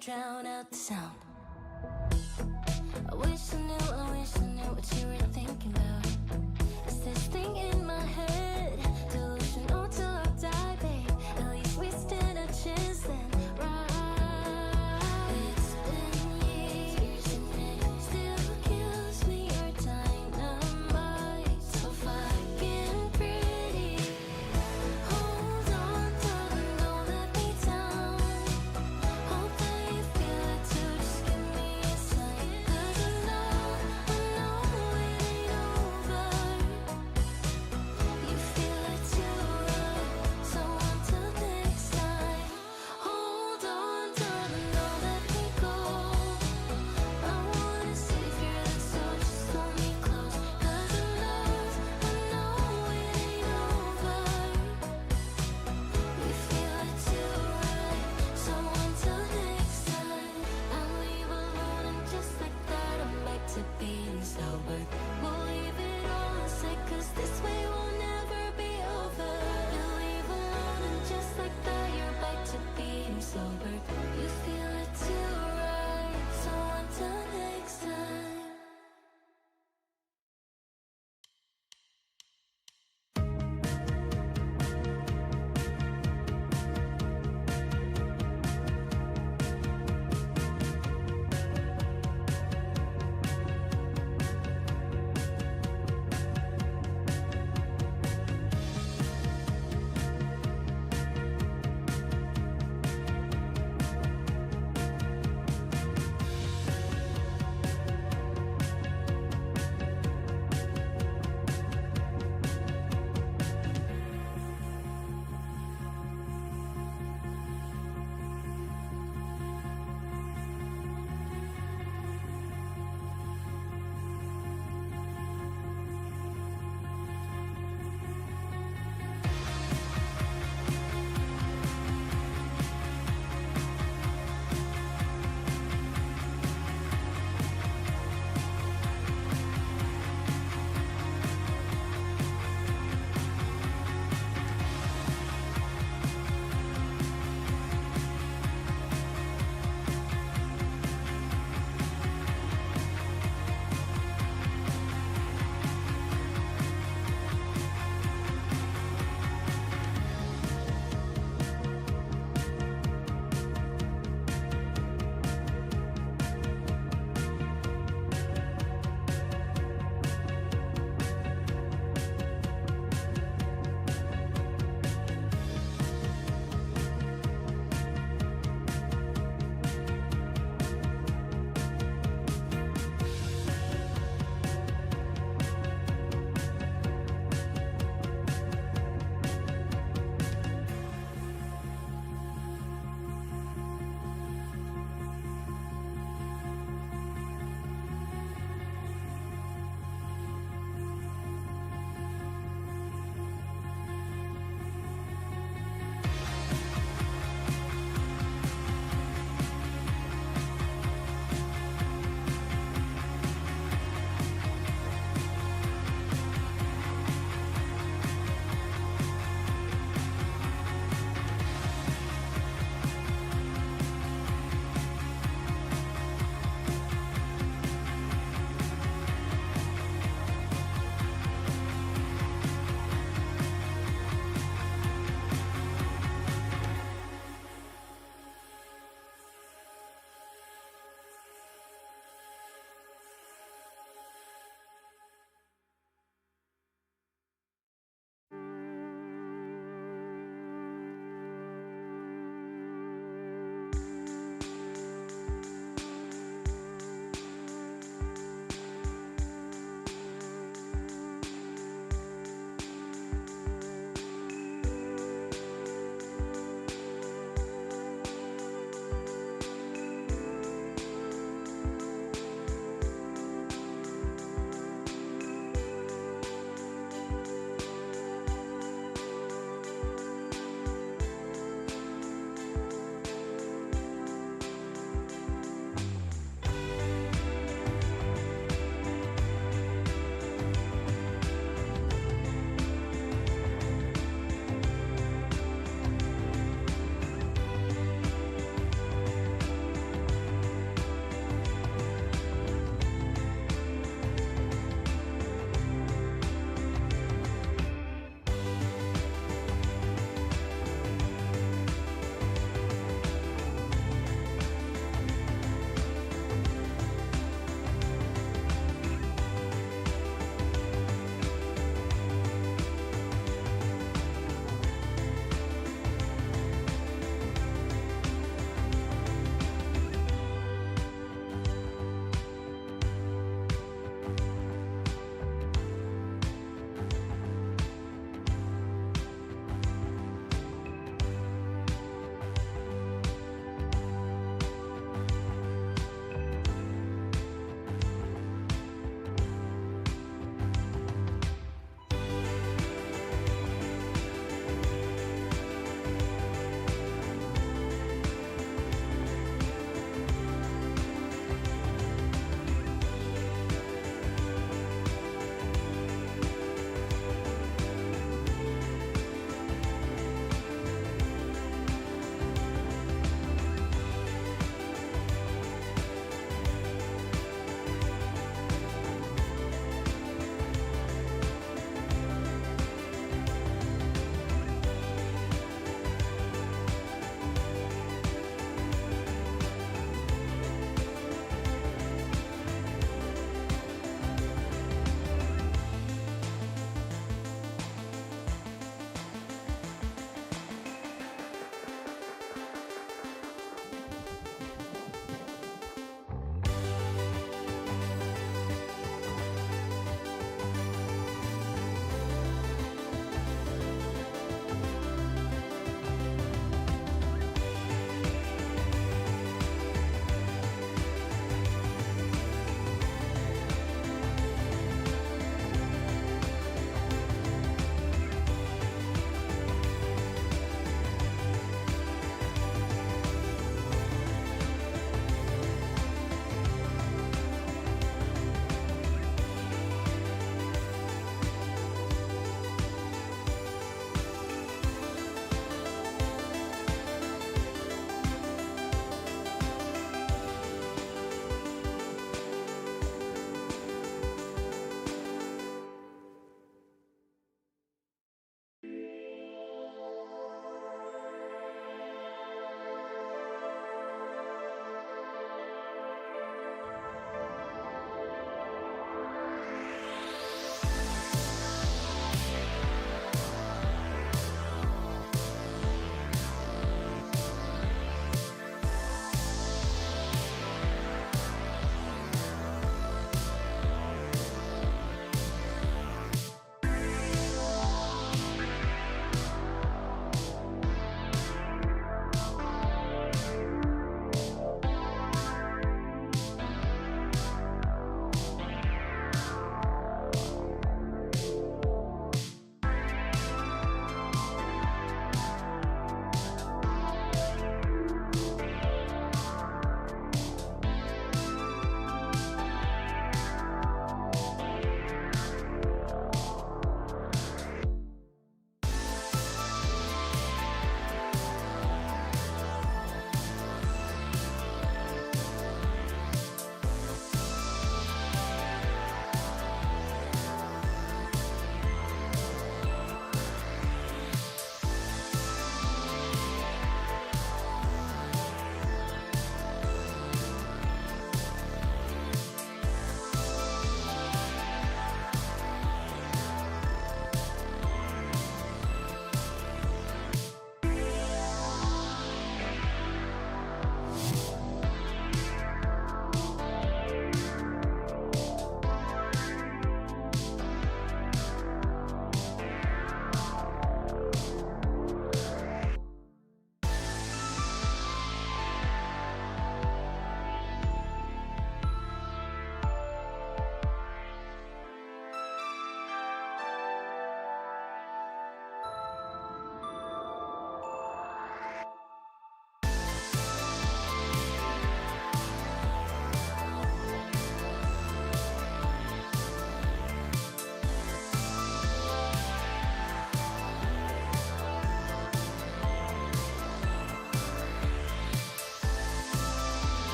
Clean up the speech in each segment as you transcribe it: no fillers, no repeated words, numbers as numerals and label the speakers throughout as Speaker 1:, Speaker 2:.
Speaker 1: drown out the sound. I wish I knew what you were thinking about. Is this thing in my head delusional till I die, babe? At least we stand a chance then, right? It's been years and it still kills me. Your dynamite, so fucking pretty. Hold on, darling, don't let me down. Hope that you feel it too. Just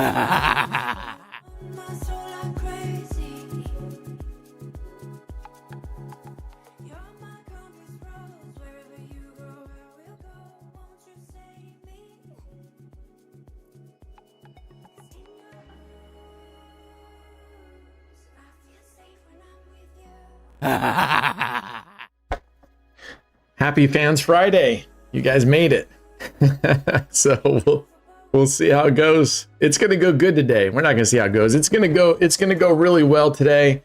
Speaker 1: My soul like crazy. You're my compass rose. Wherever you go, I will go. Won't you save me? It's in your arms. I feel safe when I'm with you.
Speaker 2: Happy Fans Friday. You guys made it. So we'll see how it goes. It's gonna go good today. We're not gonna see how it goes. It's gonna go really well today.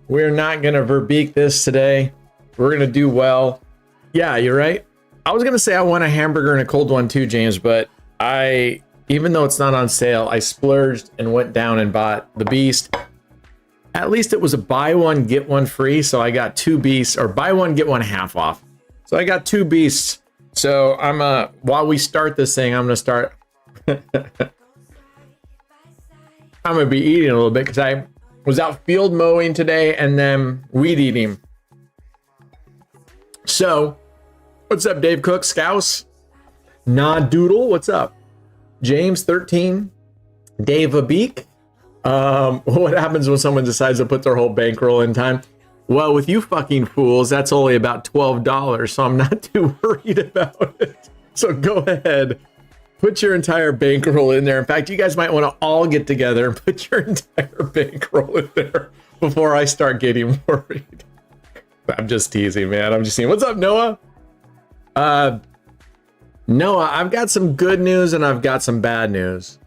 Speaker 2: We're not gonna verbeek this today. We're gonna do well. Yeah, you're right. I was gonna say I want a hamburger and a cold one too, James, but even though it's not on sale, I splurged and went down and bought the Beast. At least it was a buy one, get one free. So I got 2 Beasts, or buy one, get one half off. So I got 2 Beasts. So while we start this thing, I'm gonna be eating a little bit because I was out field mowing today and then weed eating. So, what's up, Dave Cook, Scouse? Nah Doodle, what's up? James 13, Dave Abik. What happens when someone decides to put their whole bankroll in time? Well, with you fucking fools, that's only about $12, so I'm not too worried about it. So go ahead, put your entire bankroll in there. In fact, you guys might want to all get together and put your entire bankroll in there before I start getting worried. I'm just teasing, man. I'm just teasing. What's up, Noah? Noah, I've got some good news and I've got some bad news.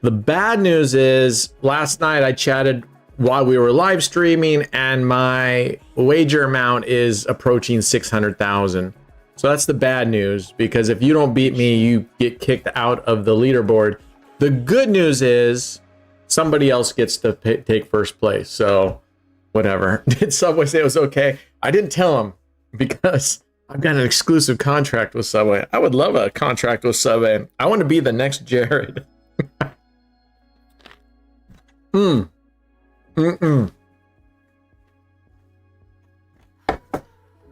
Speaker 2: The bad news is last night I chatted while we were live streaming and my wager amount is approaching 600,000. So that's the bad news, because if you don't beat me, you get kicked out of the leaderboard. The good news is somebody else gets to take first place. So whatever. Did Subway say it was okay? I didn't tell him because I've got an exclusive contract with Subway. I would love a contract with Subway. I want to be the next Jared.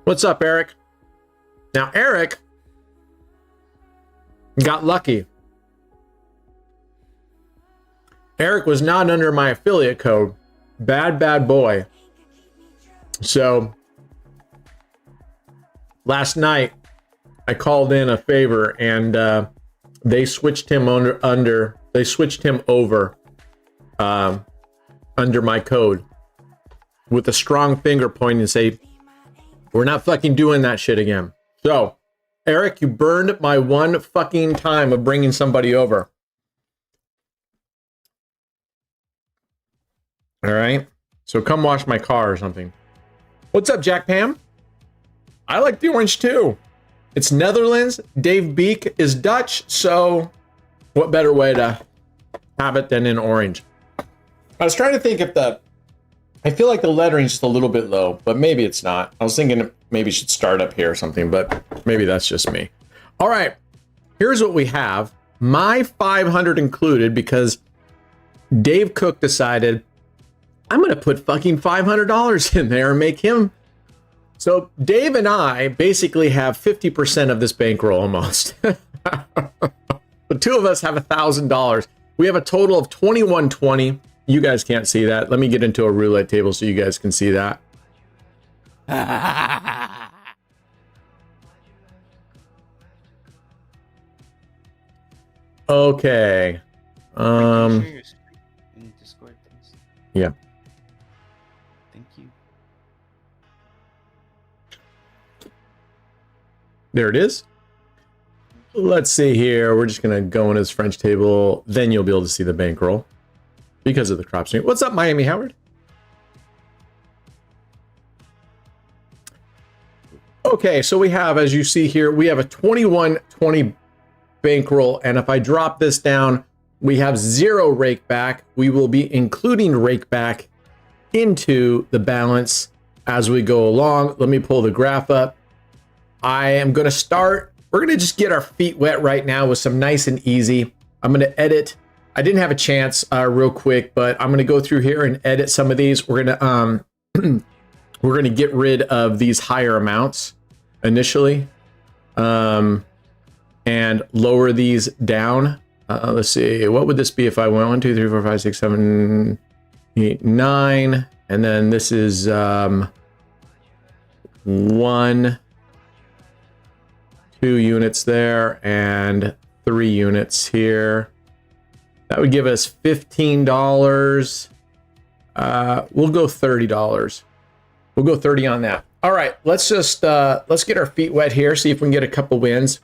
Speaker 2: What's up, Eric? Now, Eric got lucky. Eric was not under my affiliate code. Bad boy. So, last night, I called in a favor and they switched him over under my code with a strong finger pointing and say, we're not fucking doing that shit again. So, Eric, you burned my one fucking time of bringing somebody over. All right. So come wash my car or something. What's up, Jack Pam? I like the orange too. It's Netherlands. Dave Beek is Dutch. So what better way to have it than in orange? I was trying to think if I feel like the lettering's just a little bit low, but maybe it's not. I was thinking maybe it should start up here or something, but maybe that's just me. All right, here's what we have. My 500 included, because Dave Cook decided I'm going to put fucking $500 in there and make him. So Dave and I basically have 50% of this bankroll almost. The two of us have $1,000. We have a total of 2120. You guys can't see that. Let me get into a roulette table so you guys can see that. Okay. Yeah.
Speaker 3: Thank you.
Speaker 2: There it is. Let's see here. We're just going to go in his French table. Then you'll be able to see the bankroll because of the crop stream. What's up, Miami Howard? Okay, so we have, as you see here, we have a 2120 bankroll. And if I drop this down, we have 0 rake back. We will be including rake back into the balance as we go along. Let me pull the graph up. I am going to start. We're going to just get our feet wet right now with some nice and easy. I'm going to edit. I didn't have a chance real quick, but I'm going to go through here and edit some of these. We're going to we're going to get rid of these higher amounts initially and lower these down Let's see. What would this be if I went 1, 2, 3, 4, 5, 6, 7, 8, 9, and then this is 1, 2 units there, and 3 units here. That would give us $15. We'll go $30. We'll go 30 on that. All right, let's just let's get our feet wet here, see if we can get a couple wins.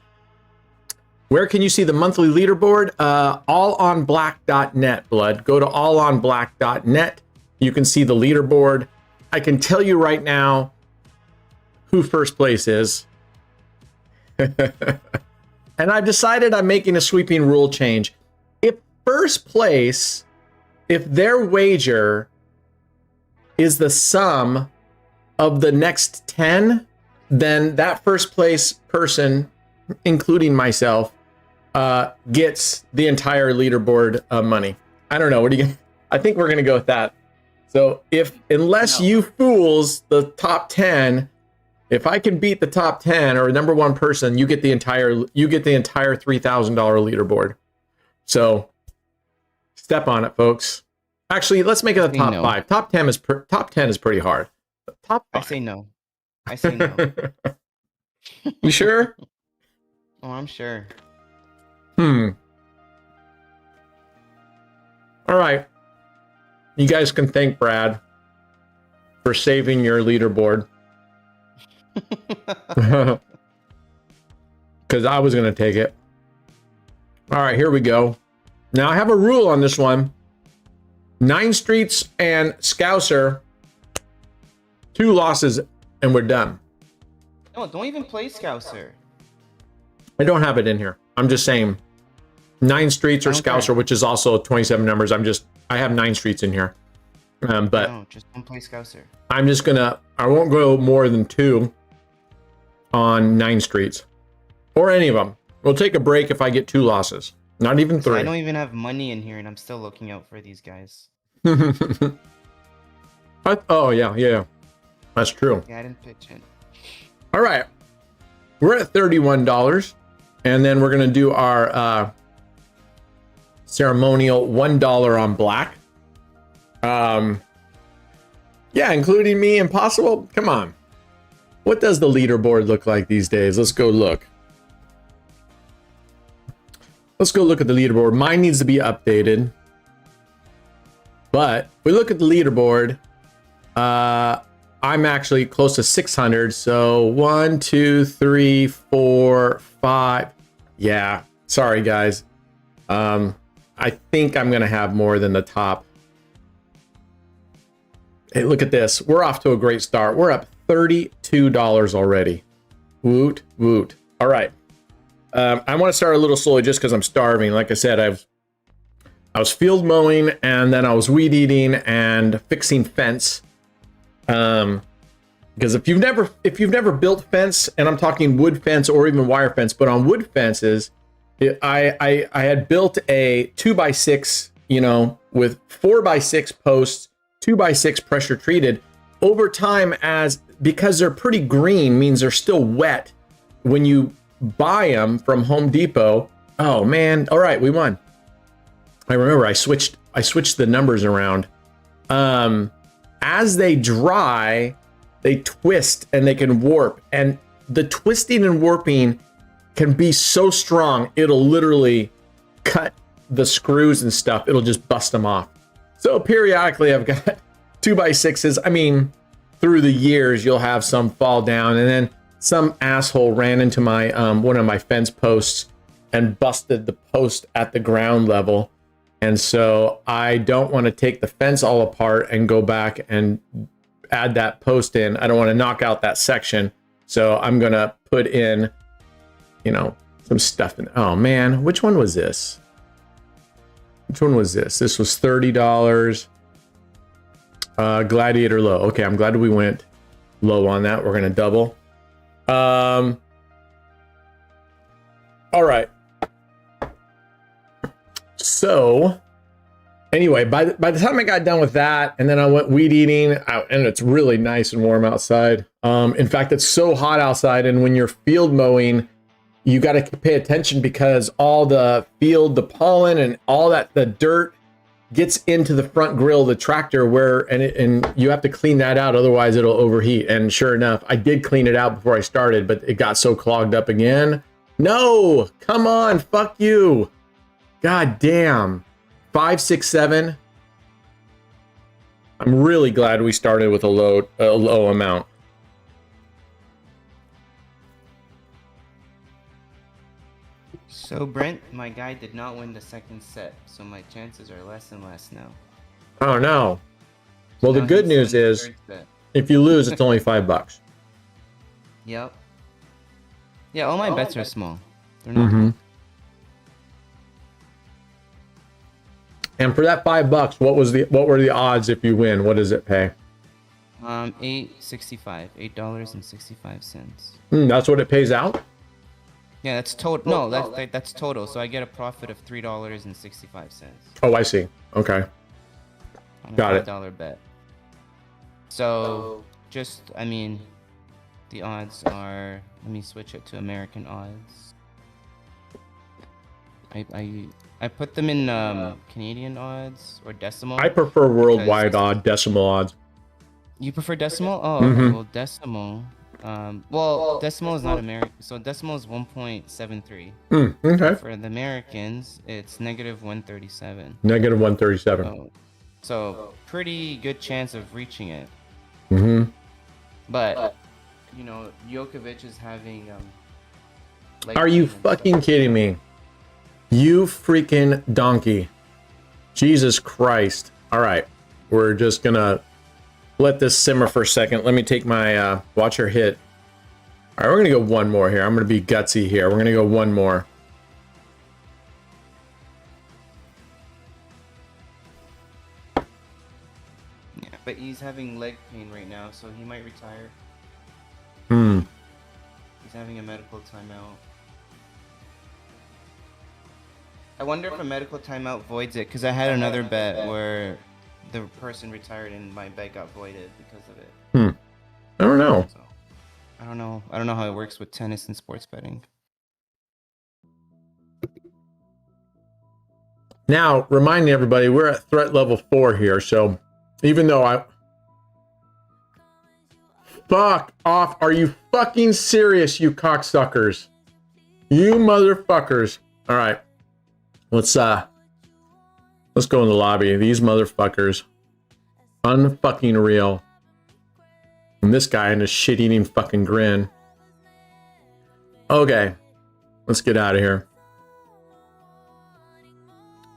Speaker 2: Where can you see the monthly leaderboard? Allonblack.net, blood. Go to allonblack.net. You can see the leaderboard. I can tell you right now who first place is. And I've decided I'm making a sweeping rule change. If first place, if their wager is the sum of the next 10, then that first place person, including myself, gets the entire leaderboard money. I don't know. What do you? I think we're gonna go with that. So unless you fools the top 10, if I can beat the top 10 or number one person, you get the entire $3,000 leaderboard. So step on it, folks. Actually, let's make it a top 5. Top 10 is pretty hard. Top 5.
Speaker 3: I say no. I say no.
Speaker 2: You sure?
Speaker 3: Oh, I'm sure.
Speaker 2: All right. You guys can thank Brad for saving your leaderboard. Because I was going to take it. All right, here we go. Now, I have a rule on this one. 9 Streets and Scouser. 2 losses, and we're done.
Speaker 3: No, don't even play Scouser.
Speaker 2: I don't have it in here. I'm just saying 9 Streets or Scouser, which is also 27 numbers. I have 9 Streets in here. But
Speaker 3: no, just don't play Scouser.
Speaker 2: I won't go more than 2 on 9 Streets. Or any of them. We'll take a break if I get 2 losses. Not even 3.
Speaker 3: I don't even have money in here, and I'm still looking out for these guys.
Speaker 2: Oh, yeah. That's true.
Speaker 3: Yeah, I didn't pitch in.
Speaker 2: All right. We're at $31. And then we're going to do our ceremonial $1 on black. Yeah, including me, impossible. Come on. What does the leaderboard look like these days? Let's go look. Let's go look at the leaderboard. Mine needs to be updated. But we look at the leaderboard. I'm actually close to 600. So 1, 2, 3, 4, 5. Yeah. Sorry, guys. I think I'm going to have more than the top. Hey, look at this. We're off to a great start. We're up $32 already. Woot, woot. All right. I want to start a little slowly just because I'm starving. Like I said, I was field mowing and then I was weed eating and fixing fence. Because if you've never built fence, and I'm talking wood fence or even wire fence, but on wood fences, I had built a 2x6, with 4x6 posts, 2x6 pressure treated. Over time, because they're pretty green, means they're still wet when you buy them from Home Depot. Oh man! All right, we won. I remember I switched the numbers around. As they dry, they twist and they can warp, and the twisting and warping can be so strong it'll literally cut the screws and stuff. It'll just bust them off. So periodically I've got 2x6s. I mean, through the years you'll have some fall down, and then some asshole ran into my one of my fence posts and busted the post at the ground level. And so I don't want to take the fence all apart and go back and add that post in. I don't want to knock out that section. So I'm going to put in, some stuff in. Oh man, which one was this? Which one was this? This was $30. Gladiator low. Okay, I'm glad we went low on that. We're going to double. All right. So anyway, by the time I got done with that, and then I went weed eating, and it's really nice and warm outside. In fact, it's so hot outside, and when you're field mowing, you got to pay attention because all the field, the pollen, and all that, the dirt gets into the front grille of the tractor and you have to clean that out, otherwise it'll overheat. And sure enough, I did clean it out before I started, but it got so clogged up again. No, come on, fuck you. God damn. 5, 6, 7. I'm really glad we started with a low amount.
Speaker 3: So Brent, my guy did not win the second set, so my chances are less and less now.
Speaker 2: Oh no. Well,
Speaker 3: Now
Speaker 2: the good
Speaker 3: he's
Speaker 2: news
Speaker 3: in the
Speaker 2: is
Speaker 3: third set.
Speaker 2: if you lose, it's only $5.
Speaker 3: Yep. Yeah, all my bets are small. They're not.
Speaker 2: Mm-hmm. And for that $5, what were the odds if you win? What does it pay?
Speaker 3: $8.65. $8.65.
Speaker 2: That's what it pays out?
Speaker 3: Yeah, that's total. No, that's total. So I get a profit of $3.65
Speaker 2: Oh, I see. Okay.
Speaker 3: on a
Speaker 2: Got it.
Speaker 3: $5 bet. So just, I mean, the odds are. Let me switch it to American odds. I put them in Canadian odds or decimal.
Speaker 2: I prefer worldwide decimal odds.
Speaker 3: You prefer decimal? Oh,
Speaker 2: Mhm.
Speaker 3: okay, well, decimal. Well, decimal is not American, so decimal is 1.73.
Speaker 2: Okay.
Speaker 3: For the Americans, it's -137.
Speaker 2: Negative 137.
Speaker 3: So pretty good chance of reaching it.
Speaker 2: Mm-hmm.
Speaker 3: But you know, Djokovic is having leg
Speaker 2: Are you
Speaker 3: pain and stuff.
Speaker 2: fucking kidding me? You freaking donkey. Jesus Christ. All right. We're just gonna let this simmer for a second. Let me take my watch her hit. All right, we're gonna go one more here. I'm gonna be gutsy here. We're gonna go one more.
Speaker 3: Yeah, but he's having leg pain right now, so he might retire. He's having a medical timeout. I wonder if a medical timeout voids it, because I had another bet where the person retired and my bet got voided because of it.
Speaker 2: I don't know.
Speaker 3: So, I don't know. I don't know how it works with tennis and sports betting.
Speaker 2: Now, reminding everybody, we're at threat level 4 here, so even though Fuck off. Are you fucking serious, you cocksuckers? You motherfuckers. All right. Let's go in the lobby. These motherfuckers. Unfucking real. And this guy in a shit-eating fucking grin. Okay. Let's get out of here.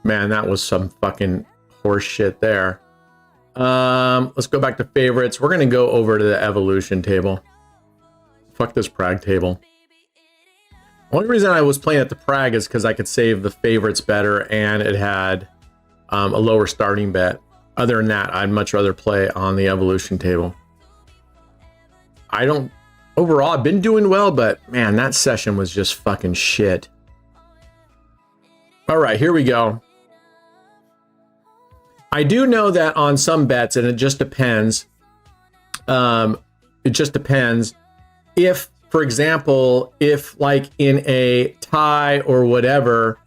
Speaker 2: Man, that was some fucking horse shit there. Let's go back to favorites. We're gonna go over to the evolution table. Fuck this Prague table. Only reason I was playing at the Prague is because I could save the favorites better and it had a lower starting bet. Other than that, I'd much rather play on the evolution table. Overall, I've been doing well, but man, that session was just fucking shit. All right, here we go. I do know that on some bets, and it just depends. If, for example, if like in a tie or whatever,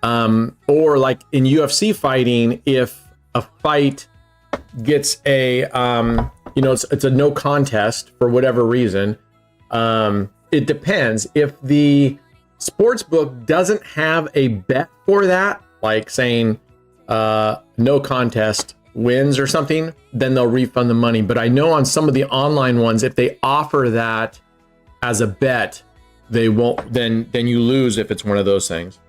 Speaker 2: or like in UFC fighting, if a fight gets a, it's a no contest for whatever reason, it depends. If the sports book doesn't have a bet for that, like saying, no contest wins or something, then they'll refund the money. But I know on some of the online ones, if they offer that as a bet, they won't, then you lose if it's one of those things.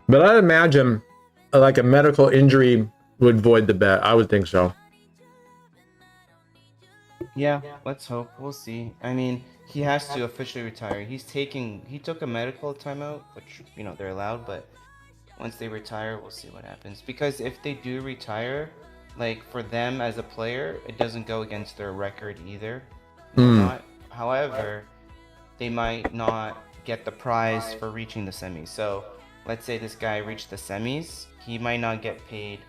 Speaker 2: But I'd imagine like a medical injury would void the bet. I would think so.
Speaker 3: Yeah, let's hope. We'll see. I mean, he has to officially retire. He took a medical timeout, which, they're allowed, but once they retire, we'll see what happens. Because if they do retire, like for them as a player, it doesn't go against their record either. However, they might not get the prize for reaching the semi. So let's say this guy reached the semis, he might not get paid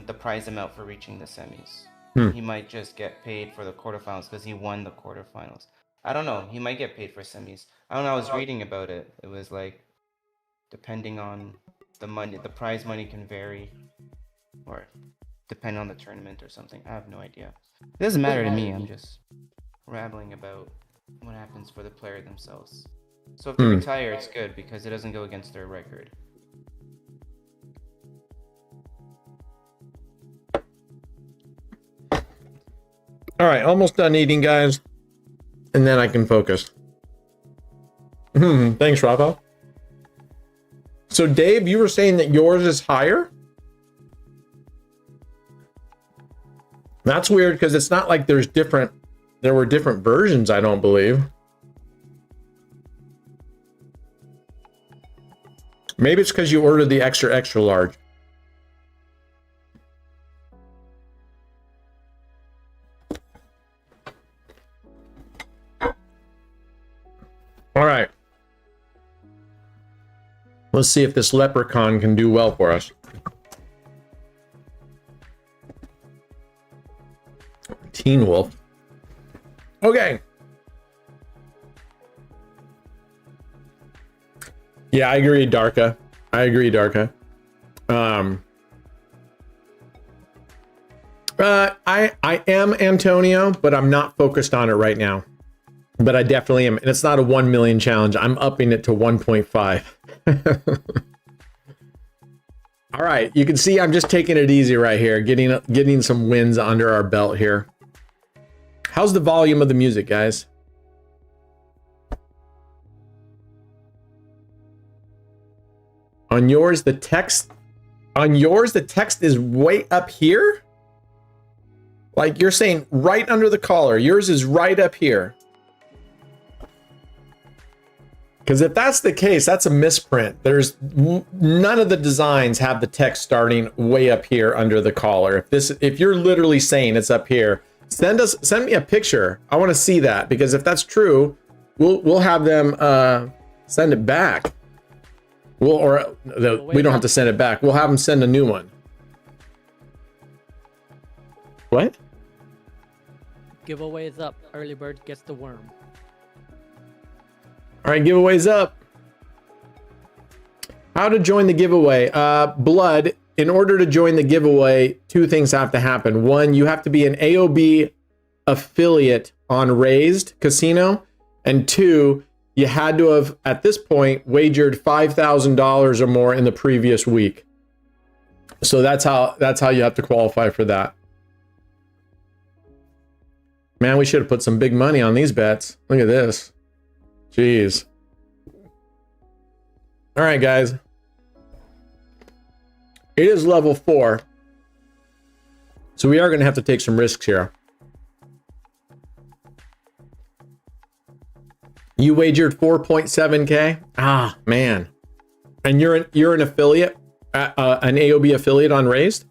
Speaker 3: the prize amount for reaching the semis. He might just get paid for the quarterfinals because he won the quarterfinals. I don't know. He might get paid for semis. I don't know. I was reading about it. It was like, depending on the money, the prize money can vary, or depend on the tournament or something. I have no idea. It doesn't matter to me. I'm just rambling about what happens for the player themselves. So if they retire, it's good because it doesn't go against their record.
Speaker 2: All right, almost done eating, guys. And then I can focus. Thanks, Rafa. So, Dave, you were saying that yours is higher? That's weird because it's not like there were different versions, I don't believe. Maybe it's because you ordered the extra, extra large. All right. Let's see if this leprechaun can do well for us. Teen Wolf. Okay. Yeah, I agree, Darka. I am Antonio, but I'm not focused on it right now. But I definitely am. And it's not a 1 million challenge. I'm upping it to 1.5. All right. You can see I'm just taking it easy right here. Getting some wins under our belt here. How's the volume of the music, guys? On yours, the text is way up here? Like you're saying right under the collar. Yours is right up here. Because if that's the case, that's a misprint. There's none of the designs have the text starting way up here under the collar. If you're literally saying it's up here, send me a picture. I want to see that, because if that's true, we'll have them send it back. We don't have to send it back. We'll have them send a new one. What?
Speaker 4: Giveaways up. Early bird gets the worm.
Speaker 2: All right, giveaways up. How to join the giveaway? Blood. In order to join the giveaway, two things have to happen. One, you have to be an AOB affiliate on Raised Casino, and two, you had to have at this point wagered $5,000 or more in the previous week. So that's how you have to qualify for that. Man, we should have put some big money on these bets. Look at this. Jeez. All right, guys. It is level 4. So we are going to have to take some risks here. You wagered 4.7K? Ah, man. And you're an affiliate, an AOB affiliate on Raised?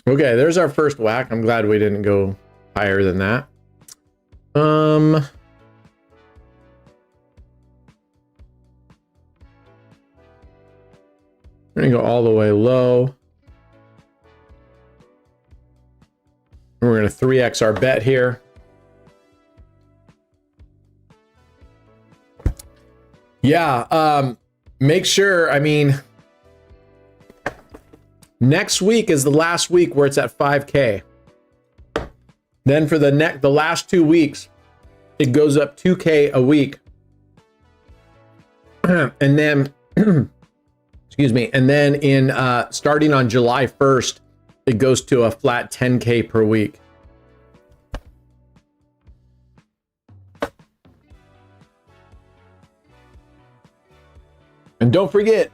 Speaker 2: Okay, there's our first whack. I'm glad we didn't go higher than that. We're gonna go all the way low. We're gonna 3x our bet here. Yeah, make sure, I mean, next week is the last week where it's at 5K. Then for the last 2 weeks, it goes up 2K a week. And then, excuse me, and then in starting on July 1st, it goes to a flat 10K per week. And don't forget,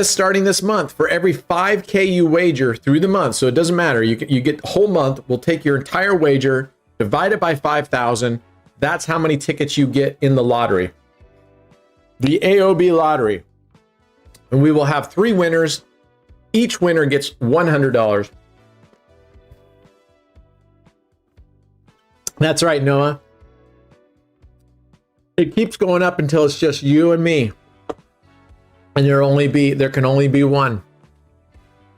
Speaker 2: starting this month, for every 5K you wager through the month, so it doesn't matter, you get the whole month, we'll take your entire wager, divide it by 5,000, that's how many tickets you get in the lottery. The AOB lottery. And we will have 3 winners. Each winner gets $100. That's right, Noah. It keeps going up until it's just you and me. And there can only be one.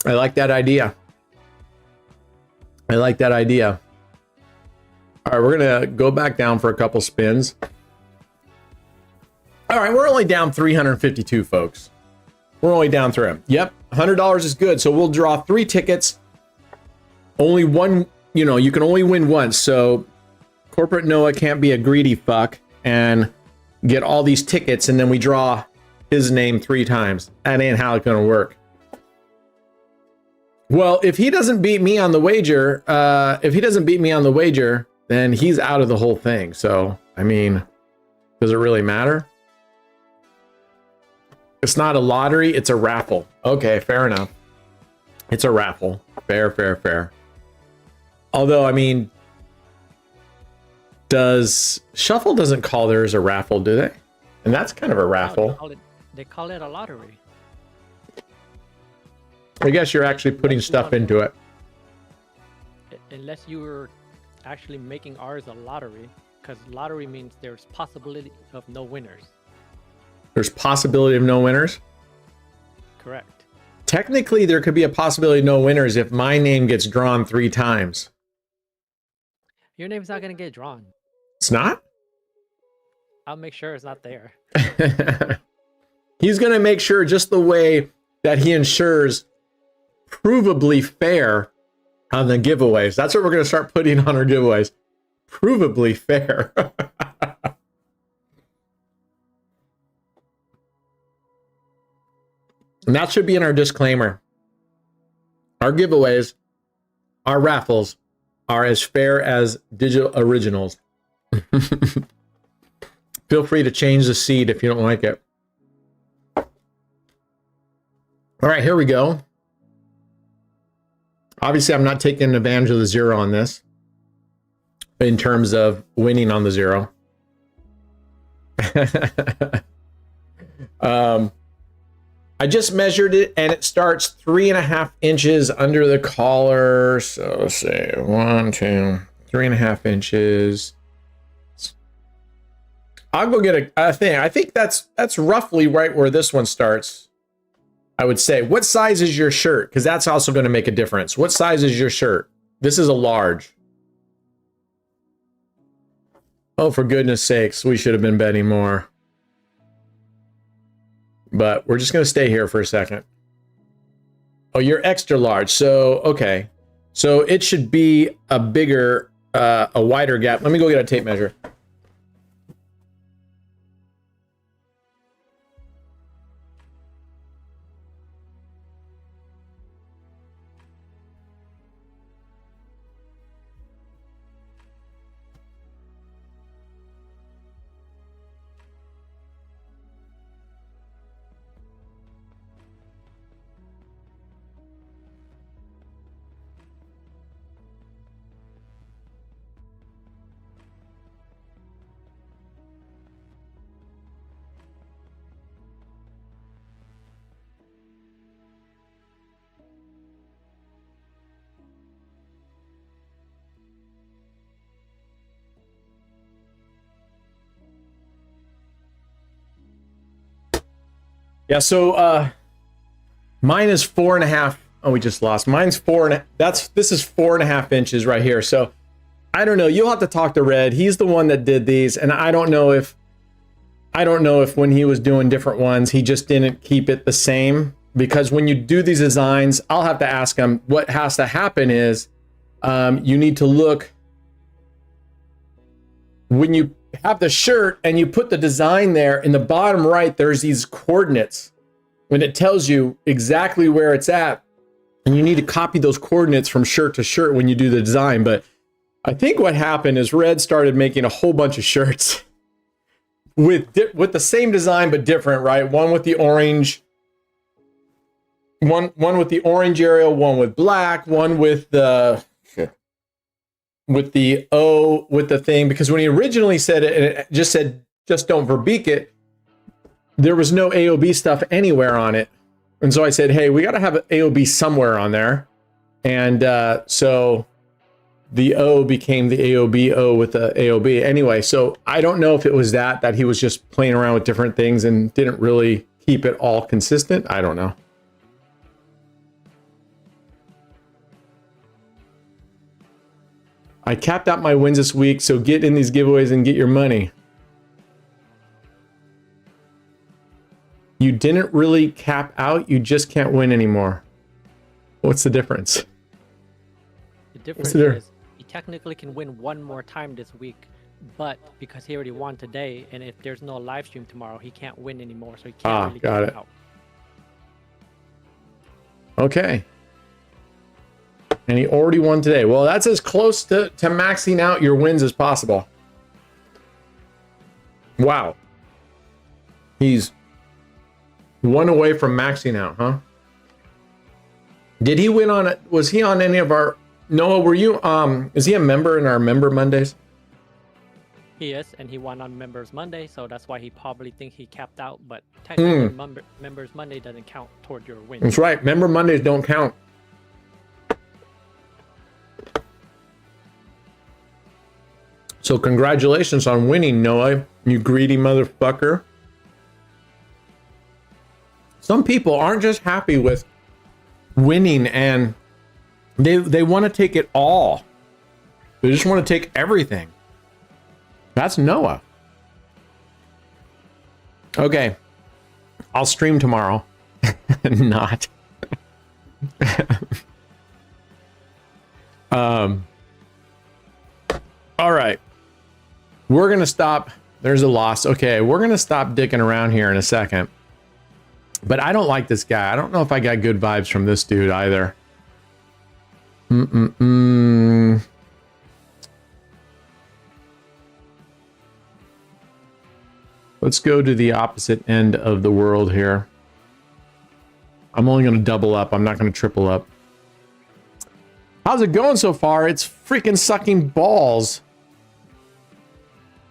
Speaker 2: I like that idea. I like that idea. All right, we're going to go back down for a couple spins. All right, we're only down 352, folks. We're only down 3. Yep, $100 is good. So we'll draw 3 tickets. Only one, you can only win once. So Corporate Noah can't be a greedy fuck and get all these tickets and then we draw his name 3 times. That ain't how it's going to work. Well, if he doesn't beat me on the wager, then he's out of the whole thing. So, I mean, does it really matter? It's not a lottery, it's a raffle. Okay, fair enough. It's a raffle. Fair. Although, I mean, Shuffle doesn't call theirs a raffle, do they? And that's kind of a raffle.
Speaker 4: No, they call it a lottery.
Speaker 2: I guess you're actually putting stuff into it.
Speaker 4: Unless you were actually making ours a lottery, because lottery means there's possibility of no winners.
Speaker 2: There's possibility of no winners?
Speaker 4: Correct.
Speaker 2: Technically, there could be a possibility of no winners if my name gets drawn 3 times.
Speaker 4: Your name's not going to get drawn.
Speaker 2: It's not?
Speaker 4: I'll make sure it's not there.
Speaker 2: He's going to make sure just the way that he ensures provably fair on the giveaways. That's what we're going to start putting on our giveaways. Provably fair. And that should be in our disclaimer. Our giveaways, our raffles, are as fair as digital originals. Feel free to change the seed if you don't like it. All right, here we go. Obviously, I'm not taking advantage of the 0 on this in terms of winning on the 0. I just measured it and it starts 3.5 inches under the collar. So let's say 1, 2, 3.5 inches. I'll go get a thing. I think that's roughly right where this one starts. I would say. What size is your shirt? Because that's also going to make a difference. What size is your shirt? This is a large. Oh, for goodness sakes, we should have been betting more. But we're just going to stay here for a second. Oh, you're extra large. So, okay. So it should be a bigger, a wider gap. Let me go get a tape measure. Yeah, so mine is 4.5. Oh, we just lost. Mine's 4.5. This is 4.5 inches right here. So I don't know. You'll have to talk to Red. He's the one that did these, and I don't know if when he was doing different ones, he just didn't keep it the same. Because when you do these designs, I'll have to ask him. What has to happen is you need to look when you have the shirt and you put the design there in the bottom right, there's these coordinates when it tells you exactly where it's at, and you need to copy those coordinates from shirt to shirt when you do the design. But I think what happened is Red started making a whole bunch of shirts with the same design but different, right? One with the orange, one with the orange area, one with black, one with the O with the thing, because when he originally said it, and it just said, just don't verbeek it, there was no AOB stuff anywhere on it. And so I said, hey, we got to have an AOB somewhere on there. And so the O became the AOB O with the AOB. Anyway, so I don't know if it was that he was just playing around with different things and didn't really keep it all consistent. I don't know. I capped out my wins this week, so get in these giveaways and get your money. You didn't really cap out, you just can't win anymore. What's the difference?
Speaker 4: The difference is he technically can win one more time this week, but because he already won today, and if there's no live stream tomorrow, he can't win anymore, so he can't really
Speaker 2: got
Speaker 4: cap
Speaker 2: it.
Speaker 4: out.
Speaker 2: Okay. And he already won today. Well, that's as close to maxing out your wins as possible. Wow. He's one away from maxing out, huh? Did he win on it? Was he on any of our... Noah, were you... Is he a member in our Member Mondays?
Speaker 4: He is, and he won on Members Monday, so that's why he probably thinks he capped out, but technically Members Monday doesn't count toward your win.
Speaker 2: That's right. Member Mondays don't count. So congratulations on winning, Noah, you greedy motherfucker. Some people aren't just happy with winning and they want to take it all. They just want to take everything. That's Noah. Okay. I'll stream tomorrow. Not. All right. We're going to stop. There's a loss. Okay, we're going to stop dicking around here in a second. But I don't like this guy. I don't know if I got good vibes from this dude either. Let's go to the opposite end of the world here. I'm only going to double up. I'm not going to triple up. How's it going so far? It's freaking sucking balls.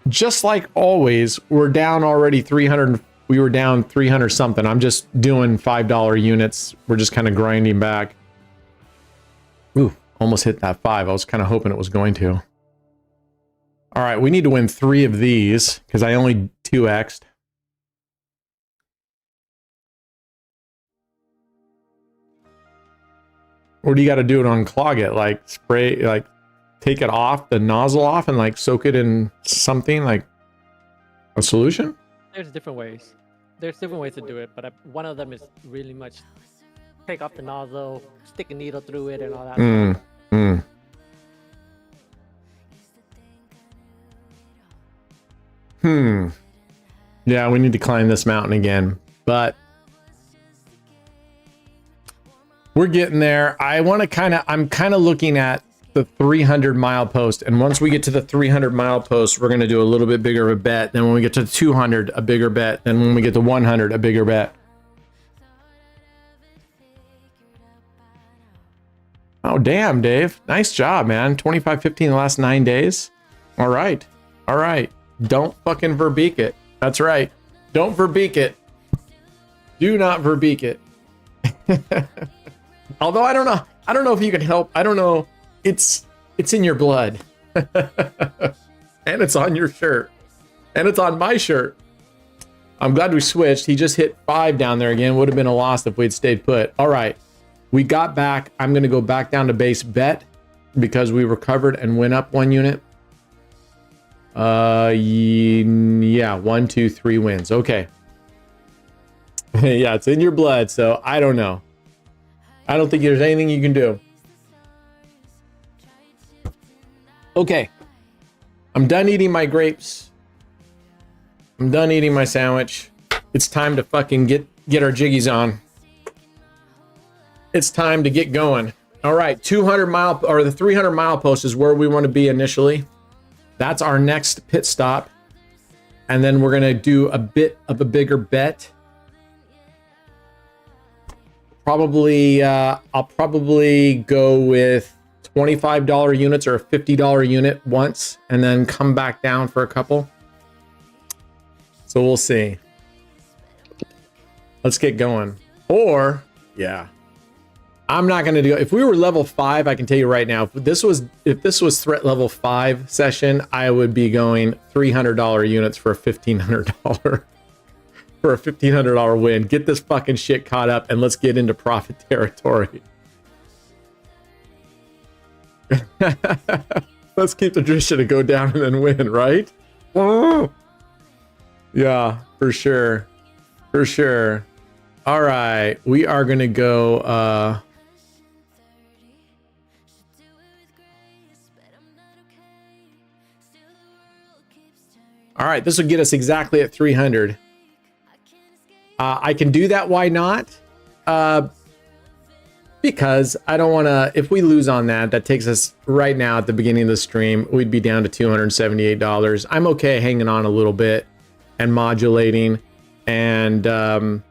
Speaker 2: Just like always, we're down already 300. We were down 300 something. I'm just doing $5 units. We're just kind of grinding back. Ooh, almost hit that 5. I was kind of hoping it was going to. All right, we need to win 3 of these because I only 2x'd. Or do you got to do it unclog it? Like spray, like take it off, the nozzle off, and like soak it in something like a solution?
Speaker 4: There's different ways. There's different ways to do it, but one of them is really much take off the nozzle, stick a needle through it, and all that.
Speaker 2: Yeah, we need to climb this mountain again, but we're getting there. I'm kind of looking at the 300-mile post, and once we get to the 300-mile post, we're going to do a little bit bigger of a bet. Then when we get to 200, a bigger bet. Then when we get to 100, a bigger bet. Oh, damn, Dave. Nice job, man. 25.15 the last 9 days. All right. All right. Don't fucking verbeek it. That's right. Don't verbeek it. Do not verbeek it. Although I don't know if you can help. I don't know. It's in your blood. And it's on your shirt. And it's on my shirt. I'm glad we switched. He just hit 5 down there again. Would have been a loss if we'd stayed put. All right. We got back. I'm going to go back down to base bet because we recovered and went up 1 unit. Yeah, 1, 2, 3 wins. Okay. Yeah, it's in your blood, so I don't know. I don't think there's anything you can do. Okay. I'm done eating my grapes. I'm done eating my sandwich. It's time to fucking get our jiggies on. It's time to get going. All right, 200-mile or the 300-mile post is where we want to be initially. That's our next pit stop. And then we're going to do a bit of a bigger bet. Probably, I'll probably go with $25 units or a $50 unit once and then come back down for a couple. So we'll see. Let's get going. Or, yeah. I'm not going to do it. If we were level 5, I can tell you right now, if this was threat level 5 session, I would be going $300 units for a $1,500 for a $1,500 win. Get this fucking shit caught up and let's get into profit territory. Let's keep the tradition to go down and then win, right? Oh. Yeah, for sure. For sure. All right, we are going to go all right, this will get us exactly at 300. I can do that. Why not? Because I don't want to, if we lose on that, that takes us right now at the beginning of the stream, we'd be down to $278. I'm okay hanging on a little bit and modulating and, you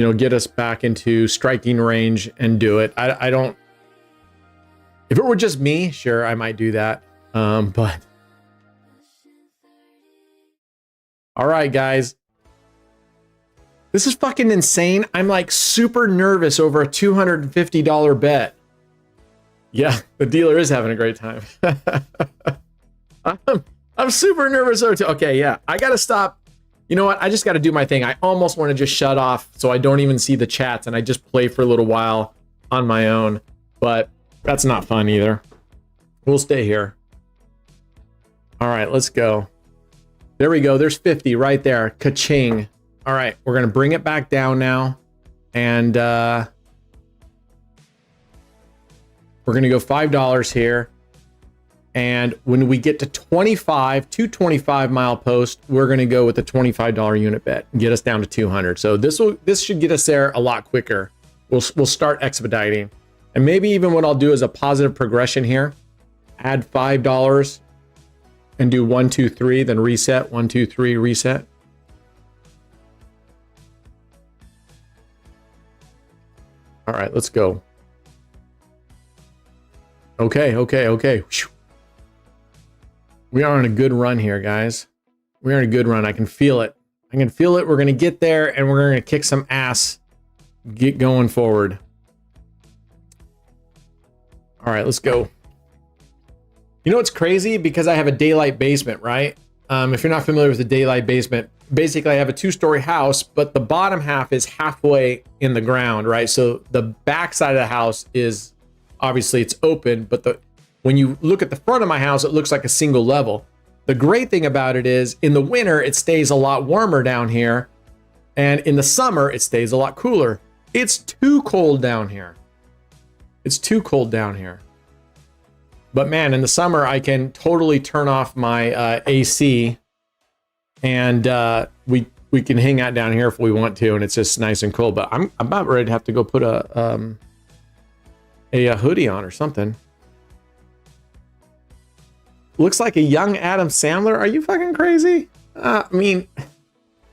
Speaker 2: know, get us back into striking range and do it. I don't, if it were just me, sure, I might do that. But all right, guys. This is fucking insane. I'm like super nervous over a $250 bet. Yeah, the dealer is having a great time. I'm super nervous. Okay, yeah, I gotta stop. You know what? I just gotta do my thing. I almost want to just shut off so I don't even see the chats and I just play for a little while on my own. But that's not fun either. We'll stay here. All right, let's go. There we go. There's 50 right there. Ka-ching. All right, we're going to bring it back down now. And we're going to go $5 here. And when we get to 225 mile post, we're going to go with the $25 unit bet and get us down to 200. So this should get us there a lot quicker. We'll start expediting. And maybe even what I'll do is a positive progression here. Add $5 and do 1, 2, 3, then reset. 1, 2, 3, reset. All right, let's go. Okay. Whew. We are on a good run here, guys. We are on a good run. I can feel it. I can feel it. We're going to get there and we're going to kick some ass. Get going forward. All right, let's go. You know what's crazy? Because I have a daylight basement, right? If you're not familiar with the daylight basement, basically I have a 2-story house, but the bottom half is halfway in the ground, right? So the back side of the house is obviously it's open, but when you look at the front of my house, it looks like a single level. The great thing about it is in the winter, it stays a lot warmer down here. And in the summer, it stays a lot cooler. It's too cold down here. It's too cold down here. But man, in the summer, I can totally turn off my AC and we can hang out down here if we want to, and it's just nice and cool. But I'm about ready to have to go put a hoodie on or something. Looks like a young Adam Sandler. Are you fucking crazy? I mean,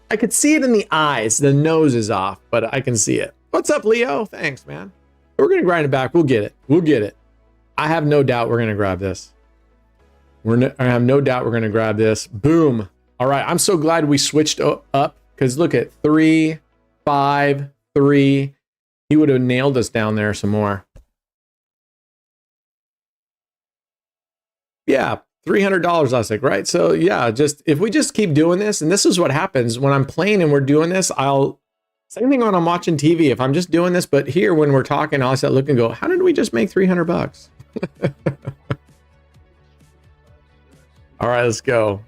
Speaker 2: I could see it in the eyes. The nose is off, but I can see it. What's up, Leo? Thanks, man. We're gonna grind it back. We'll get it. We'll get it. I have no doubt we're gonna grab this. I have no doubt we're gonna grab this. Boom. All right. I'm so glad we switched up because look at 3, 5, 3. He would have nailed us down there some more. Yeah, $300 last week, right? So yeah, just if we just keep doing this, and this is what happens when I'm playing and we're doing this, same thing when I'm watching TV. If I'm just doing this, but here when we're talking, I'll sit look and go, how did we just make $300? All right, let's go.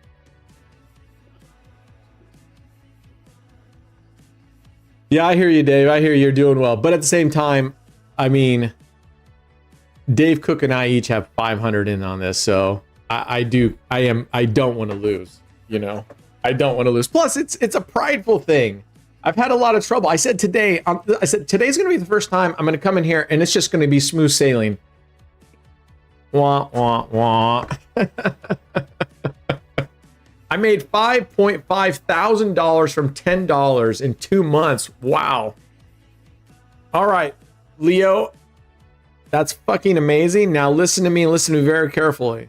Speaker 2: Yeah, I hear you, Dave. I hear you're doing well. But at the same time, I mean, Dave Cook and I each have 500 in on this. So I don't want to lose, you know, I don't want to lose. Plus it's a prideful thing. I've had a lot of trouble. I said today's going to be the first time I'm going to come in here and it's just going to be smooth sailing. Wah, wah, wah. I made $5.5 thousand from $10 in 2 months. Wow. All right, Leo, that's fucking amazing. Now listen to me and listen to me very carefully.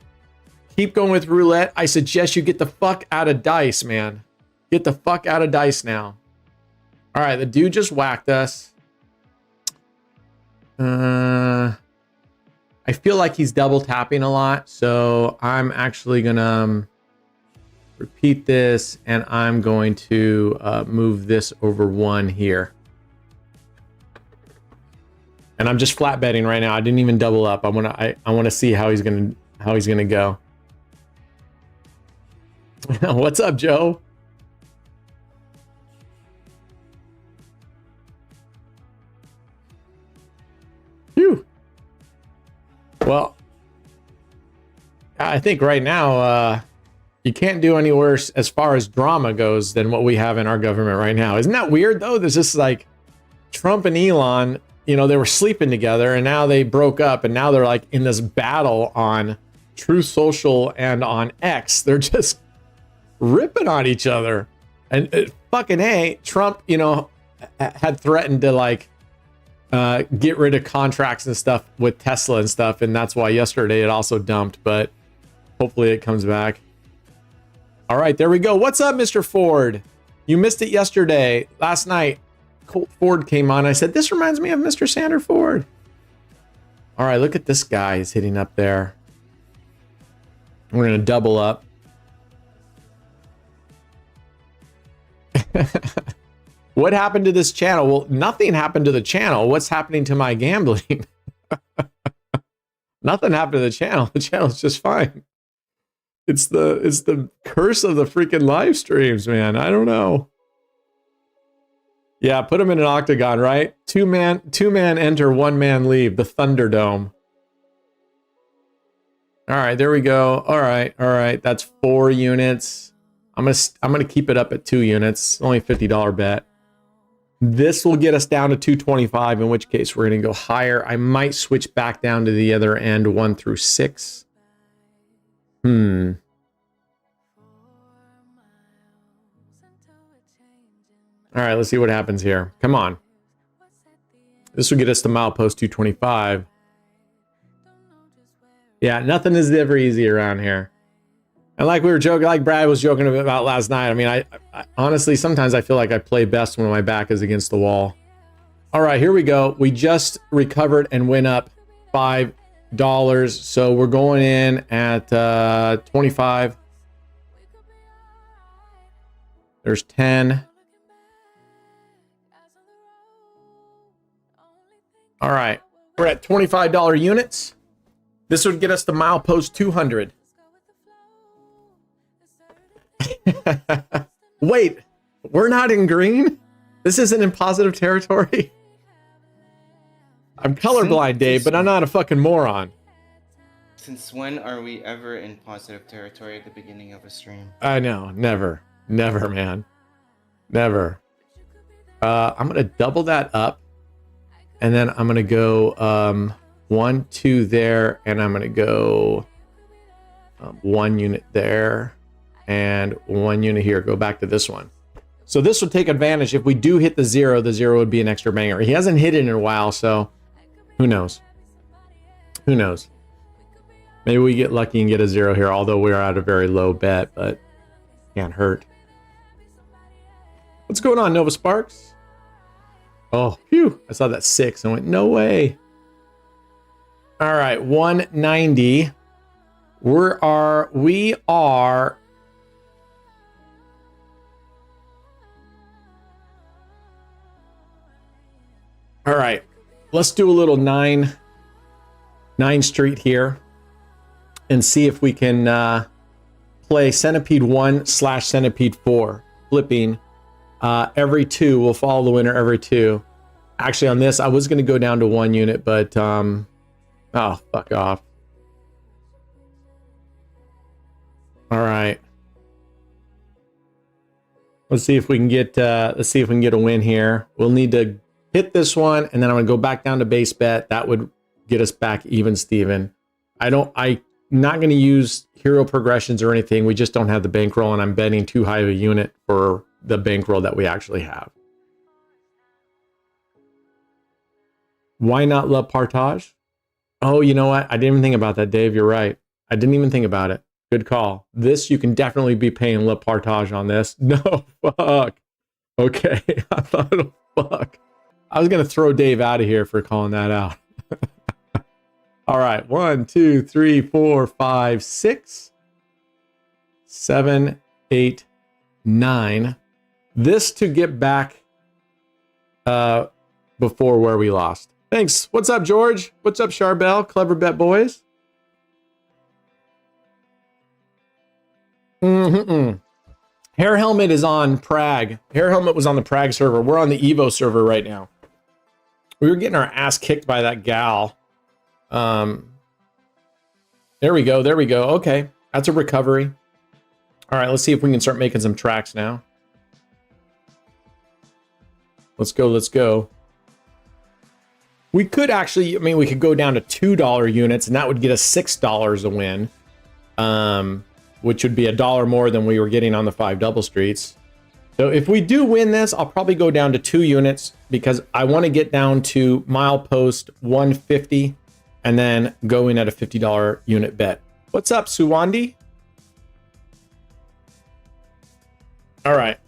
Speaker 2: Keep going with roulette. I suggest you get the fuck out of dice, man. Get the fuck out of dice now. All right, the dude just whacked us. I feel like he's double tapping a lot, so I'm actually gonna repeat this, and I'm going to move this over 1 here. And I'm just flat betting right now. I didn't even double up. I wanna see how he's gonna go. What's up, Joe? Phew. Well, I think right now you can't do any worse as far as drama goes than what we have in our government right now. Isn't that weird though? There's just like Trump and Elon, you know, they were sleeping together and now they broke up and now they're like in this battle on Truth Social and on X. They're just ripping on each other. And fucking A, Trump, you know, had threatened to like get rid of contracts and stuff with Tesla and stuff, and that's why yesterday it also dumped, but hopefully it comes back. All right, there we go. What's up, Mr. Ford? You missed it yesterday. Last night, Colt Ford came on. I said, this reminds me of Mr. Sander Ford. All right, look at this guy. He's hitting up there. We're going to double up. What happened to this channel? Well, nothing happened to the channel. What's happening to my gambling? Nothing happened to the channel. The channel's just fine. It's the curse of the freaking live streams, man. I don't know. Yeah, put them in an octagon, right? Two man enter, 1 man leave. The Thunderdome. All right, there we go. All right. That's 4 units. I'm gonna keep it up at 2 units. Only a $50 bet. This will get us down to 225, in which case we're gonna go higher. I might switch back down to the other end, 1 through 6. All right, let's see what happens here. Come on. This will get us to milepost 225. Yeah, nothing is ever easy around here. And like we were joking, like Brad was joking about last night. I mean, I honestly, sometimes I feel like I play best when my back is against the wall. All right, here we go. We just recovered and went up $5. So we're going in at 25. There's 10. All right, we're at $25 units. This would get us to milepost 200. Wait, we're not in green? This isn't in positive territory? I'm colorblind, Dave, but I'm not a fucking moron.
Speaker 3: Since when are we ever in positive territory at the beginning of a stream?
Speaker 2: I know, never, man, never. I'm gonna double that up, and then I'm gonna go 1, 2 there, and I'm gonna go 1 unit there, and 1 unit here. Go back to this one. So this will take advantage. If we do hit the zero would be an extra banger. He hasn't hit it in a while, so who knows? Who knows? Maybe we get lucky and get a 0 here, although we're at a very low bet, but can't hurt. What's going on, Nova Sparks? Oh, phew. I saw that 6 and went, no way. All right, 190. We are all right, let's do a little 9 street here and see if we can play Centipede 1 / Centipede 4, flipping every 2. We'll follow the winner every 2. Actually, on this, I was going to go down to 1 unit, but oh, fuck off. All right. Let's see if we can get a win here. We'll need to hit this one, and then I'm gonna go back down to base bet. That would get us back even, Steven. I'm not gonna use hero progressions or anything. We just don't have the bankroll, and I'm betting too high of a unit for the bankroll that we actually have. Why not Le Partage? Oh, you know what? I didn't even think about that, Dave. You're right. I didn't even think about it. Good call. This, you can definitely be paying Le Partage on this. No, fuck. Okay, I thought, fuck. I was going to throw Dave out of here for calling that out. All right. 1, 2, 3, 4, 5, 6, 7, 8, 9. This to get back before where we lost. Thanks. What's up, George? What's up, Charbel? Clever Bet Boys. Hair Helmet is on Prague. Hair Helmet was on the Prague server. We're on the Evo server right now. We were getting our ass kicked by that gal. There we go. There we go. Okay. That's a recovery. All right. Let's see if we can start making some tracks now. Let's go. Let's go. We could actually, I mean, we could go down to $2 units and that would get us $6 a win. Which would be $1 more than we were getting on the 5 double streets. So if we do win this, I'll probably go down to 2 units because I want to get down to milepost 150 and then go in at a $50 unit bet. What's up, Suwandi? All right.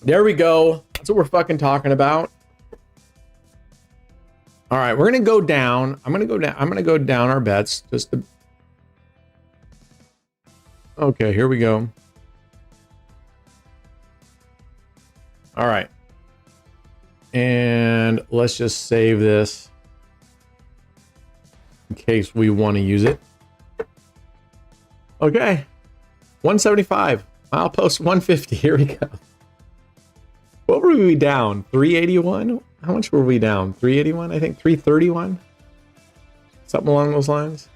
Speaker 2: There we go. That's what we're fucking talking about. All right, we're going to go down. I'm going to go down our bets just to... Okay, here we go. All right. And let's just save this in case we want to use it. Okay. 175. Milepost 150. Here we go. What were we down? 381? How much were we down? 381? I think 331? Something along those lines.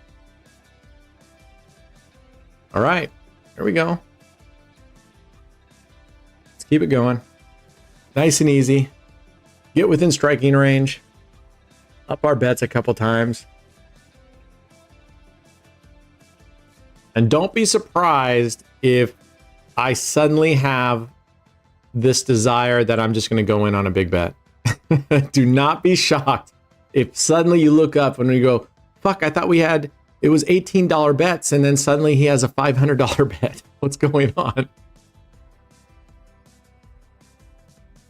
Speaker 2: All right, here we go. Let's keep it going. Nice and easy. Get within striking range. Up our bets a couple times. And don't be surprised if I suddenly have this desire that I'm just going to go in on a big bet. Do not be shocked if suddenly you look up and you go, fuck, I thought we had... It was $18 bets, and then suddenly he has a $500 bet. What's going on?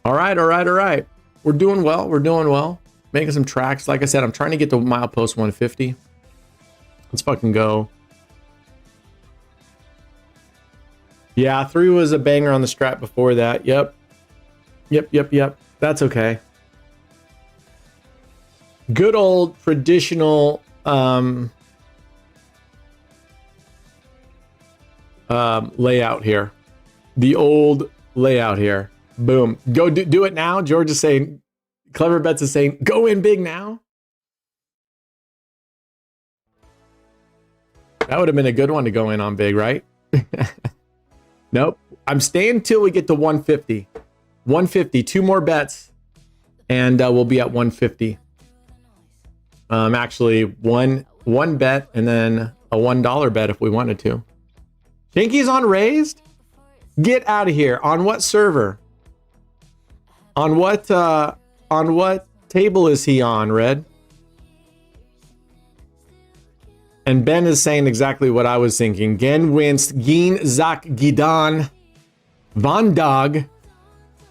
Speaker 2: All right, all right, all right. We're doing well. We're doing well. Making some tracks. Like I said, I'm trying to get to milepost 150. Let's fucking go. Yeah, 3 was a banger on the strat before that. Yep. Yep. That's okay. Good old traditional... layout here. The old layout here. Boom. Go do it now. George is saying, Clever Bets is saying, go in big now. That would have been a good one to go in on big, right? Nope. I'm staying till we get to 150. 150. 2 more bets. And we'll be at 150. Actually, one bet and then a $1 bet if we wanted to. Shinky's on raised? Get out of here. On what server? On what table is he on, Red? And Ben is saying exactly what I was thinking. Gen winst, Geen Zak Gidan Von Dog.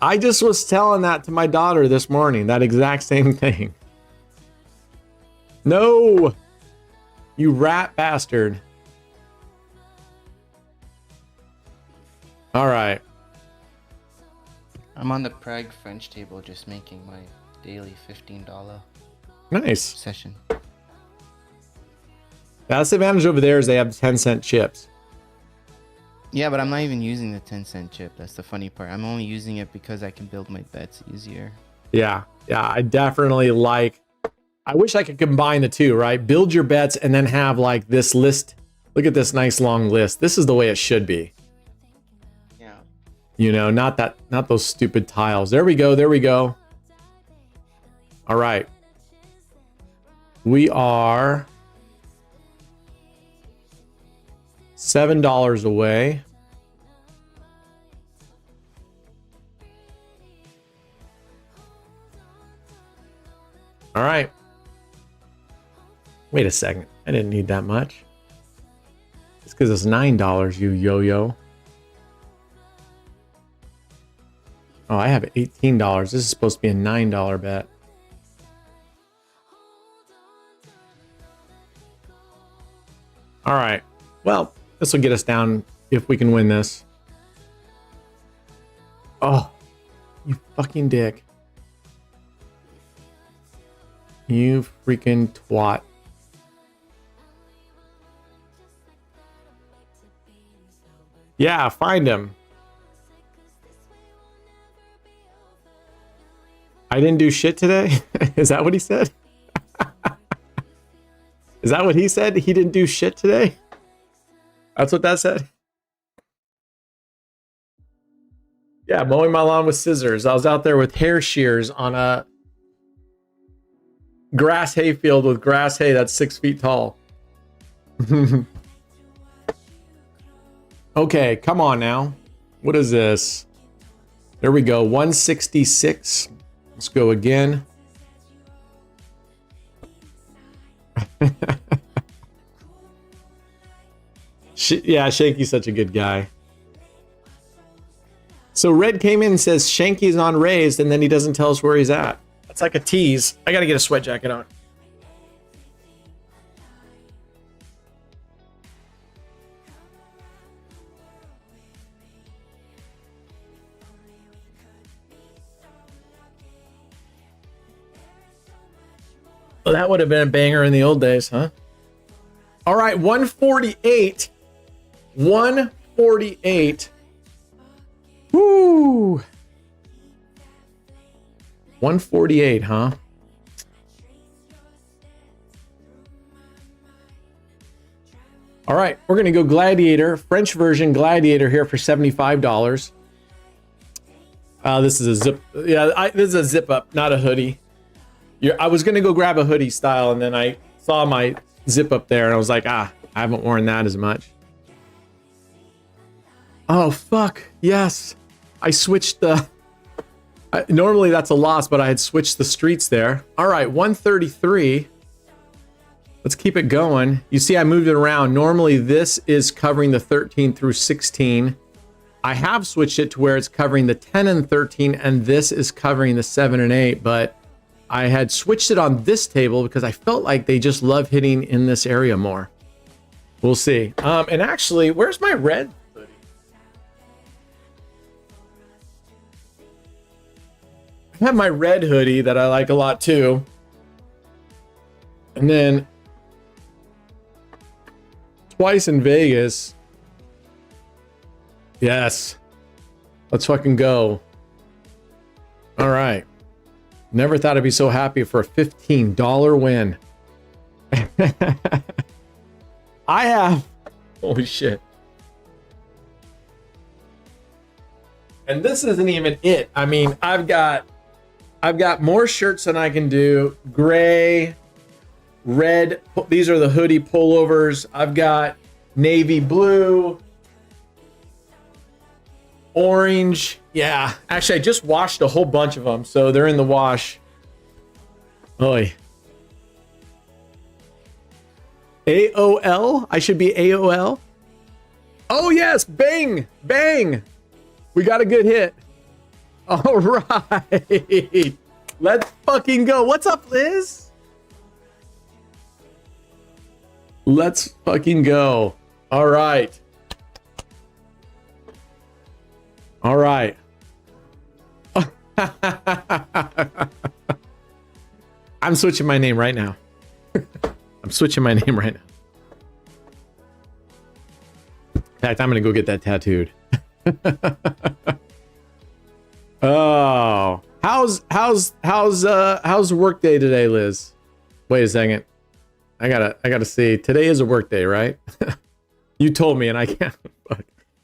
Speaker 2: I just was telling that to my daughter this morning, that exact same thing. No! You rat bastard. All right.
Speaker 3: I'm on the Prague French table just making my daily $15
Speaker 2: Nice.
Speaker 3: session.
Speaker 2: That's the advantage over there is they have 10-cent chips.
Speaker 3: Yeah, but I'm not even using the 10-cent chip. That's the funny part. I'm only using it because I can build my bets easier.
Speaker 2: Yeah, I definitely like... I wish I could combine the two, right? Build your bets and then have like this list. Look at this nice long list. This is the way it should be. You know, not those stupid tiles. There we go. There we go. All right. We are $7 away. All right. Wait a second. I didn't need that much. It's because it's $9, you yo-yo. Oh, I have $18. This is supposed to be a $9 bet. All right. Well, this will get us down if we can win this. Oh, you fucking dick. You freaking twat. Yeah, find him. I didn't do shit today? Is that what he said? Is that what he said? He didn't do shit today? That's what that said? Yeah, mowing my lawn with scissors. I was out there with hair shears on a grass hayfield with grass hay that's 6 feet tall. Okay, come on now. What is this? There we go, 166. Let's go again. Yeah, Shanky's such a good guy. So Red came in and says Shanky's on raised, and then he doesn't tell us where he's at. That's like a tease. I gotta get a sweat jacket on. Well, that would have been a banger in the old days, huh? All right, 148. 148. Woo! 148, huh? All right, we're gonna go Gladiator, French version Gladiator here for $75. This is a zip. Yeah, this is a zip up, not a hoodie. I was gonna go grab a hoodie style, and then I saw my zip up there, and I was like, I haven't worn that as much. Oh fuck! Yes, I switched the. Normally that's a loss, but I had switched the streets there. All right, 133. Let's keep it going. You see, I moved it around. Normally this is covering the 13 through 16. I have switched it to where it's covering the 10 and 13, and this is covering the 7 and 8, but I had switched it on this table because I felt like they just love hitting in this area more. We'll see. And actually, where's my red hoodie? I have my red hoodie that I like a lot too. And then twice in Vegas. Yes. Let's fucking go. All right. Never thought I'd be so happy for a $15 win. I have. Holy shit. And this isn't even it. I mean, I've got more shirts than I can do. Gray, red. These are the hoodie pullovers. I've got navy blue, orange. Yeah, actually, I just washed a whole bunch of them, so they're in the wash. Oi. AOL? I should be AOL? Oh, yes. Bang. Bang. We got a good hit. All right. Let's fucking go. What's up, Liz? Let's fucking go. All right. All right. I'm switching my name right now. I'm switching my name right now. In fact, I'm gonna go get that tattooed. Oh, how's the work day today, Liz? Wait a second. I gotta see. Today is a work day, right? You told me, and I can't.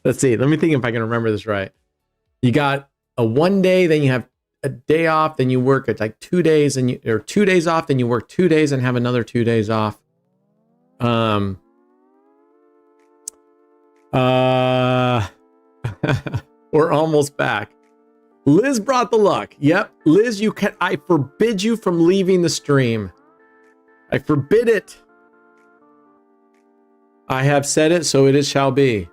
Speaker 2: Let's see. Let me think if I can remember this right. You got a 1 day, then you have a day off, then you work. It's like 2 days, and or 2 days off, then you work 2 days and have another 2 days off. We're almost back. Liz brought the luck. Yep, Liz, you can. I forbid you from leaving the stream. I forbid it. I have said it, so it shall be.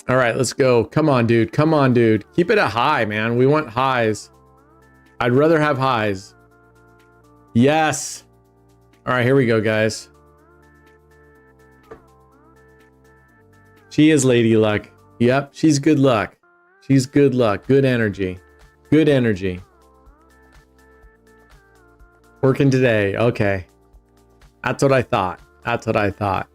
Speaker 2: All right, let's go. Come on, dude. Come on, dude. Keep it a high, man. We want highs. I'd rather have highs. Yes. All right, here we go, guys. She is Lady Luck. Yep, she's good luck. She's good luck. Good energy. Good energy. Working today. Okay. That's what I thought. That's what I thought.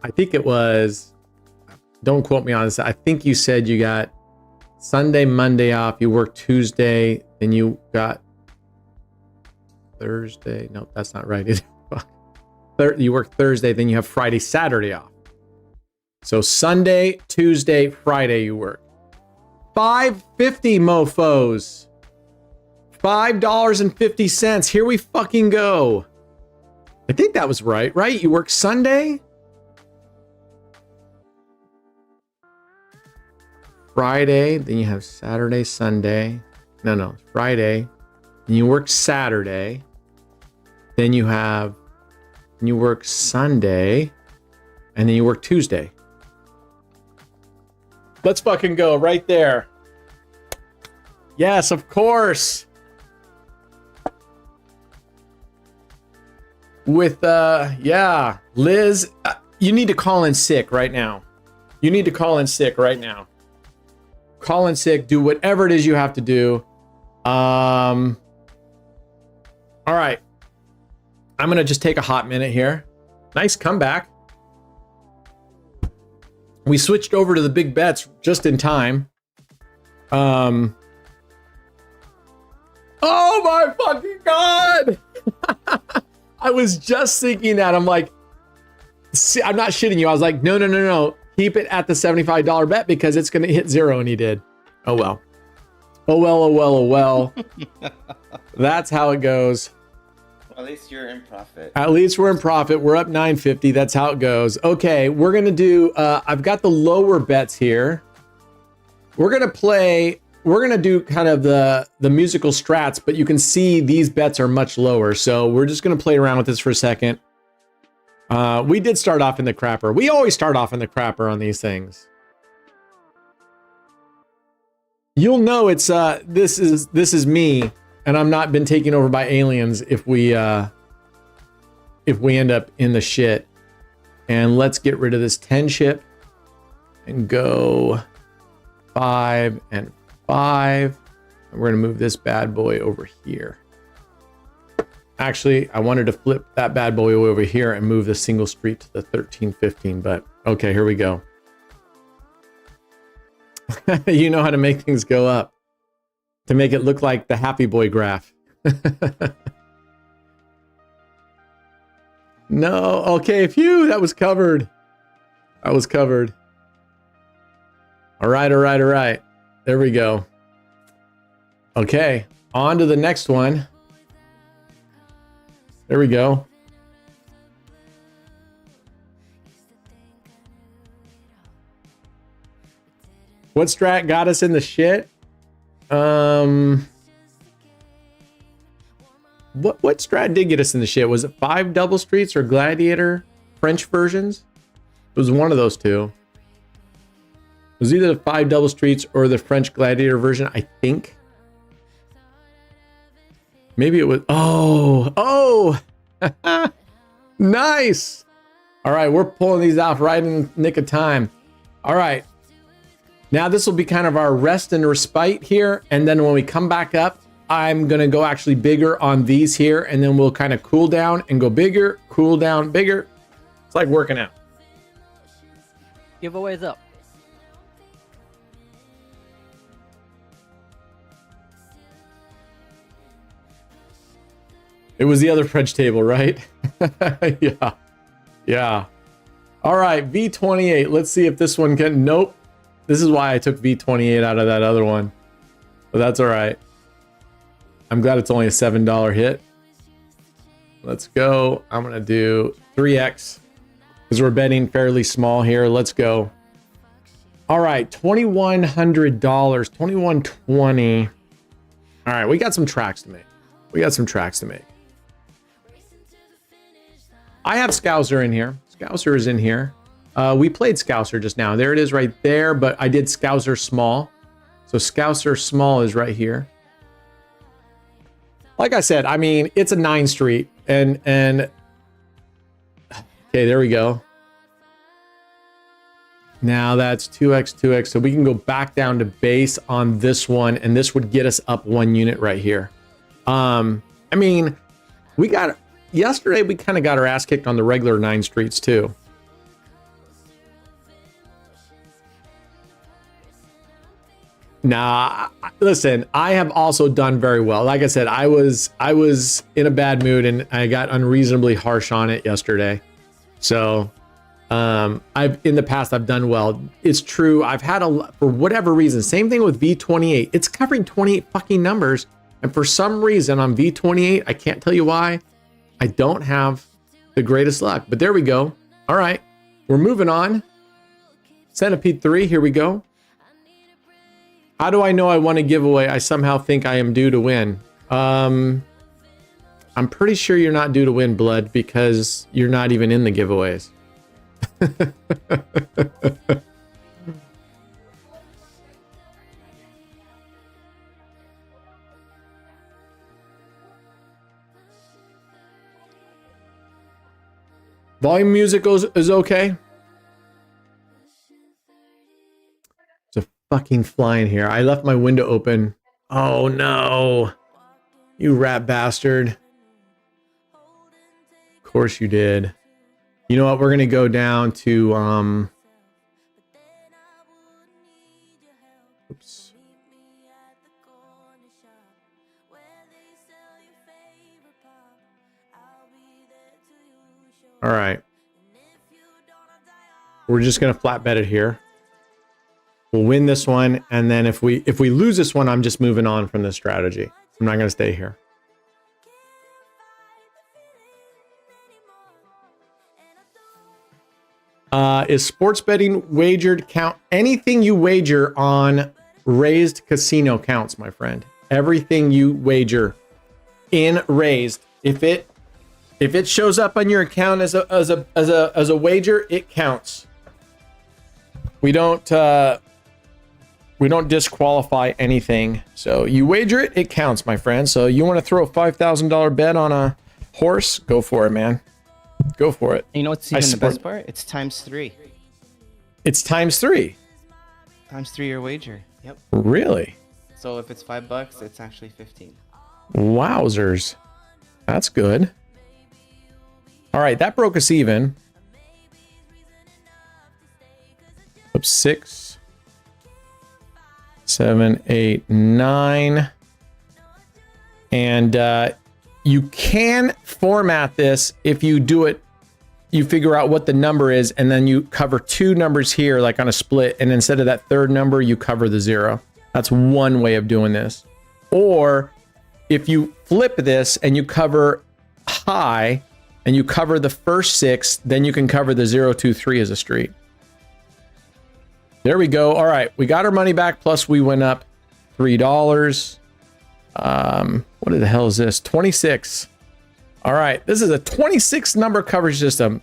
Speaker 2: I think it was, don't quote me on this. I think you said you got Sunday, Monday off. You worked Tuesday. Then you got Thursday. Nope, that's not right either. You work Thursday. Then you have Friday, Saturday off. So Sunday, Tuesday, Friday you work. $5.50 mofos. $5.50. Here we fucking go. I think that was right, right? You work Sunday, Friday, then you have Saturday, Sunday. No, Friday. Then you work Saturday. Then you work Sunday. And then you work Tuesday. Let's fucking go right there. Yes, of course. With, yeah, Liz, you need to call in sick right now. You need to call in sick right now. Call in sick, do whatever it is you have to do. All right. I'm going to just take a hot minute here. Nice comeback. We switched over to the big bets just in time. Oh my fucking God. I was just thinking that. I'm like, see, I'm not shitting you. I was like, no. Keep it at the $75 bet because it's going to hit zero. And he did. Oh, well. Oh, well. That's how it goes.
Speaker 3: At least you're in profit.
Speaker 2: At least we're in profit. We're up 950. That's how it goes. Okay, we're going to do, I've got the lower bets here. We're going to do kind of the musical strats, but you can see these bets are much lower. So we're just going to play around with this for a second. We did start off in the crapper. We always start off in the crapper on these things. You'll know it's, this is me. And I'm not been taken over by aliens if we end up in the shit. And let's get rid of this 10 chip and go 5 and 5. And we're gonna move this bad boy over here. Actually, I wanted to flip that bad boy over here and move the single street to the 1315, but okay, here we go. You know how to make things go up. To make it look like the happy boy graph. No, okay, phew, that was covered. That was covered. All right. There we go. Okay, on to the next one. There we go. What strat got us in the shit? What strat did get us in the shit? Was it 5 double streets or gladiator French versions? It was one of those two. It was either the 5 double streets or the French gladiator version, I think. Maybe it was, oh, nice. All right, we're pulling these off right in the nick of time. All right. Now this will be kind of our rest and respite here. And then when we come back up, I'm going to go actually bigger on these here. And then we'll kind of cool down and go bigger, cool down, bigger. It's like working out.
Speaker 4: Giveaways up.
Speaker 2: It was the other French table, right? Yeah. All right, V28. Let's see if this one can, nope. This is why I took V28 out of that other one. But that's all right. I'm glad it's only a $7 hit. Let's go. I'm going to do 3X because we're betting fairly small here. Let's go. All right, $2,100, $2,120. All right, we got some tracks to make. I have Scouser in here. Scouser is in here. We played Scouser just now. There it is right there, but I did Scouser small. So Scouser small is right here. like I said, I mean, it's a 9 street and okay, there we go. Now that's 2x, 2x. So we can go back down to base on this one, and this would get us up 1 unit right here. I mean, yesterday we kind of got our ass kicked on the regular 9 streets too. Nah, listen, I have also done very well. Like I said, I was in a bad mood and I got unreasonably harsh on it yesterday. So, in the past I've done well. It's true. I've had for whatever reason, same thing with V28. It's covering 28 fucking numbers. And for some reason on V28, I can't tell you why, I don't have the greatest luck, but there we go. All right, we're moving on. Centipede 3, here we go. How do I know I want a giveaway? I somehow think I am due to win. I'm pretty sure you're not due to win, Blood, because you're not even in the giveaways. Volume music is okay. It's a fucking flying here. I left my window open. Oh no. You rat bastard. Of course you did. You know what? We're gonna go down to oops. All right. We're just gonna flat bet it here. We'll win this one, and then if we lose this one, I'm just moving on from this strategy. I'm not gonna stay here. Is sports betting wagered count? Anything you wager on raised casino counts, my friend. Everything you wager in raised, if it shows up on your account as a wager, it counts. We don't disqualify anything. So you wager it, it counts, my friend. So you want to throw a $5,000 bet on a horse? Go for it, man. Go for it.
Speaker 3: You know what's even the best part? It's ×3.
Speaker 2: It's ×3.
Speaker 3: ×3 your wager. Yep.
Speaker 2: Really?
Speaker 3: So if it's $5, it's actually 15.
Speaker 2: Wowzers. That's good. All right, that broke us even. Oops, 6, 7, 8, 9. And you can format this if you do it, you figure out what the number is, and then you cover 2 numbers here, like on a split, and instead of that 3rd number, you cover the 0. That's one way of doing this. Or if you flip this and you cover high, and you cover the first 6, then you can cover the 0, 2, 3 as a street. There we go. All right, we got our money back, plus we went up $3. What the hell is this? 26. All right, this is a 26 number coverage system.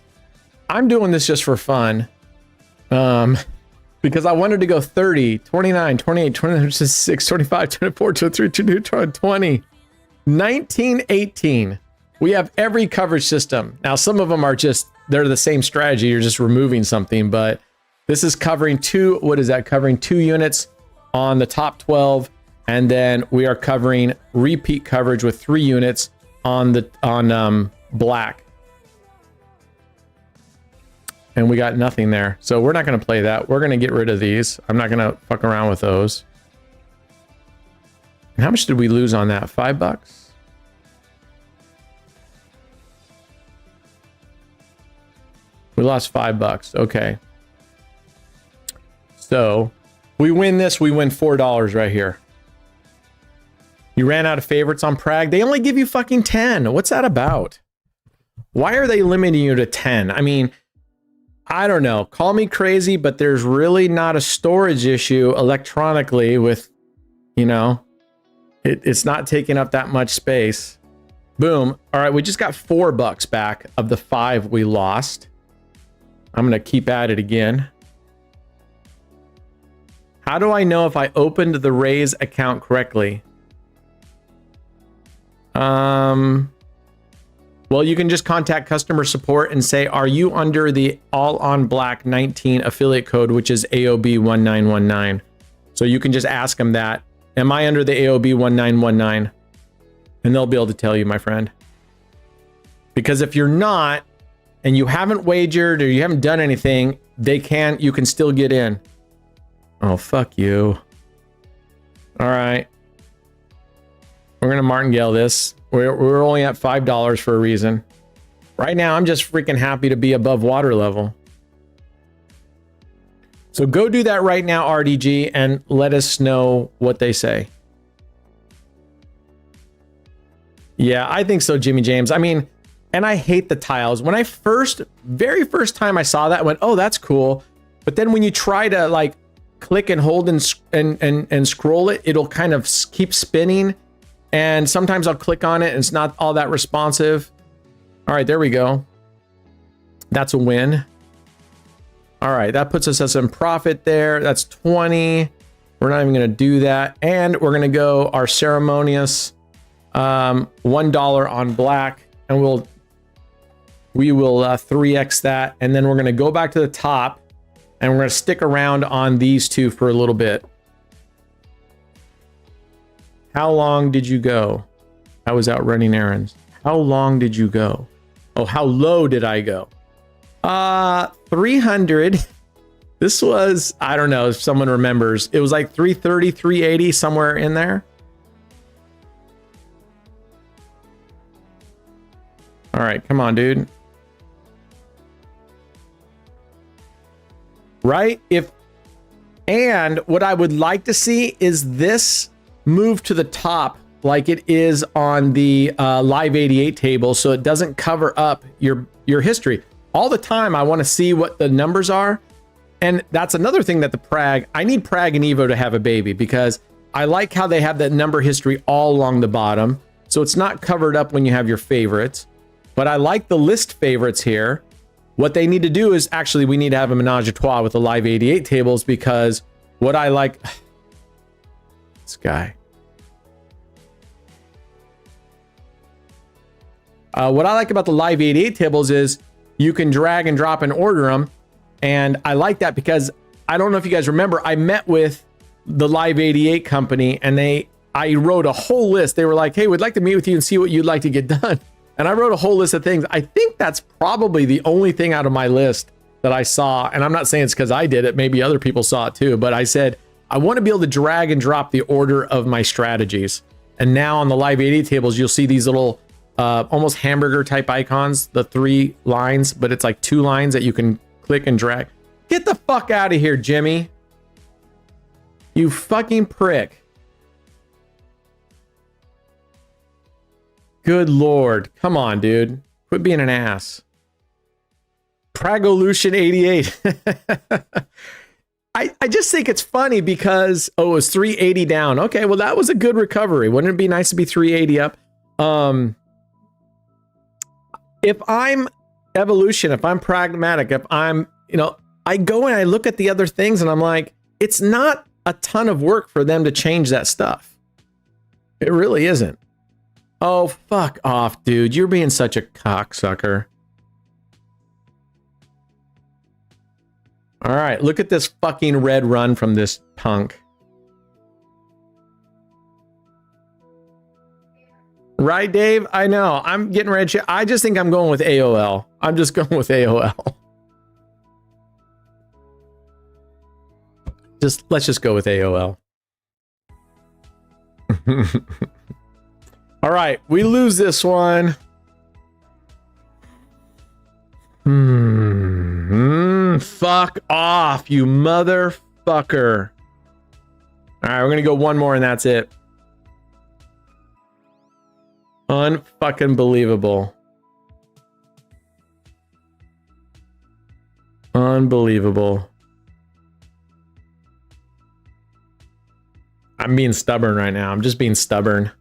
Speaker 2: I'm doing this just for fun. Because I wanted to go 30, 29, 28, 26, 25, 24, 23, 22, 20, 19, 18. We have every coverage system. Now, some of them are just, they're the same strategy. You're just removing something, but this is covering 2, what is that? Covering 2 units on the top 12. And then we are covering repeat coverage with 3 units on black. And we got nothing there. So we're not going to play that. We're going to get rid of these. I'm not going to fuck around with those. And how much did we lose on that? $5? We lost $5. Okay. So we win this. We win $4 right here. You ran out of favorites on Prague. They only give you fucking 10. What's that about? Why are they limiting you to 10? I mean, I don't know. Call me crazy, but there's really not a storage issue electronically with, you know, it's not taking up that much space. Boom. All right, we just got $4 back of the 5 we lost. I'm going to keep at it again. How do I know if I opened the Raise account correctly? Well, you can just contact customer support and say, are you under the all on black 19 affiliate code, which is AOB 1919? So you can just ask them that. Am I under the AOB 1919? And they'll be able to tell you, my friend. Because if you're not, and you haven't wagered or you haven't done anything, you can still get in. Oh, fuck you. All right. We're going to Martingale this. We're only at $5 for a reason. Right now, I'm just freaking happy to be above water level. So go do that right now, RDG, and let us know what they say. Yeah, I think so, Jimmy James. I mean, and I hate the tiles. When I very first time I saw that, I went, oh, that's cool. But then when you try to like click and hold and scroll it, it'll kind of keep spinning. And sometimes I'll click on it and it's not all that responsive. All right, there we go. That's a win. All right, that puts us at some profit there. That's 20. We're not even gonna do that. And we're gonna go our ceremonious $1 on black, and we will 3x that. And then we're gonna go back to the top and we're gonna stick around on these two for a little bit. How long did you go? I was out running errands. How long did you go? Oh, how low did I go? 300. This was, I don't know if someone remembers. It was like 330, 380, somewhere in there. All right, come on, dude. Right? And what I would like to see is this move to the top like it is on the Live 88 table, so it doesn't cover up your history. All the time, I want to see what the numbers are. And that's another thing that I need Prag and Evo to have a baby, because I like how they have that number history all along the bottom. So it's not covered up when you have your favorites. But I like the list favorites here. What they need to do is actually, we need to have a menage a trois with the Live 88 tables, because what I like... This guy. What I like about the Live 88 tables is you can drag and drop and order them. And I like that because I don't know if you guys remember, I met with the Live 88 company and I wrote a whole list. They were like, hey, we'd like to meet with you and see what you'd like to get done. And I wrote a whole list of things. I think that's probably the only thing out of my list that I saw. And I'm not saying it's because I did it. Maybe other people saw it too. But I said, I want to be able to drag and drop the order of my strategies. And now on the Live 88 tables, you'll see these little almost hamburger type icons, the 3 lines, but it's like 2 lines that you can click and drag. Get the fuck out of here, Jimmy. You fucking prick. Good Lord. Come on, dude. Quit being an ass. Pragolution 88. I just think it's funny because, oh, it was 380 down. Okay, well, that was a good recovery. Wouldn't it be nice to be 380 up? If I'm evolution, if I'm pragmatic, if I'm, I go and I look at the other things and I'm like, it's not a ton of work for them to change that stuff. It really isn't. Oh, fuck off, dude. You're being such a cocksucker. All right, look at this fucking red run from this punk. Right, Dave? I know. I'm getting ready. I just think I'm going with AOL. I'm just going with AOL. Let's just go with AOL. All right, we lose this one. Fuck off, you motherfucker. All right, we're gonna go one more and that's it. Unfucking believable. Unbelievable. I'm being stubborn right now. I'm just being stubborn.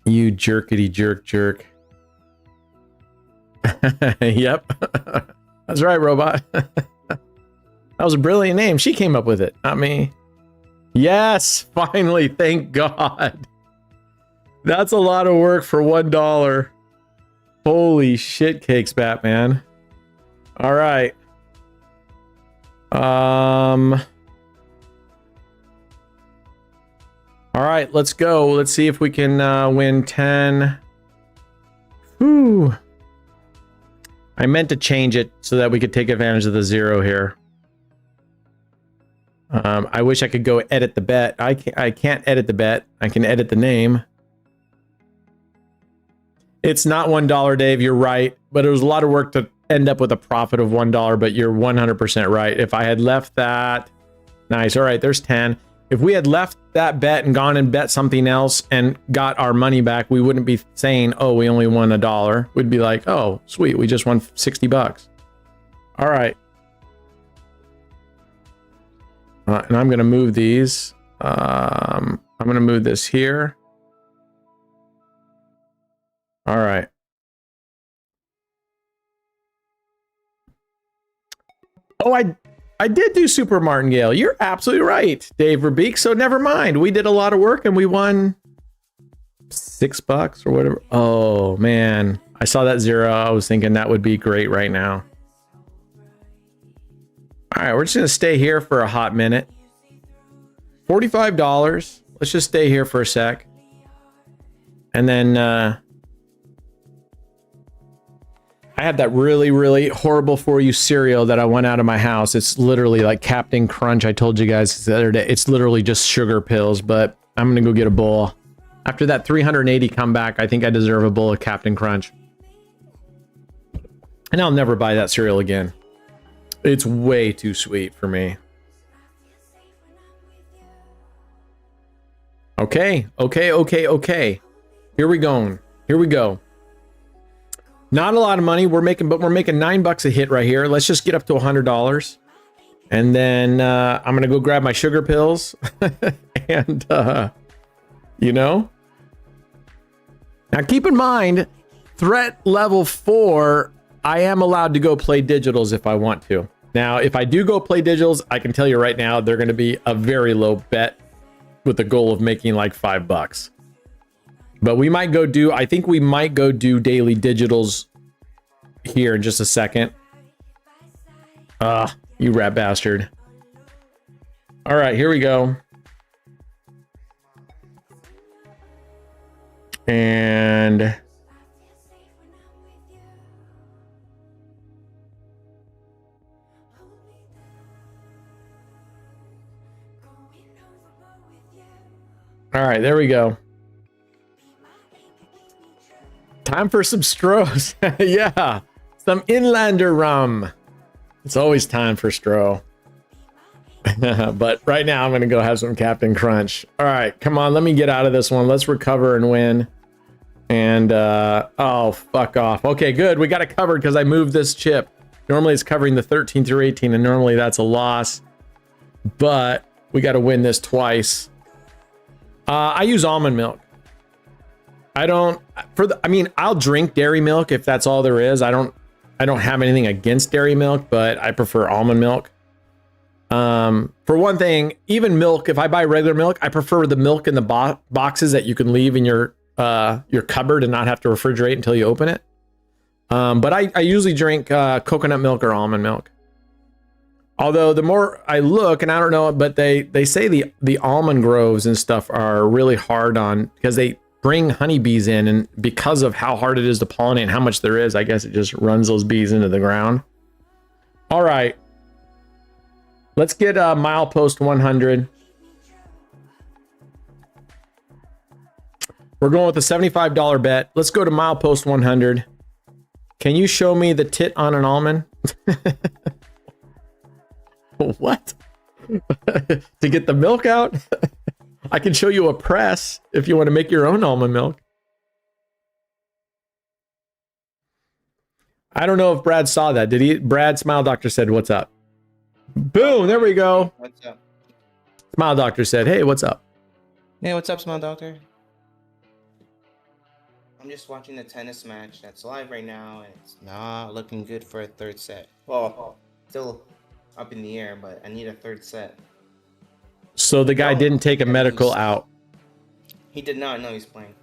Speaker 2: You jerkity jerk. Yep. That's right, robot. That was a brilliant name. She came up with it, not me. Yes, finally, thank God. That's a lot of work for $1. Holy shit cakes, Batman. All right. All right, let's go. Let's see if we can win 10. Whew. I meant to change it so that we could take advantage of the 0 here. I wish I could go edit the bet. I can't edit the bet. I can edit the name. It's not $1, Dave. You're right. But it was a lot of work to end up with a profit of $1. But you're 100% right. If I had left that... Nice. All right, there's 10. If we had left that bet and gone and bet something else and got our money back, we wouldn't be saying, oh, we only won $1. We'd be like, oh, sweet. We just won 60 bucks. All right. And I'm going to move these. I'm going to move this here. All right. Oh, I did do Super Martingale. You're absolutely right, Dave Verbeek. So never mind. We did a lot of work and we won $6 or whatever. Oh, man. I saw that 0. I was thinking that would be great right now. All right, we're just going to stay here for a hot minute. $45. Let's just stay here for a sec. And then I have that really, really horrible for you cereal that I want out of my house. It's literally like Captain Crunch. I told you guys the other day. It's literally just sugar pills, but I'm going to go get a bowl. After that 380 comeback, I think I deserve a bowl of Captain Crunch. And I'll never buy that cereal again. It's way too sweet for me. Okay. Here we go. Not a lot of money. We're making $9 a hit right here. Let's just get up to $100. And then I'm gonna go grab my sugar pills. And you know. Now keep in mind, threat level 4, I am allowed to go play digitals if I want to. Now, if I do go play digitals, I can tell you right now, they're going to be a very low bet with the goal of making like $5. But we might go do, I think we might go do daily digitals here in just a second. You rat bastard. All right, here we go. And... all right, there we go. Time for some Strohs. Yeah, some Inlander rum. It's always time for Stroh. But right now I'm going to go have some Captain Crunch. All right, come on, let me get out of this one. Let's recover and win. And, oh, fuck off. Okay, good. We got it covered because I moved this chip. Normally it's covering the 13 through 18, and normally that's a loss. But we got to win this twice. I use almond milk. I don't I mean, I'll drink dairy milk if that's all there is. I don't have anything against dairy milk, but I prefer almond milk. For one thing, even milk, if I buy regular milk, I prefer the milk in the boxes that you can leave in your cupboard and not have to refrigerate until you open it. But I usually drink coconut milk or almond milk. Although the more I look, and I don't know, but they say the almond groves and stuff are really hard on, because they bring honeybees in, and because of how hard it is to pollinate and how much there is, I guess it just runs those bees into the ground. All right. Let's get a milepost 100. We're going with a $75 bet. Let's go to milepost 100. Can you show me the tit on an almond? What? To get the milk out? I can show you a press if you want to make your own almond milk. I don't know if Brad saw that. Did he? Brad Smile Doctor said, what's up? Boom, there we go.
Speaker 3: What's up?
Speaker 2: Smile Doctor said, hey, what's up?
Speaker 3: Hey, what's up, Smile Doctor? I'm just watching the tennis match that's live right now, and it's not looking good for a third set. Well, still up in the air, but I need a third set.
Speaker 2: So the guy didn't take a medical out.
Speaker 3: He did not know he's playing.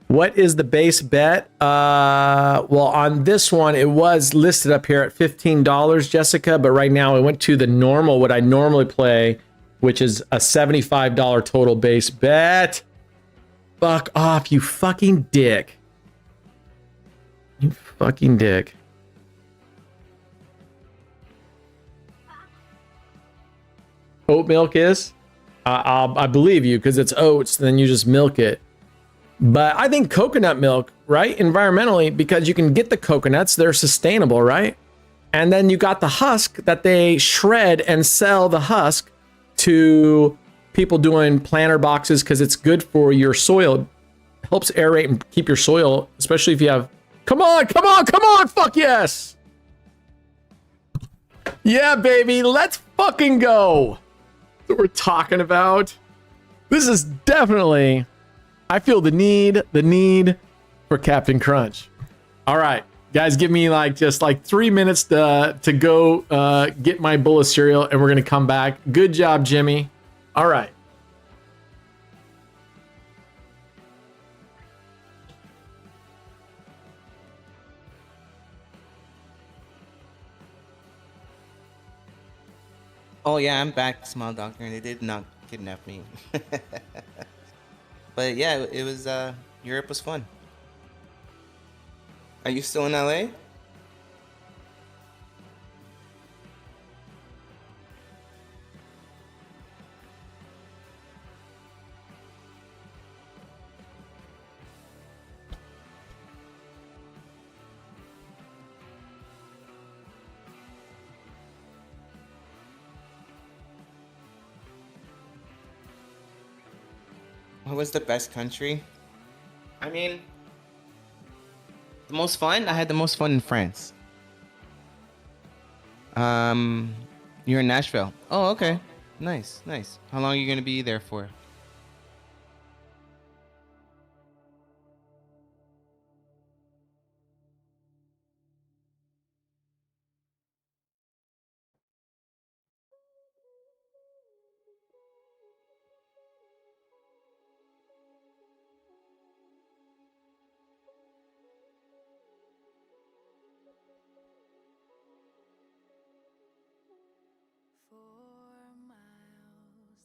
Speaker 2: What is the base bet? Well, on this one, it was listed up here at $15, Jessica, but right now it went to the normal, what I normally play, which is a $75 total base bet. Fuck off, you fucking dick. You fucking dick. Oat milk is? I believe you, because it's oats, then you just milk it. But I think coconut milk, right? Environmentally, because you can get the coconuts, they're sustainable, right? And then you got the husk that they shred and sell the husk to people doing planter boxes because it's good for your soil. It helps aerate and keep your soil, especially if you have... Come on, come on, come on, fuck yes! Yeah, baby, let's fucking go! That's what we're talking about. This is definitely... I feel the need for Captain Crunch. All right, guys, give me just 3 minutes to go get my bowl of cereal, and we're gonna come back. Good job, Jimmy. All right.
Speaker 3: Oh yeah, I'm back, Small Doctor, and they did not kidnap me. But yeah, it was Europe was fun. Are you still in LA? What was the best country? I mean, the most fun? I had the most fun in France. You're in Nashville. Oh, okay. Nice, nice. How long are you gonna be there for?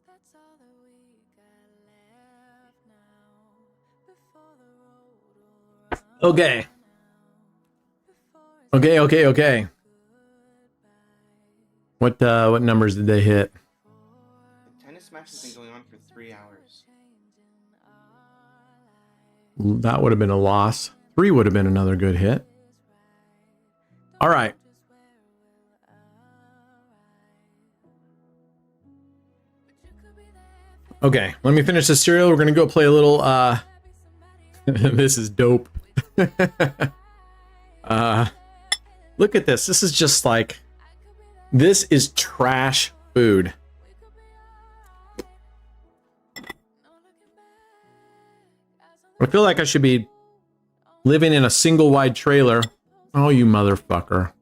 Speaker 1: That's all that we got left now. Before the road will run
Speaker 2: Okay.
Speaker 1: out. Before it's
Speaker 2: Okay.
Speaker 1: goodbye.
Speaker 2: What numbers did they hit?
Speaker 3: The tennis match has been going on for 3 hours.
Speaker 2: That would have been a loss. 3 would have been another good hit. All right. Okay, let me finish the cereal. We're gonna go play a little this is dope. Look at this. This is just this is trash food. I feel like I should be living in a single wide trailer. Oh, you motherfucker.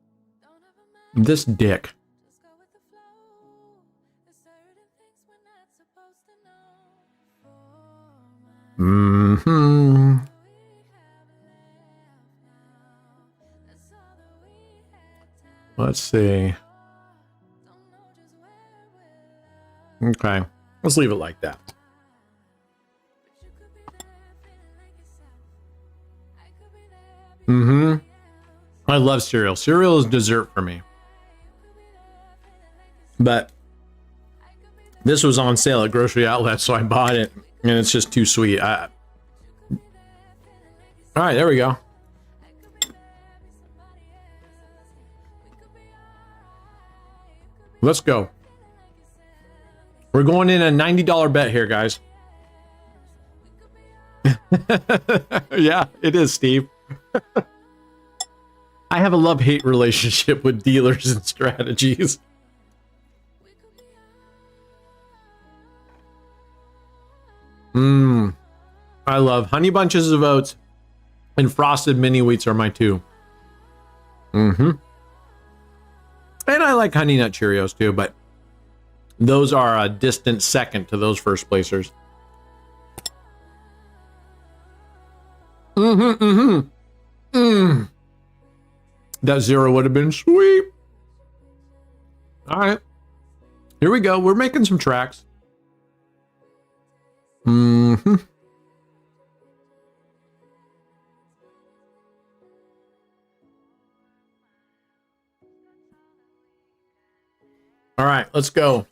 Speaker 2: This dick. Mm-hmm. Let's see. Okay. Let's leave it like that. Mm-hmm. I love cereal. Cereal is dessert for me. But this was on sale at grocery outlet, so I bought it. And it's just too sweet. All right, there we go. Let's go. We're going in a $90 bet here, guys. Yeah, it is, Steve. I have a love-hate relationship with dealers and strategies. I love honey bunches of oats and frosted mini wheats are my two. And I like honey nut Cheerios too, but Those are a distant second to those first placers. That zero would have been sweet. All right. Here we go. We're making some tracks. All right, let's go.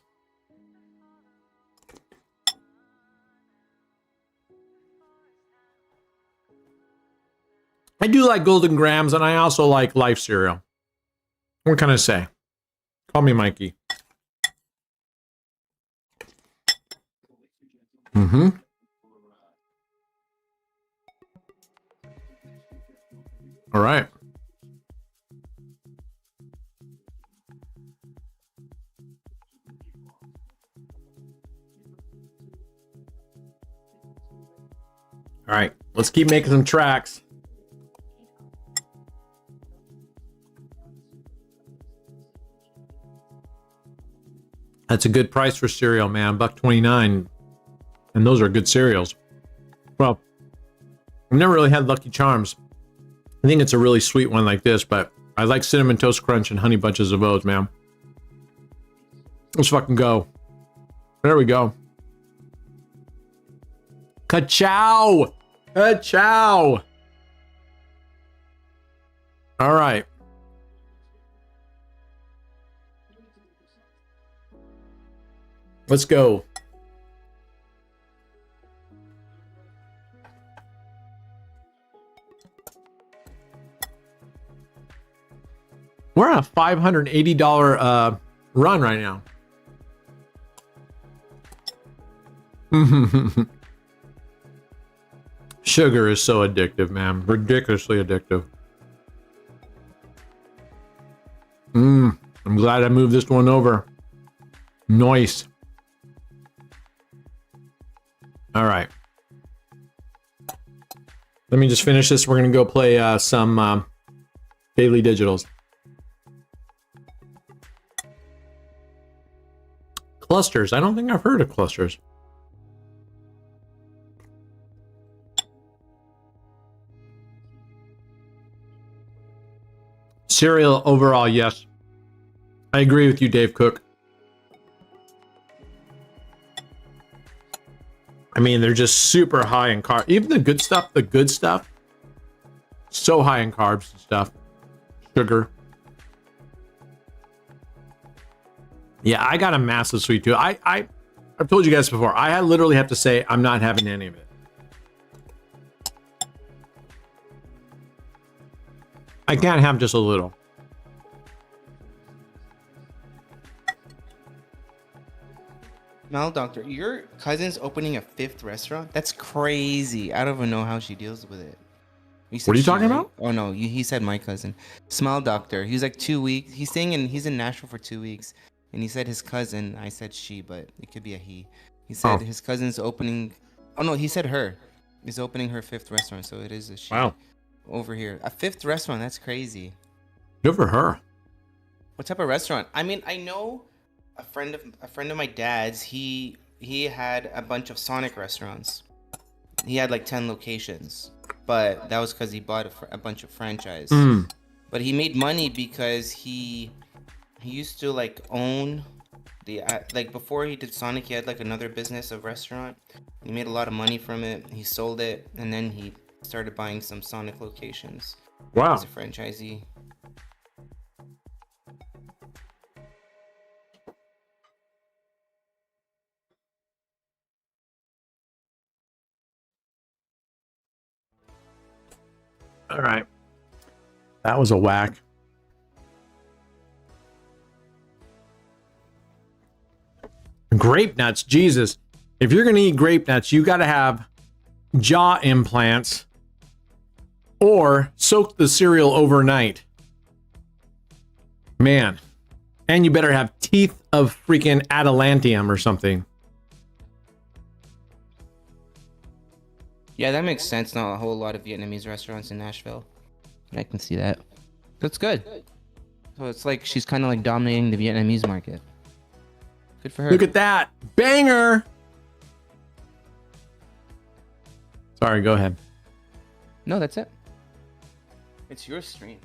Speaker 2: I do like Golden Grams, and I also like Life cereal. What can I say? Call me Mikey. All right. All right, let's keep making some tracks. That's a good price for cereal, man. $1.29, and those are good cereals. Well, I've never really had Lucky Charms. I think it's a really sweet one like this, but I like Cinnamon Toast Crunch and Honey Bunches of Oats, man. Let's fucking go. There we go. Ka-chow! Ka-chow! All right. Let's go. We're on a $580 run right now. Sugar is so addictive, man. Ridiculously addictive. I'm glad I moved this one over. Nice. All right. Let me just finish this. We're going to go play some daily digitals. Clusters. I don't think I've heard of clusters. Cereal overall, yes. I agree with you, Dave Cook. I mean, they're just super high in carbs. Even the good stuff, so high in carbs and stuff. Sugar. Yeah, I got a massive sweet tooth. I've told you guys before, I literally have to say I'm not having any of it. I can't have just a little.
Speaker 3: Mal Doctor, your cousin's opening a 5th restaurant? That's crazy. I don't even know how she deals with it.
Speaker 2: What are you talking about?
Speaker 3: Oh no, he said my cousin. Smile Doctor. He's like 2 weeks. He's in Nashville for 2 weeks. And he said his cousin, I said she, but it could be a he. He said his cousin's opening, oh no, he said her. Is opening her 5th restaurant, so it is a she.
Speaker 2: Wow.
Speaker 3: Over here. A 5th restaurant, that's crazy.
Speaker 2: Good for her.
Speaker 3: What type of restaurant? I mean, I know a friend of my dad's, he had a bunch of Sonic restaurants. He had like 10 locations, but that was because he bought a bunch of franchise. But he made money because he used to like own the like before he did Sonic, he had like another business of restaurant. He made a lot of money from it. He sold it, and then he started buying some Sonic locations.
Speaker 2: Wow.
Speaker 3: As a franchisee.
Speaker 2: All right. That was a whack. Grape nuts, Jesus. If you're going to eat grape nuts, you got to have jaw implants or soak the cereal overnight. Man. And you better have teeth of freaking adamantium or something.
Speaker 3: Yeah, that makes sense. Not a whole lot of Vietnamese restaurants in Nashville. I can see that. That's good. So it's like she's kind of like dominating the Vietnamese market. Good for her.
Speaker 2: Look at that. Banger. Sorry, go ahead.
Speaker 3: No, that's it. It's your stream.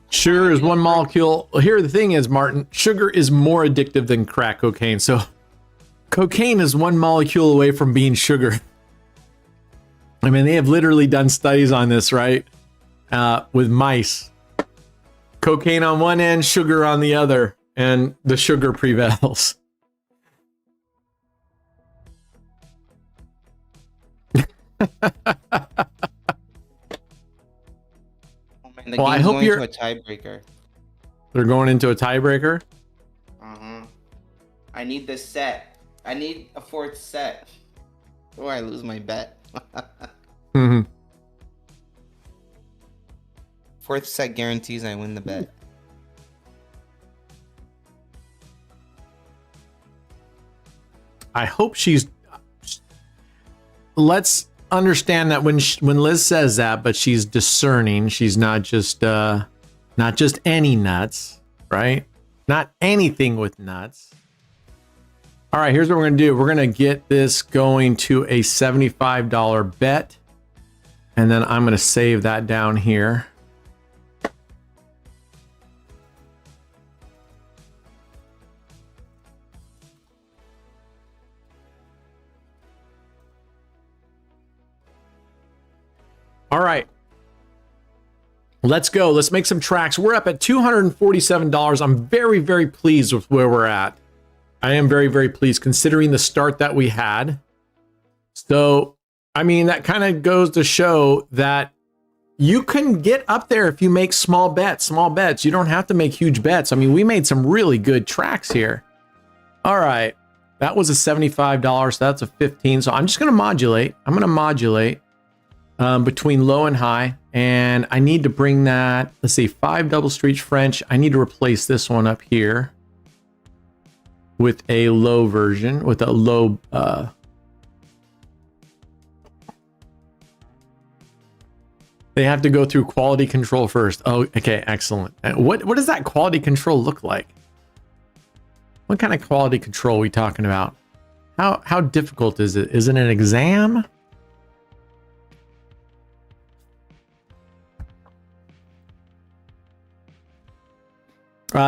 Speaker 2: Sugar is one molecule. Well, here the thing is, Martin, sugar is more addictive than crack cocaine. So cocaine is one molecule away from being sugar. I mean, they have literally done studies on this, right? With mice. Cocaine on one end, sugar on the other, and the sugar prevails.
Speaker 3: The
Speaker 2: well, I
Speaker 3: game's
Speaker 2: hope
Speaker 3: going
Speaker 2: you're.
Speaker 3: to a tiebreaker.
Speaker 2: They're going into a tiebreaker.
Speaker 3: I need this set. I need a fourth set. Or I lose my bet.
Speaker 2: Mm-hmm.
Speaker 3: Fourth set guarantees I win the bet.
Speaker 2: I hope she's. Let's understand that when Liz says that, but she's discerning. She's not just any nuts, right? Not anything with nuts. All right, here's what we're gonna do. We're gonna get this going to a $75 bet, and then I'm gonna save that down here. All right. Let's go. Let's make some tracks. We're up at $247. I'm very, very pleased with where we're at. I am very, very pleased considering the start that we had. So, I mean, that kind of goes to show that you can get up there if you make small bets. Small bets. You don't have to make huge bets. I mean, we made some really good tracks here. All right. That was a $75. So that's a 15. So I'm just going to modulate. I'm going to modulate. Between low and high, and I need to bring that, let's see, 5 double streets French. I need to replace this one up here with a low version, with a low they have to go through quality control first. Oh, okay, excellent. What does that quality control look like? What kind of quality control are we talking about? How difficult is it? Is it an exam?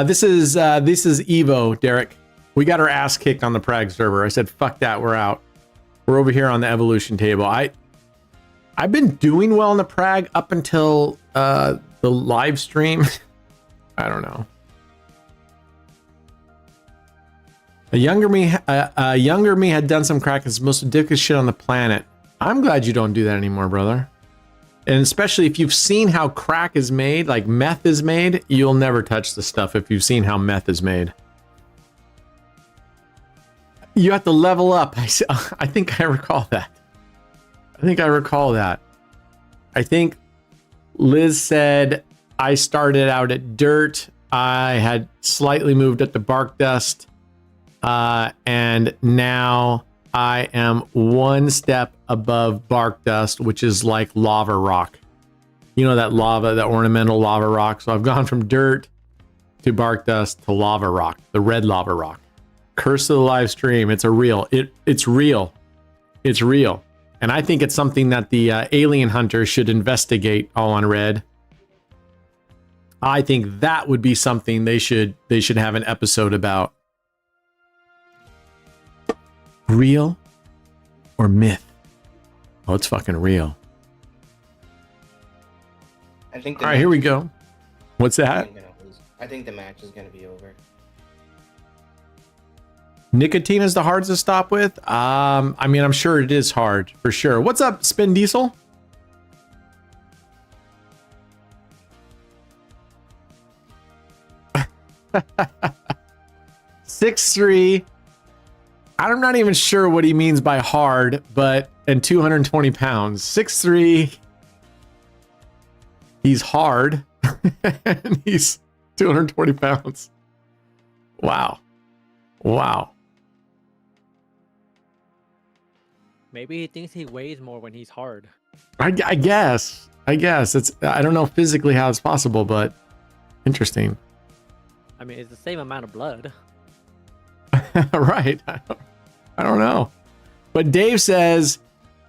Speaker 2: This is Evo, Derek. We got our ass kicked on the Prague server. I said, fuck that, we're out. We're over here on the evolution table. I've been doing well in the Prague up until the live stream. I don't know. A younger me had done some crack. It's the most addictive shit on the planet. I'm glad you don't do that anymore, brother. And especially if you've seen how crack is made, like meth is made, you'll never touch the stuff if you've seen how meth is made. You have to level up. I think I recall that. I think Liz said I started out at dirt. I had slightly moved up to bark dust. And now I am one step above bark dust, which is like lava rock. You know, that lava, that ornamental lava rock. So I've gone from dirt to bark dust to lava rock, the red lava rock. Curse of the live stream. It's real. It's real. It's real. And I think it's something that the alien hunters should investigate all on red. I think that would be something they should have an episode about. Real or myth? Oh, it's fucking real.
Speaker 3: I think.
Speaker 2: All right, here we go. What's that?
Speaker 3: I think the match is gonna be over.
Speaker 2: Nicotine is the hardest to stop with. I mean, I'm sure it is hard for sure. What's up, Spin Diesel? Six three. I'm not even sure what he means by hard, but and 220 pounds. 6'3". He's hard. And he's 220 pounds. Wow. Wow.
Speaker 4: Maybe he thinks he weighs more when he's hard.
Speaker 2: I guess. I guess I don't know physically how it's possible, but interesting.
Speaker 4: I mean, it's the same amount of blood.
Speaker 2: Right. I don't know. But Dave says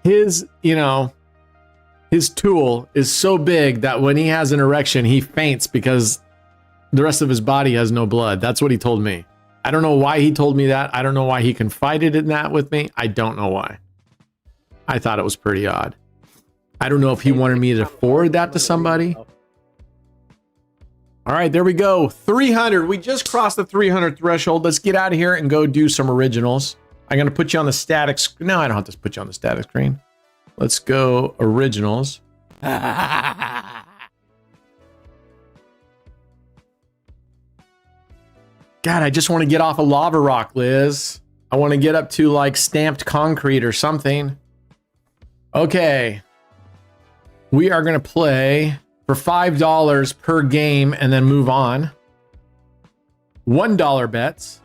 Speaker 2: his tool is so big that when he has an erection, he faints because the rest of his body has no blood. That's what he told me. I don't know why he told me that. I don't know why he confided in that with me. I don't know why. I thought it was pretty odd. I don't know if he wanted me to forward that to somebody. All right, there we go. 300. We just crossed the 300 threshold. Let's get out of here and go do some originals. I'm going to put you on the static screen. No, I don't have to put you on the static screen. Let's go originals. God, I just want to get off a lava rock, Liz. I want to get up to like stamped concrete or something. Okay. We are going to play for $5 per game and then move on. $1 bets.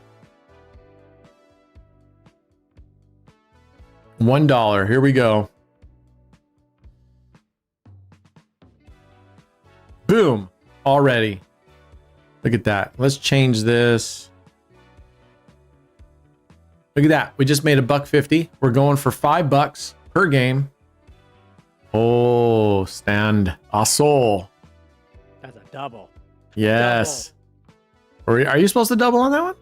Speaker 2: $1. Here we go. Boom. Already. Look at that. Let's change this. Look at that. We just made $1.50. We're going for $5 per game. Oh, stand a soul.
Speaker 4: That's a double.
Speaker 2: Yes. Double. Are you supposed to double on that one?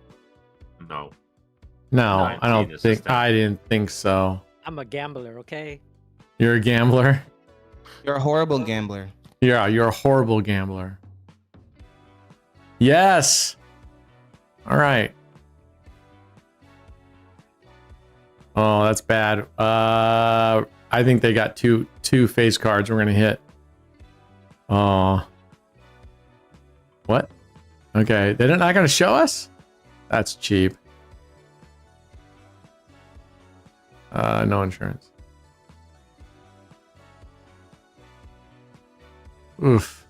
Speaker 5: No.
Speaker 2: No, I don't think. I didn't think so.
Speaker 4: I'm a gambler, okay?
Speaker 2: You're a gambler?
Speaker 3: You're a horrible gambler.
Speaker 2: Yeah, you're a horrible gambler. Yes. All right. Oh, that's bad. I think they got two face cards we're gonna hit. Oh. What? Okay, they're not gonna show us? That's cheap. No insurance. Oof.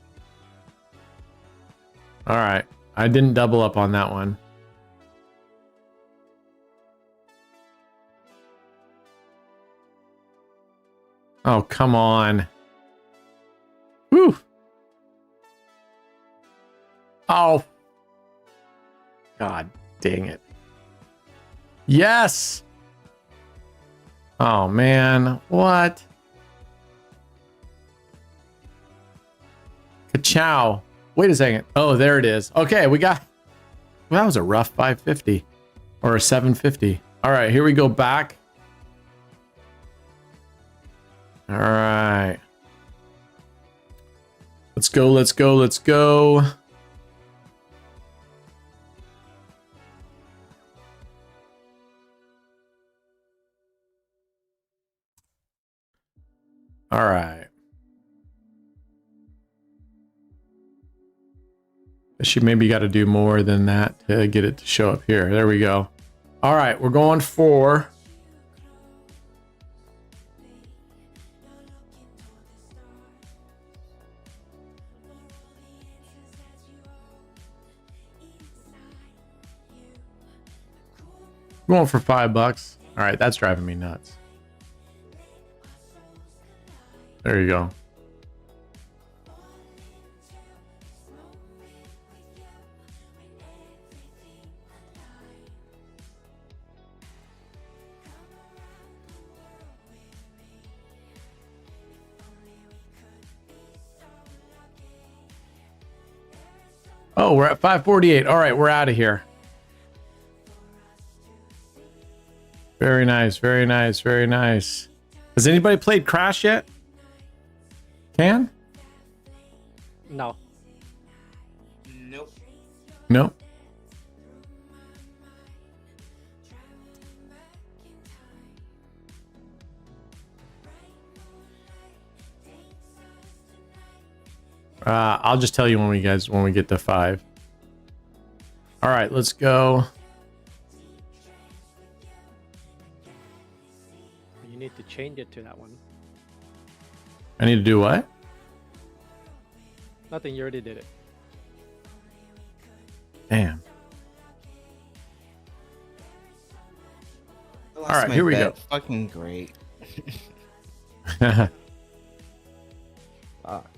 Speaker 2: All right. I didn't double up on that one. Oh, come on. Whew. Oh. God dang it. Yes. Oh, man. What? Ka-chow. Wait a second. Oh, there it is. Okay, we got... Well, that was a rough 550. Or a 750. All right, here we go back. All right. Let's go, let's go, let's go. All right. She maybe got to do more than that to get it to show up here. There we go. All right, we're going for... Going for $5. All right, that's driving me nuts. There you go. Oh, we're at 548. All right, we're out of here. Very nice, very nice, very nice. Has anybody played Crash yet? Can?
Speaker 4: No.
Speaker 3: Nope.
Speaker 2: Nope. I'll just tell you when we get to 5. All right, let's go.
Speaker 4: You need to change it to that one.
Speaker 2: I need to do what?
Speaker 4: Nothing, you already did it.
Speaker 2: Damn.
Speaker 3: All
Speaker 2: right, here we go.
Speaker 3: Fucking great. Fuck.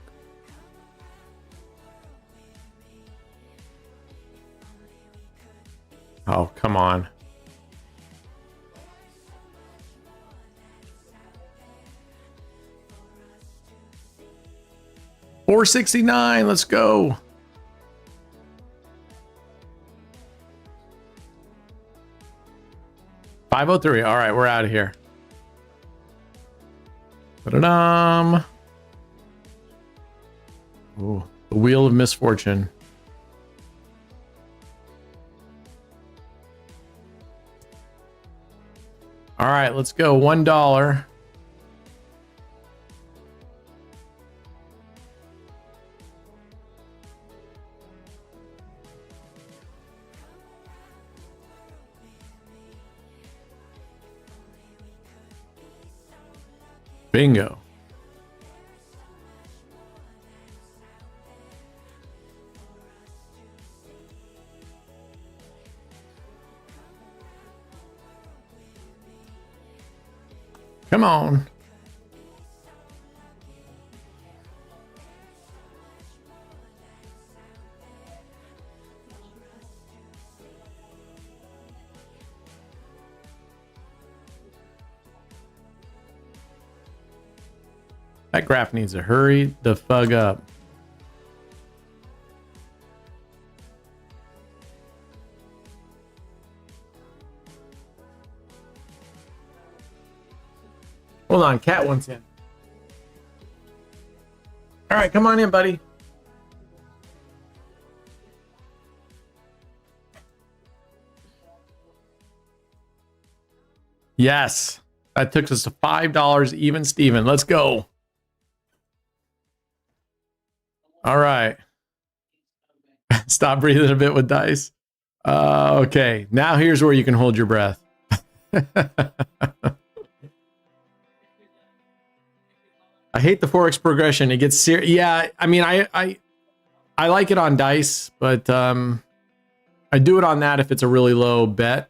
Speaker 2: Oh, come on. $469. Let's go. $503. All right, we're out of here. Ta-da-dum. Ooh, the wheel of misfortune. All right, let's go. $1. Bingo. Come on. That graph needs to hurry the fuck up. Hold on, Cat wants in. All right, come on in, buddy. Yes, that took us to $5 even, Steven. Let's go. All right. Stop breathing a bit with dice. Okay, now here's where you can hold your breath. I hate the Forex progression. It gets serious. Yeah, I mean, I like it on dice, but I do it on that if it's a really low bet.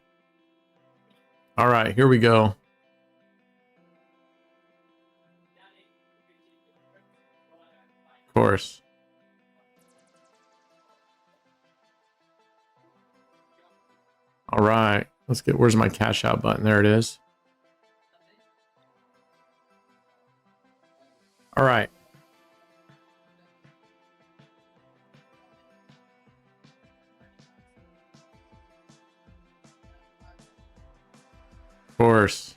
Speaker 2: All right, here we go. Of course. All right, let's get, where's my cash out button? There it is. All right. Of course.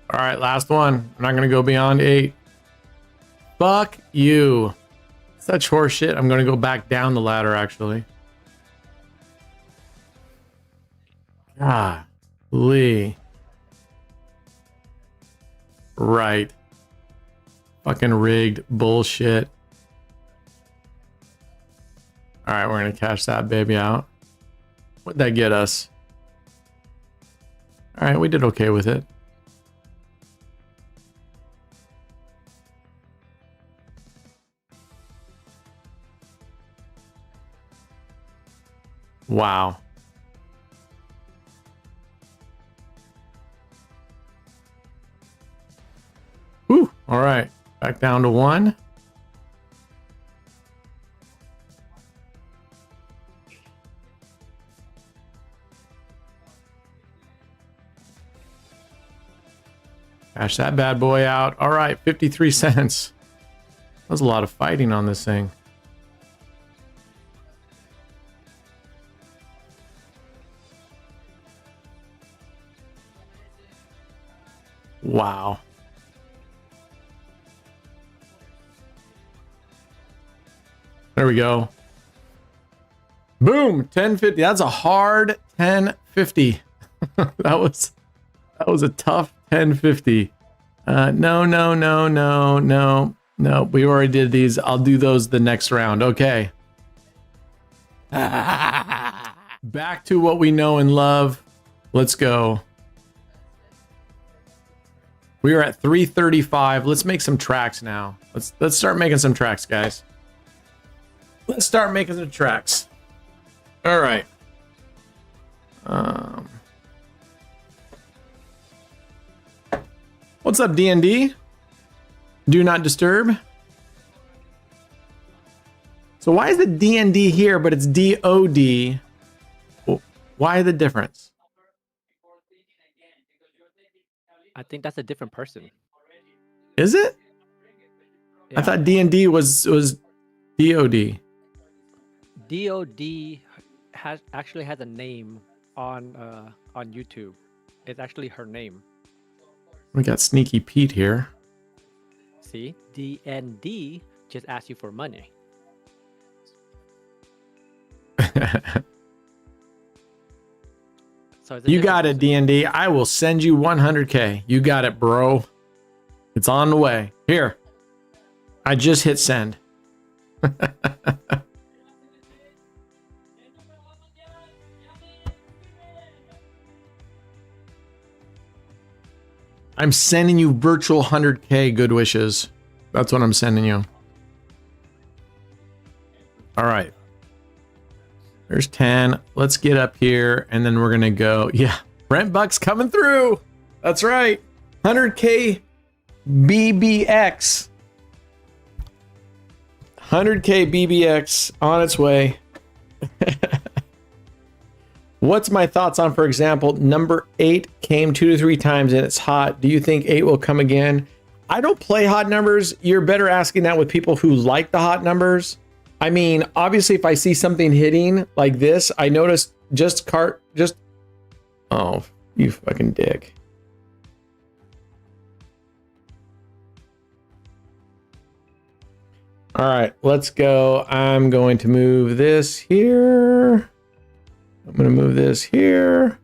Speaker 2: All right, last one. I'm not going to go beyond 8. Fuck you. Such horse shit. I'm going to go back down the ladder, actually. Golly. Right. Fucking rigged bullshit. All right, we're going to cash that baby out. What'd that get us? All right, we did okay with it. Wow. Whew. All right, back down to 1. Cash that bad boy out. All right, 53 cents. That was a lot of fighting on this thing. Wow. There we go. Boom, 1050. That's a hard 1050. that was a tough 1050. No. We already did these. I'll do those the next round. Okay. Back to what we know and love. Let's go. We are at 335. Let's make some tracks now. Let's start making some tracks, guys. Let's start making some tracks. All right. What's up, D&D? Do not disturb. So why is the DND here, but it's DOD? Why the difference?
Speaker 4: I think that's a different person.
Speaker 2: Is it?
Speaker 4: Yeah.
Speaker 2: I thought DND was DOD.
Speaker 4: DOD actually has a name on YouTube. It's actually her name.
Speaker 2: We got Sneaky Pete here.
Speaker 4: See, DND just asks you for money. So it's a
Speaker 2: You
Speaker 4: different
Speaker 2: got it,
Speaker 4: person.
Speaker 2: DND. I will send you 100K. You got it, bro. It's on the way. Here. I just hit send. I'm sending you virtual 100K good wishes. That's what I'm sending you. All right. There's 10. Let's get up here and then we're going to go. Yeah. Brent Buck's coming through. That's right. 100K BBX. 100K BBX on its way. What's my thoughts on, for example, number 8 came 2 to 3 times and it's hot. Do you think 8 will come again? I don't play hot numbers. You're better asking that with people who like the hot numbers. I mean, obviously, if I see something hitting like this, I notice oh, you fucking dick. All right, let's go. I'm going to move this here. I'm going to move this here.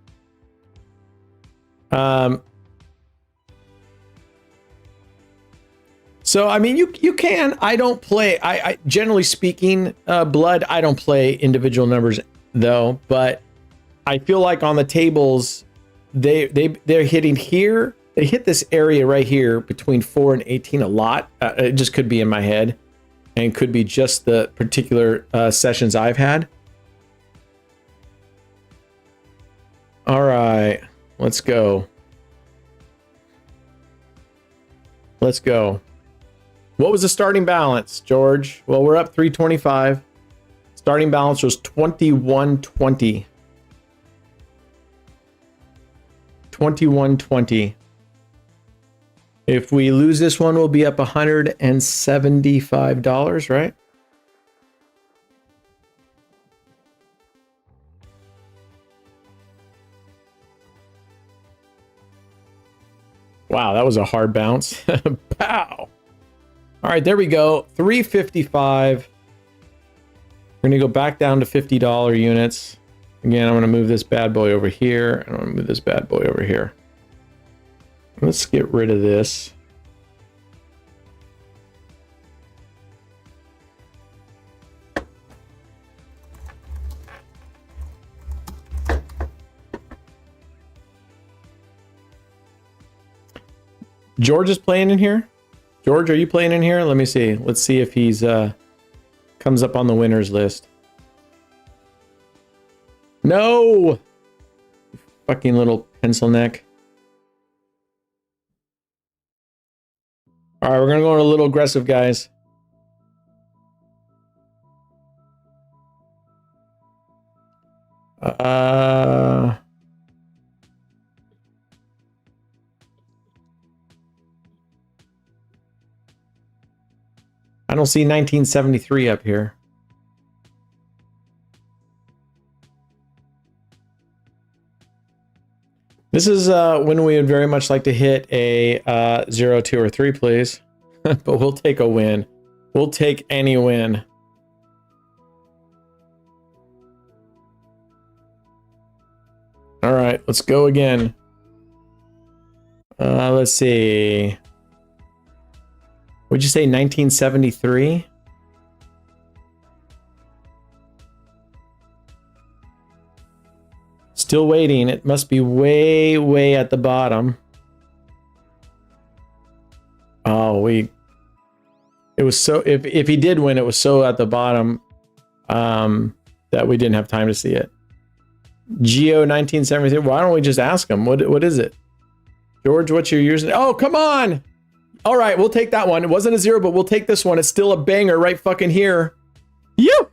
Speaker 2: So, I mean, you can. I don't play. I generally speaking, blood, I don't play individual numbers, though. But I feel like on the tables, they're hitting here. They hit this area right here between 4 and 18 a lot. It just could be in my head. And could be just the particular sessions I've had. All right, let's go. Let's go. What was the starting balance, George? Well, we're up 325. Starting balance was 2120. 2120. If we lose this one, we'll be up $175, right? Wow, that was a hard bounce. Pow. All right, there we go. 355. We're going to go back down to $50 units. Again, I'm going to move this bad boy over here. And I'm going to move this bad boy over here. Let's get rid of this. George is playing in here. George, are you playing in here? Let me see. Let's see if he's comes up on the winners list. No! Fucking little pencil neck. All right, we're going to go a little aggressive, guys. I don't see 1973 up here. This is when we would very much like to hit a 0, 2, or 3, please. But we'll take a win. We'll take any win. All right, let's go again. Let's see. Would you say 1973? Still waiting. It must be way, way at the bottom. Oh, it was so, if he did win, it was so at the bottom that we didn't have time to see it. Geo 1973. Why don't we just ask him? What is it? George, what's your username? Oh, come on! All right, we'll take that one. It wasn't a 0, but we'll take this one. It's still a banger right fucking here. You.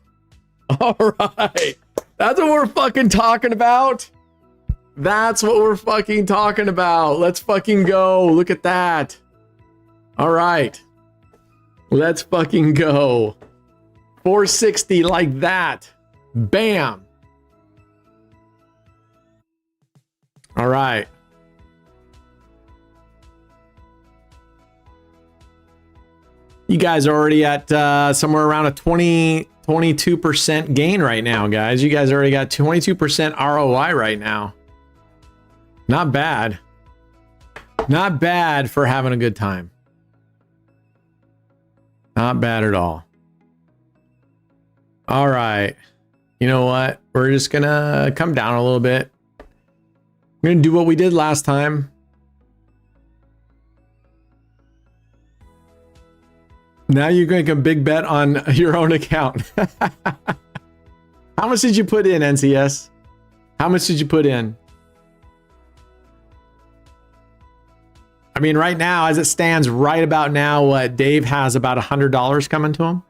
Speaker 2: All right. That's what we're fucking talking about. That's what we're fucking talking about. Let's fucking go. Look at that. All right. Let's fucking go. 460 like that. Bam. All right. You guys are already at somewhere around a 22% gain right now, guys. You guys already got 22% ROI right now. Not bad. Not bad for having a good time. Not bad at all. All right. You know what? We're just going to come down a little bit. We're going to do what we did last time. Now you're going to make a big bet on your own account. How much did you put in, NCS? How much did you put in? I mean, right now, as it stands right about now, what Dave has about $100 coming to him.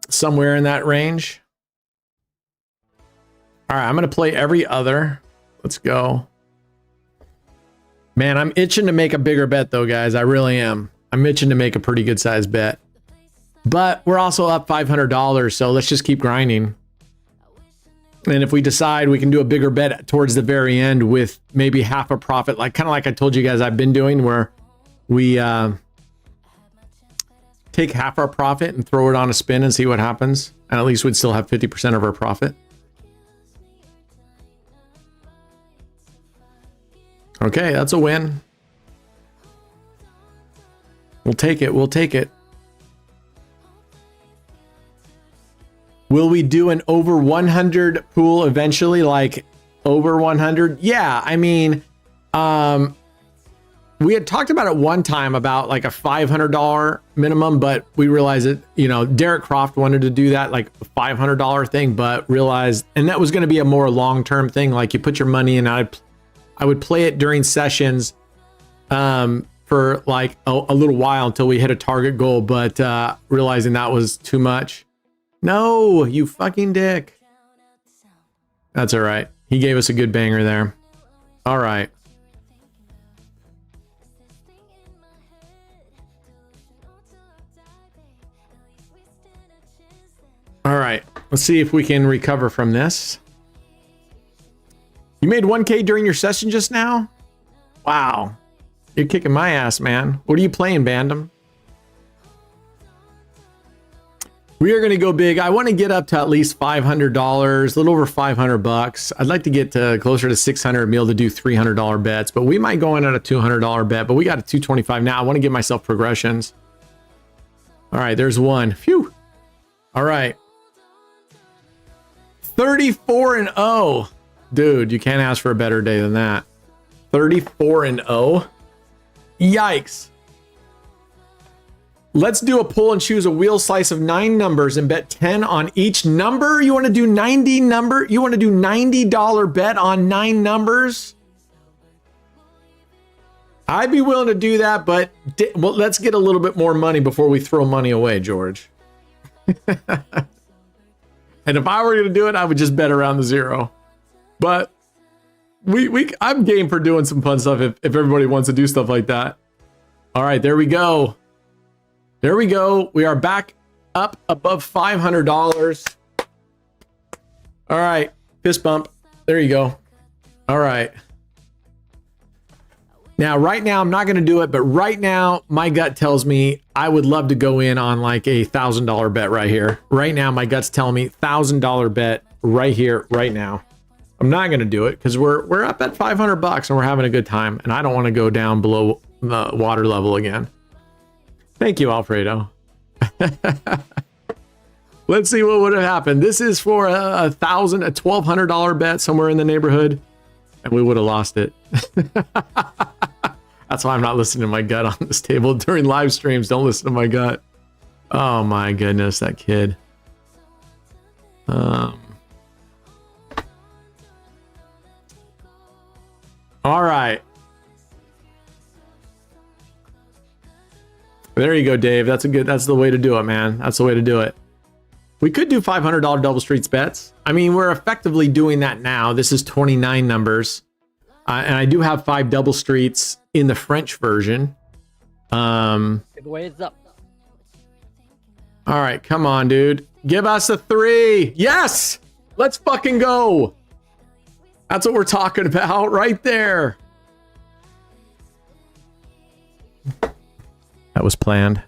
Speaker 2: Somewhere in that range. All right, I'm going to play every other. Let's go. Man, I'm itching to make a bigger bet, though, guys. I really am. I'm itching to make a pretty good sized bet. But we're also up $500, so let's just keep grinding. And if we decide we can do a bigger bet towards the very end with maybe half a profit, like kind of like I told you guys I've been doing, where we take half our profit and throw it on a spin and see what happens. And at least we'd still have 50% of our profit. Okay, that's a win. We'll take it. We'll take it. Will we do an over 100 pool eventually? Like over 100? Yeah, I mean, we had talked about it one time about like a $500 minimum, but we realized that, you know, Derek Croft wanted to do that, like a $500 thing, but realized, and that was going to be a more long-term thing. Like you put your money in, I would play it during sessions for like a little while until we hit a target goal, but realizing that was too much. No, you fucking dick. That's all right. He gave us a good banger there. All right. All right. Let's see if we can recover from this. You made 1K during your session just now? Wow. You're kicking my ass, man. What are you playing, Bandom? We are going to go big. I want to get up to at least $500, a little over $500. I'd like to get to closer to 600 and be able to do $300 bets, but we might go in at a $200 bet, but we got a 225 now. I want to give myself progressions. All right, there's one. Phew. All right. 34-0. Dude, you can't ask for a better day than that. 34-0. Yikes. Let's do a pull and choose a wheel slice of 9 numbers and bet 10 on each number. You want to do 90 number? You want to do $90 bet on 9 numbers? I'd be willing to do that, but well, let's get a little bit more money before we throw money away, George. And if I were going to do it, I would just bet around the 0. But I'm game for doing some fun stuff if everybody wants to do stuff like that. All right, there we go. There we go. We are back up above $500. All right, fist bump. There you go. All right. Now, right now, I'm not going to do it, but right now, my gut tells me I would love to go in on like a $1,000 bet right here. Right now, my gut's telling me $1,000 bet right here, right now. I'm not going to do it because we're up at $500 and we're having a good time, and I don't want to go down below the water level again. Thank you, Alfredo. Let's see what would have happened. This is for a $1,200 bet somewhere in the neighborhood, and we would have lost it. That's why I'm not listening to my gut on this table during live streams. Don't listen to my gut. Oh my goodness, that kid. All right. There you go, Dave. That's the way to do it, man. That's the way to do it. We could do $500 double streets bets. I mean, we're effectively doing that now. This is 29 numbers. And I do have 5 double streets in the French version.
Speaker 4: Giveaway is up.
Speaker 2: All right, come on, dude. Give us a 3. Yes! Let's fucking go. That's what we're talking about right there. That was planned.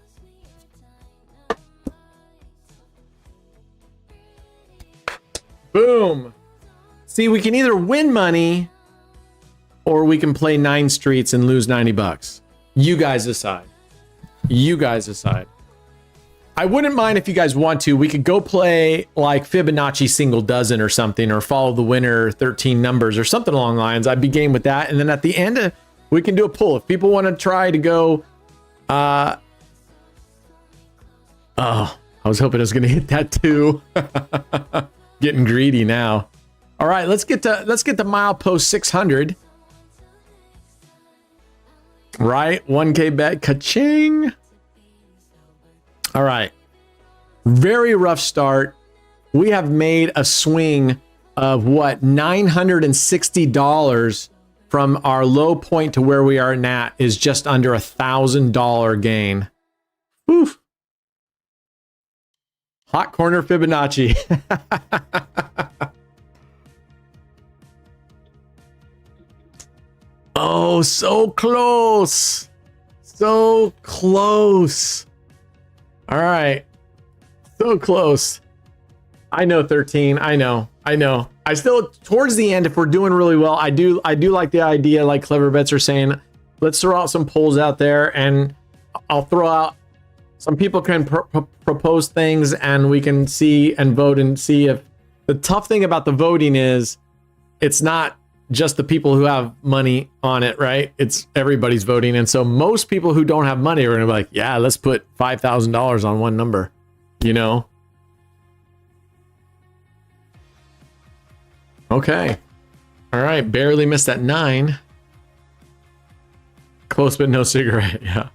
Speaker 2: Boom. See, we can either win money or we can play 9 streets and lose $90. You guys decide. You guys decide. I wouldn't mind if you guys want to. We could go play like Fibonacci single dozen or something, or follow the winner 13 numbers or something along the lines. I'd be game with that. And then at the end, we can do a pull. If people want to try to go, oh, I was hoping I was going to hit that too. Getting greedy now. All right, let's get to milepost 600. Right, 1K bet, ka-ching. All right, very rough start. We have made a swing of what, $960 from our low point to where we are now is just under $1,000 gain. Oof. Hot corner Fibonacci. Oh, so close. So close. All right. So close. I know 13. I know. I still, towards the end, if we're doing really well, I do like the idea, like Clever Bets are saying, let's throw out some polls out there, and I'll throw out, some people can propose things and we can see and vote and see if, the tough thing about the voting is it's not just the people who have money on it, right? It's everybody's voting. And so most people who don't have money are going to be like, yeah, let's put $5,000 on one number, you know? Okay. All right. Barely missed that 9. Close, but no cigarette. Yeah.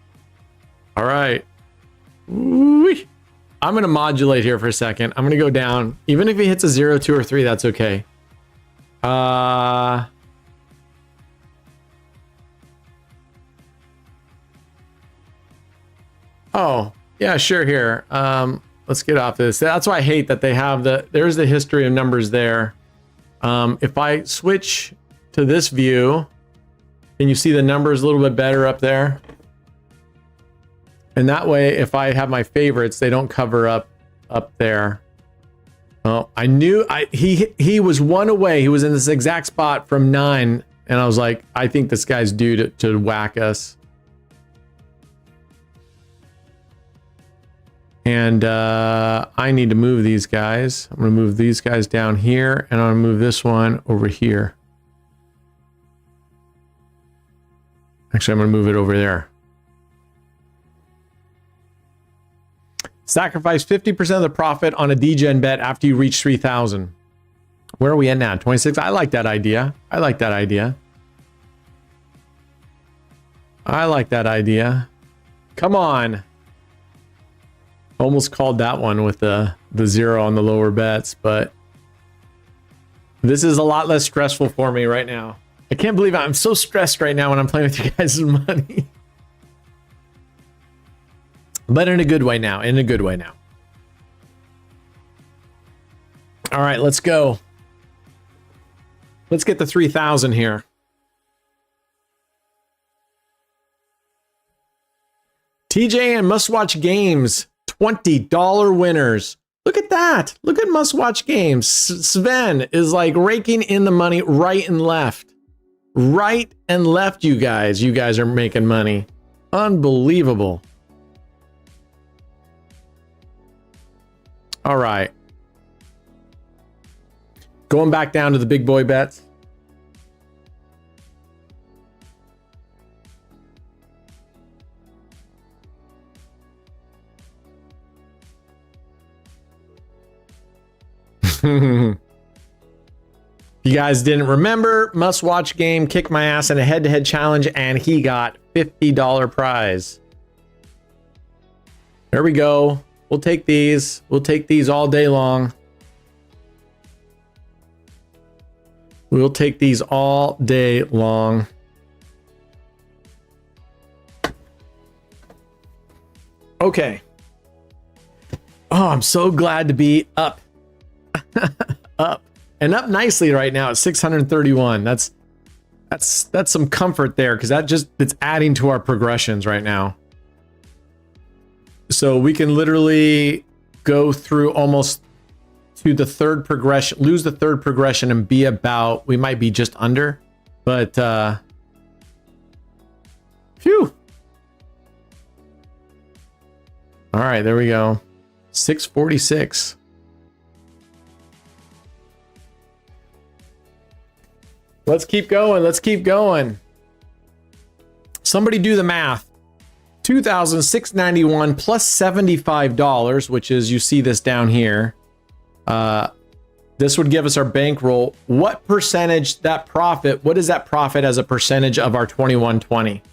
Speaker 2: All right. Ooh-wee. I'm going to modulate here for a second. I'm going to go down. Even if he hits a 0, 2, or 3, that's okay. Oh, yeah, sure. Here. Let's get off this. That's why I hate that they have there's the history of numbers there. If I switch to this view, can you see the numbers a little bit better up there? And that way, if I have my favorites, they don't cover up there. Oh, I knew he was one away. He was in this exact spot from 9. And I was like, I think this guy's due to whack us. And I need to move these guys. I'm going to move these guys down here, and I'm going to move this one over here. Actually, I'm going to move it over there. Sacrifice 50% of the profit on a degen bet after you reach 3,000. Where are we at now? 26? I like that idea. I like that idea. Come on. Almost called that one with the 0 on the lower bets, but this is a lot less stressful for me right now. I can't believe I'm so stressed right now when I'm playing with you guys' money. But in a good way now. All right, let's go. Let's get the 3,000 here. TJ and Must Watch Games, $20 winners. Look at that. Look at Must Watch Games. Sven is like raking in the money right and left. Right and left, you guys. You guys are making money. Unbelievable. All right. Going back down to the big boy bets. You guys didn't remember, Must Watch Game kicked my ass in a head-to-head challenge and he got $50 prize. There we go. We'll take these. We'll take these all day long. We'll take these all day long. Okay. Oh, I'm so glad to be up. Up. And up nicely right now at 631. That's some comfort there, because it's adding to our progressions right now. So we can literally go through almost to the third progression, lose the third progression, and be about, we might be just under, but phew. All right, there we go. 646. Let's keep going. Let's keep going. Somebody do the math. $2,691 plus $75, which is, you see this down here. This would give us our bankroll. What percentage that profit? What is that profit as a percentage of our 2120?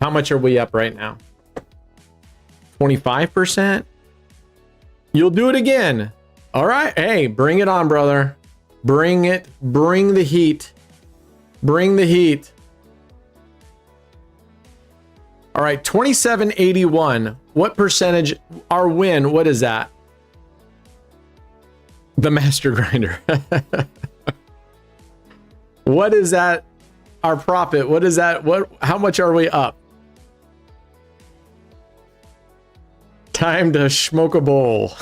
Speaker 2: How much are we up right now? 25%? You'll do it again. All right. Hey, bring it on, brother. Bring it. Bring the heat. Bring the heat. All right, 2781. What percentage? Our win, what is that? The master grinder. What is that? Our profit, what is that? How much are we up? Time to smoke a bowl.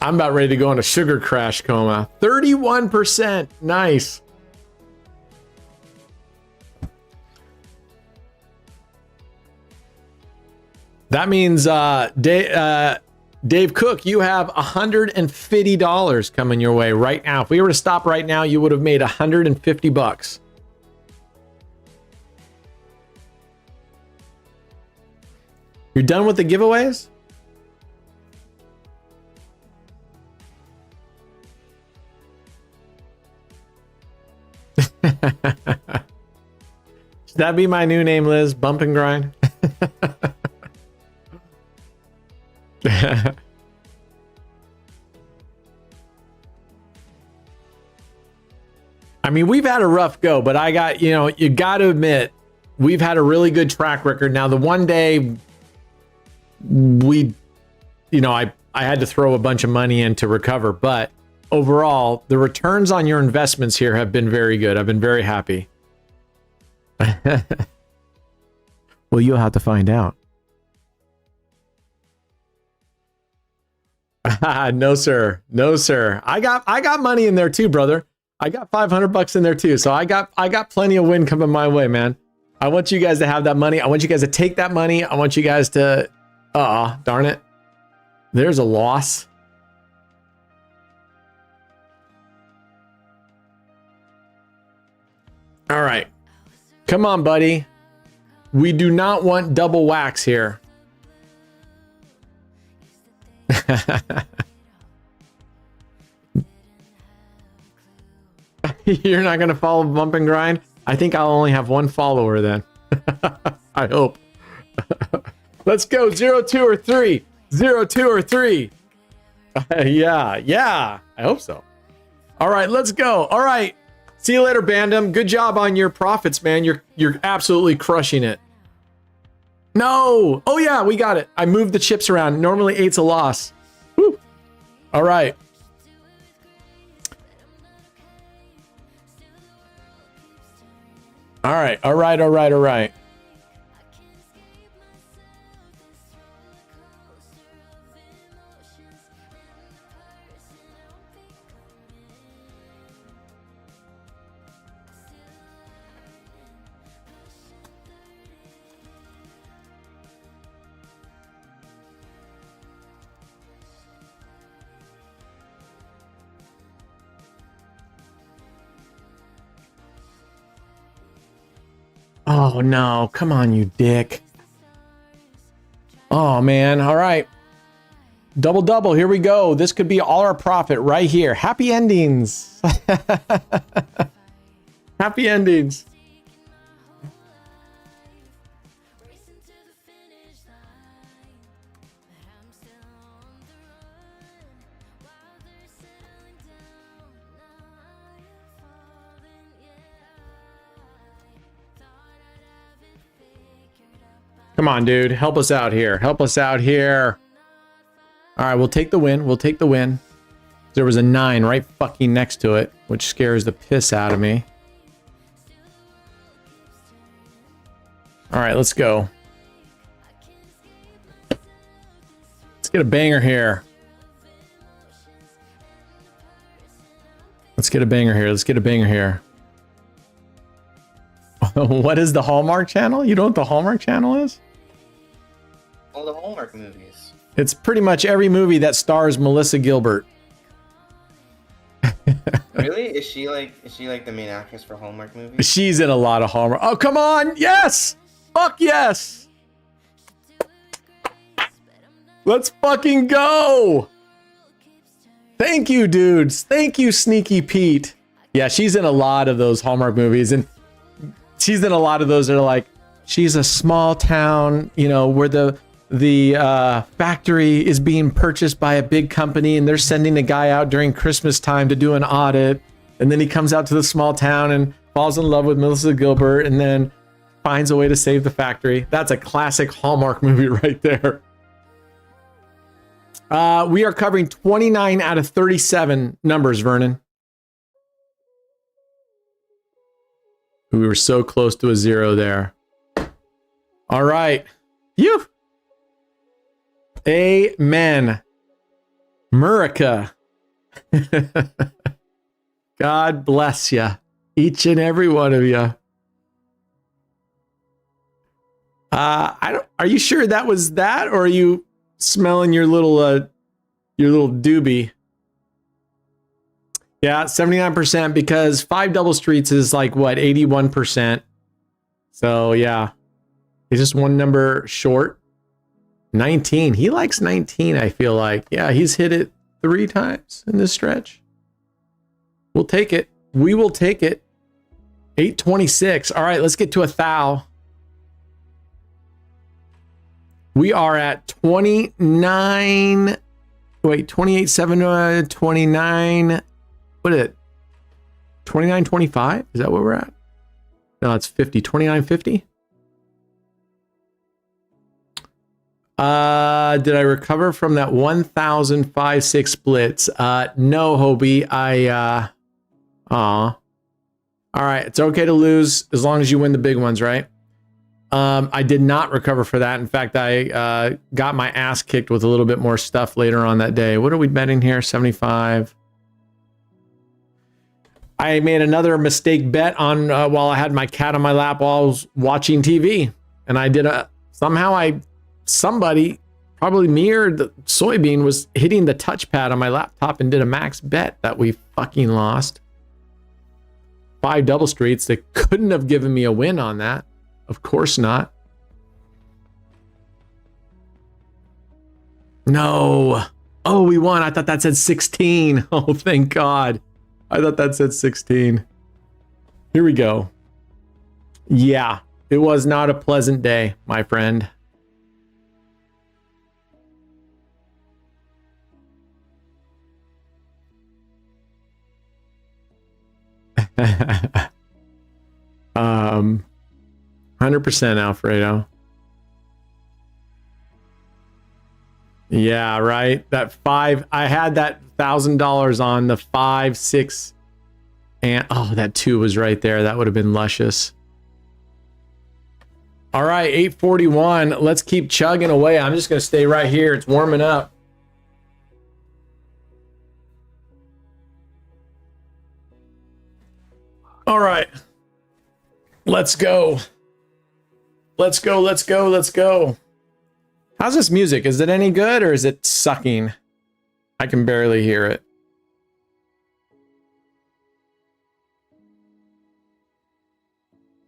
Speaker 2: I'm about ready to go into sugar crash coma. 31%. Nice. That means Dave Cook, you have $150 coming your way right now. If we were to stop right now, you would have made $150. You're done with the giveaways? Should that be my new name, Liz? Bump and grind? I mean, we've had a rough go, but I got, you got to admit, we've had a really good track record. Now, the one day I had to throw a bunch of money in to recover, but overall, the returns on your investments here have been very good. I've been very happy. Well, you'll have to find out. No, sir. No, sir. I got money in there too, brother. I got $500 in there too. So I got plenty of win coming my way, man. I want you guys to have that money. I want you guys to take that money. I want you guys to, darn it. There's a loss. All right. Come on, buddy. We do not want double wax here. You're not going to follow Bump and Grind? I think I'll only have one follower then. I hope. Let's go. 0, 2, or 3. 0, 2, or 3. Yeah. I hope so. All right, let's go. All right. See you later, Bandem. Good job on your profits, man. You're absolutely crushing it. No. Oh, yeah, we got it. I moved the chips around. Normally 8's a loss. Woo. All right. All right. Oh, no. Come on, you dick. Oh, man. All right. Double. Here we go. This could be all our profit right here. Happy endings. Happy endings. Come on, dude. Help us out here. Help us out here. All right, we'll take the win. We'll take the win. There was a 9 right fucking next to it, which scares the piss out of me. All right, let's go. Let's get a banger here. Let's get a banger here. Let's get a banger here. What is the Hallmark Channel? You know what the Hallmark Channel is?
Speaker 3: All the Hallmark movies.
Speaker 2: It's pretty much every movie that stars Melissa Gilbert.
Speaker 3: Really? Is she like the main actress for Hallmark movies?
Speaker 2: She's in a lot of Hallmark. Oh, come on. Yes. Fuck yes. Let's fucking go. Thank you, dudes. Thank you, Sneaky Pete. Yeah, she's in a lot of those Hallmark movies, and she's in a lot of those that are like, she's a small town, you know, where the factory is being purchased by a big company, and they're sending a guy out during Christmas time to do an audit, and then he comes out to the small town and falls in love with Melissa Gilbert, and then finds a way to save the factory. That's a classic Hallmark movie right there. We are covering 29 out of 37 numbers, Vernon. We were so close to a 0 there. All right. You. Amen. Murica. God bless you. Each and every one of you. Are you sure that was that, or are you smelling your little doobie? Yeah, 79%, because 5 double streets is like what, 81%. So yeah, he's just one number short. 19. He likes 19, I feel like. Yeah, he's hit it 3 times in this stretch. We'll take it. We will take it. 826. All right, let's get to 1,000. We are at 29. Wait, 28, 7, 29. What is it? 29.25? Is that where we're at? No, it's 50. 29.50. Did I recover from that 1,005.6 splits? No, Hobie. All right, it's okay to lose as long as you win the big ones, right? I did not recover for that. In fact, I got my ass kicked with a little bit more stuff later on that day. What are we betting here? 75. I made another mistake bet on while I had my cat on my lap while I was watching TV, and I did somebody, probably me or the soybean, was hitting the touchpad on my laptop and did a max bet that we fucking lost. 5 double streets. They couldn't have given me a win on that. Of course not. No. Oh, we won. I thought that said 16. Oh, thank God. I thought that said 16. Here we go. Yeah, it was not a pleasant day, my friend. Um, 100% Alfredo. Yeah, right. That 5, I had that $1,000 on the 5, 6, and oh, that 2 was right there. That would have been luscious. All right, 841. Let's keep chugging away. I'm just going to stay right here. It's warming up. All right. Let's go. Let's go, let's go, let's go. How's this music? Is it any good or is it sucking? I can barely hear it.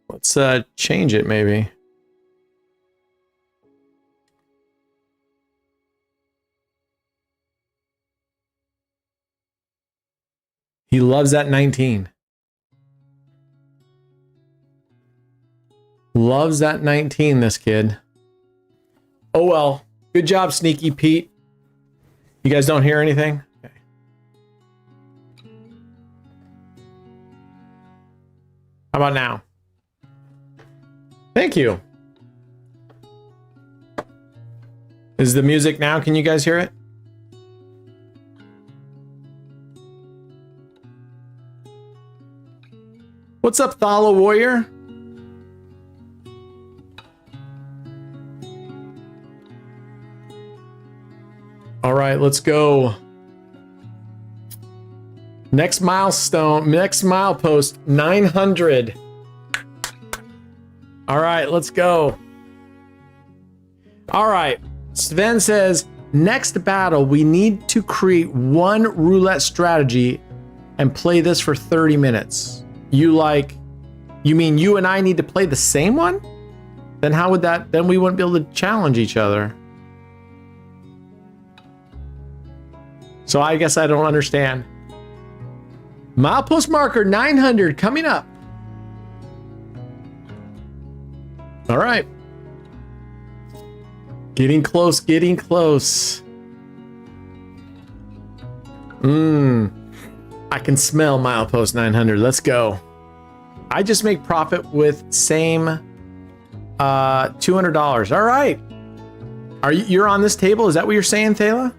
Speaker 2: Let's change it maybe. He loves that 19. Loves that 19, this kid. Oh well. Good job, Sneaky Pete. You guys don't hear anything? Okay. How about now? Thank you. Is the music now? Can you guys hear it? What's up, Thala Warrior? All right, let's go. Next milestone, next milepost, 900. All right, let's go. All right, Sven says, next battle, we need to create one roulette strategy and play this for 30 minutes. You mean you and I need to play the same one? Then how would that, then we wouldn't be able to challenge each other. So I guess I don't understand. Milepost marker 900 coming up. All right. Getting close, getting close. I can smell milepost 900. Let's go. I just make profit with same $200. All right. You're on this table? Is that what you're saying, Thela?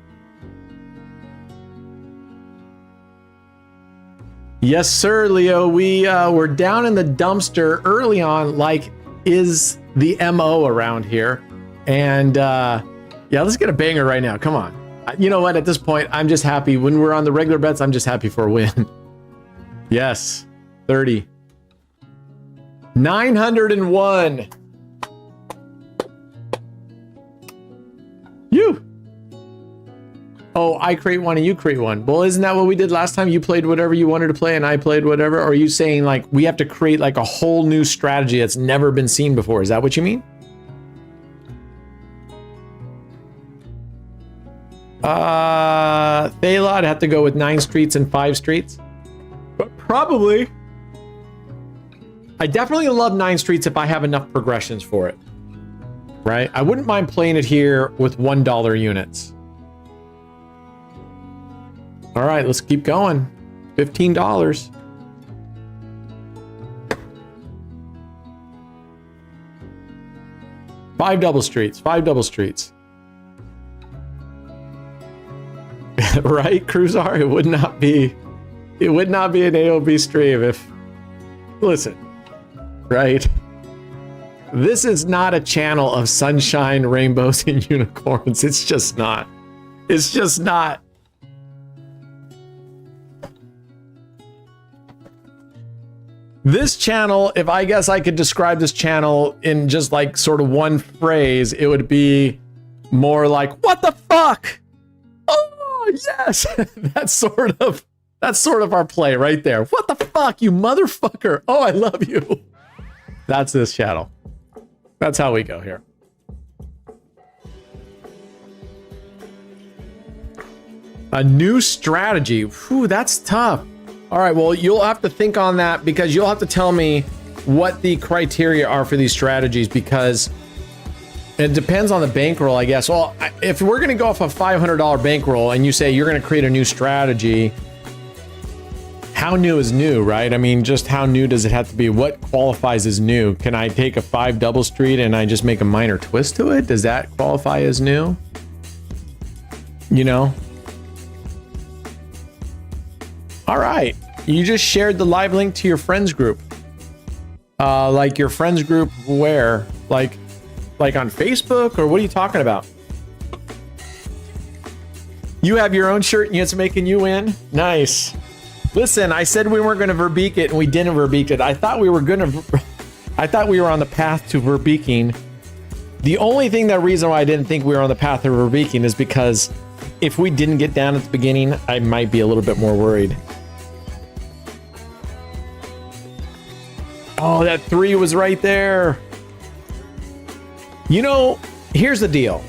Speaker 2: Yes, sir, Leo. We're down in the dumpster early on, like is the MO around here. And yeah, let's get a banger right now. Come on. You know what? At this point, I'm just happy. When we're on the regular bets, I'm just happy for a win. Yes, 30. 901. You. Oh, I create one and you create one. Well, isn't that what we did last time? You played whatever you wanted to play and I played whatever. Or are you saying like we have to create like a whole new strategy that's never been seen before? Is that what you mean? Thela, I'd have to go with 9 streets and 5 streets. But probably. I definitely love 9 streets if I have enough progressions for it. Right? I wouldn't mind playing it here with $1 units. All right, let's keep going. $15. Five double streets. Right, Cruzar? It would not be an AOB stream if, listen, right? This is not a channel of sunshine, rainbows, and unicorns. It's just not. It's just not. This channel, if I guess I could describe this channel in just like sort of one phrase, it would be more like, what the fuck? Oh, yes. That's sort of our play right there. What the fuck, you motherfucker? Oh, I love you. That's this channel. That's how we go here. A new strategy. Whew, that's tough. All right, well, you'll have to think on that because you'll have to tell me what the criteria are for these strategies because it depends on the bankroll, I guess. Well, if we're going to go off a $500 bankroll and you say you're going to create a new strategy, how new is new, right? I mean, just how new does it have to be? What qualifies as new? Can I take a 5 double street and I just make a minor twist to it? Does that qualify as new? You know? All right, you just shared the live link to your friends group. Like your friends group where? Like on Facebook or what are you talking about? You have your own shirt and it's making you win? Nice. Listen, I said we weren't going to verbeek it and we didn't verbeek it. I thought we were on the path to verbeeking. The only reason why I didn't think we were on the path to verbeeking is because if we didn't get down at the beginning, I might be a little bit more worried. Oh, that 3 was right there. You know, here's the deal.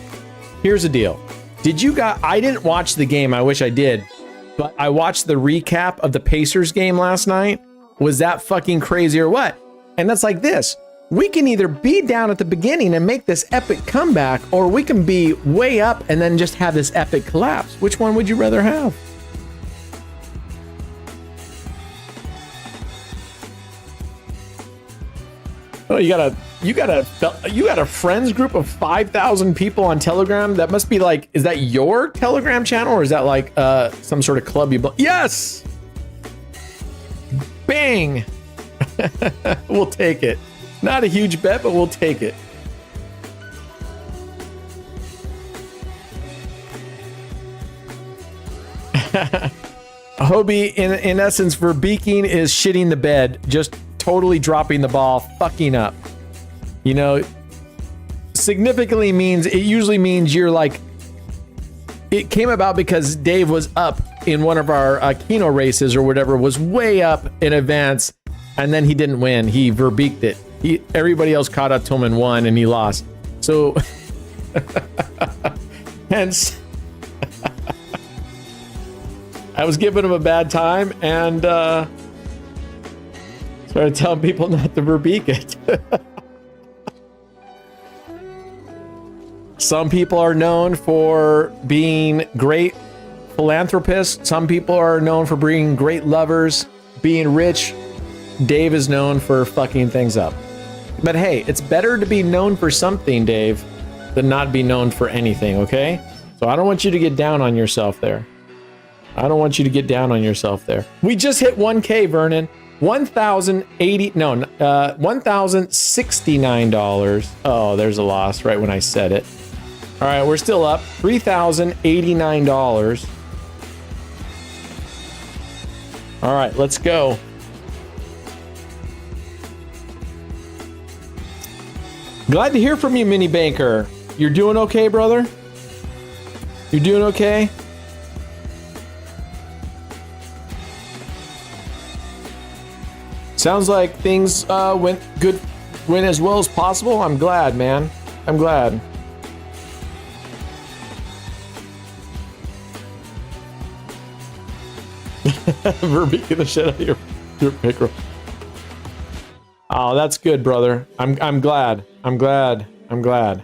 Speaker 2: I didn't watch the game. I wish I did. But I watched the recap of the Pacers game last night. Was that fucking crazy or what? And that's like this. We can either be down at the beginning and make this epic comeback, or we can be way up and then just have this epic collapse. Which one would you rather have? Oh, you gotta you got a friends group of 5,000 people on Telegram. That must be like, is that your Telegram channel or is that like some sort of club you yes, bang. We'll take it. Not a huge bet, but we'll take it. Hobie, in essence, verbeeking is shitting the bed, just totally dropping the ball, fucking up. You know, significantly means, it usually means you're like, it came about because Dave was up in one of our Keno races or whatever, was way up in advance, and then he didn't win. He verbeeked it. Everybody else caught up to him and won, and he lost. So, hence, I was giving him a bad time and started telling people not to verbeek it. Some people are known for being great philanthropists. Some people are known for being great lovers, being rich. Dave is known for fucking things up. But hey, it's better to be known for something, Dave, than not be known for anything, okay? So I don't want you to get down on yourself there. I don't want you to get down on yourself there. We just hit 1K, Vernon. $1,069. Oh, there's a loss right when I said it. All right, we're still up. $3,089. All right, let's go. Glad to hear from you, Mini Banker. You're doing okay, brother? You're doing okay? Sounds like things went as well as possible. I'm glad, man. I'm glad. Verbeeking the shit out of your pickerel. Oh, that's good, brother. I'm glad. I'm glad. I'm glad.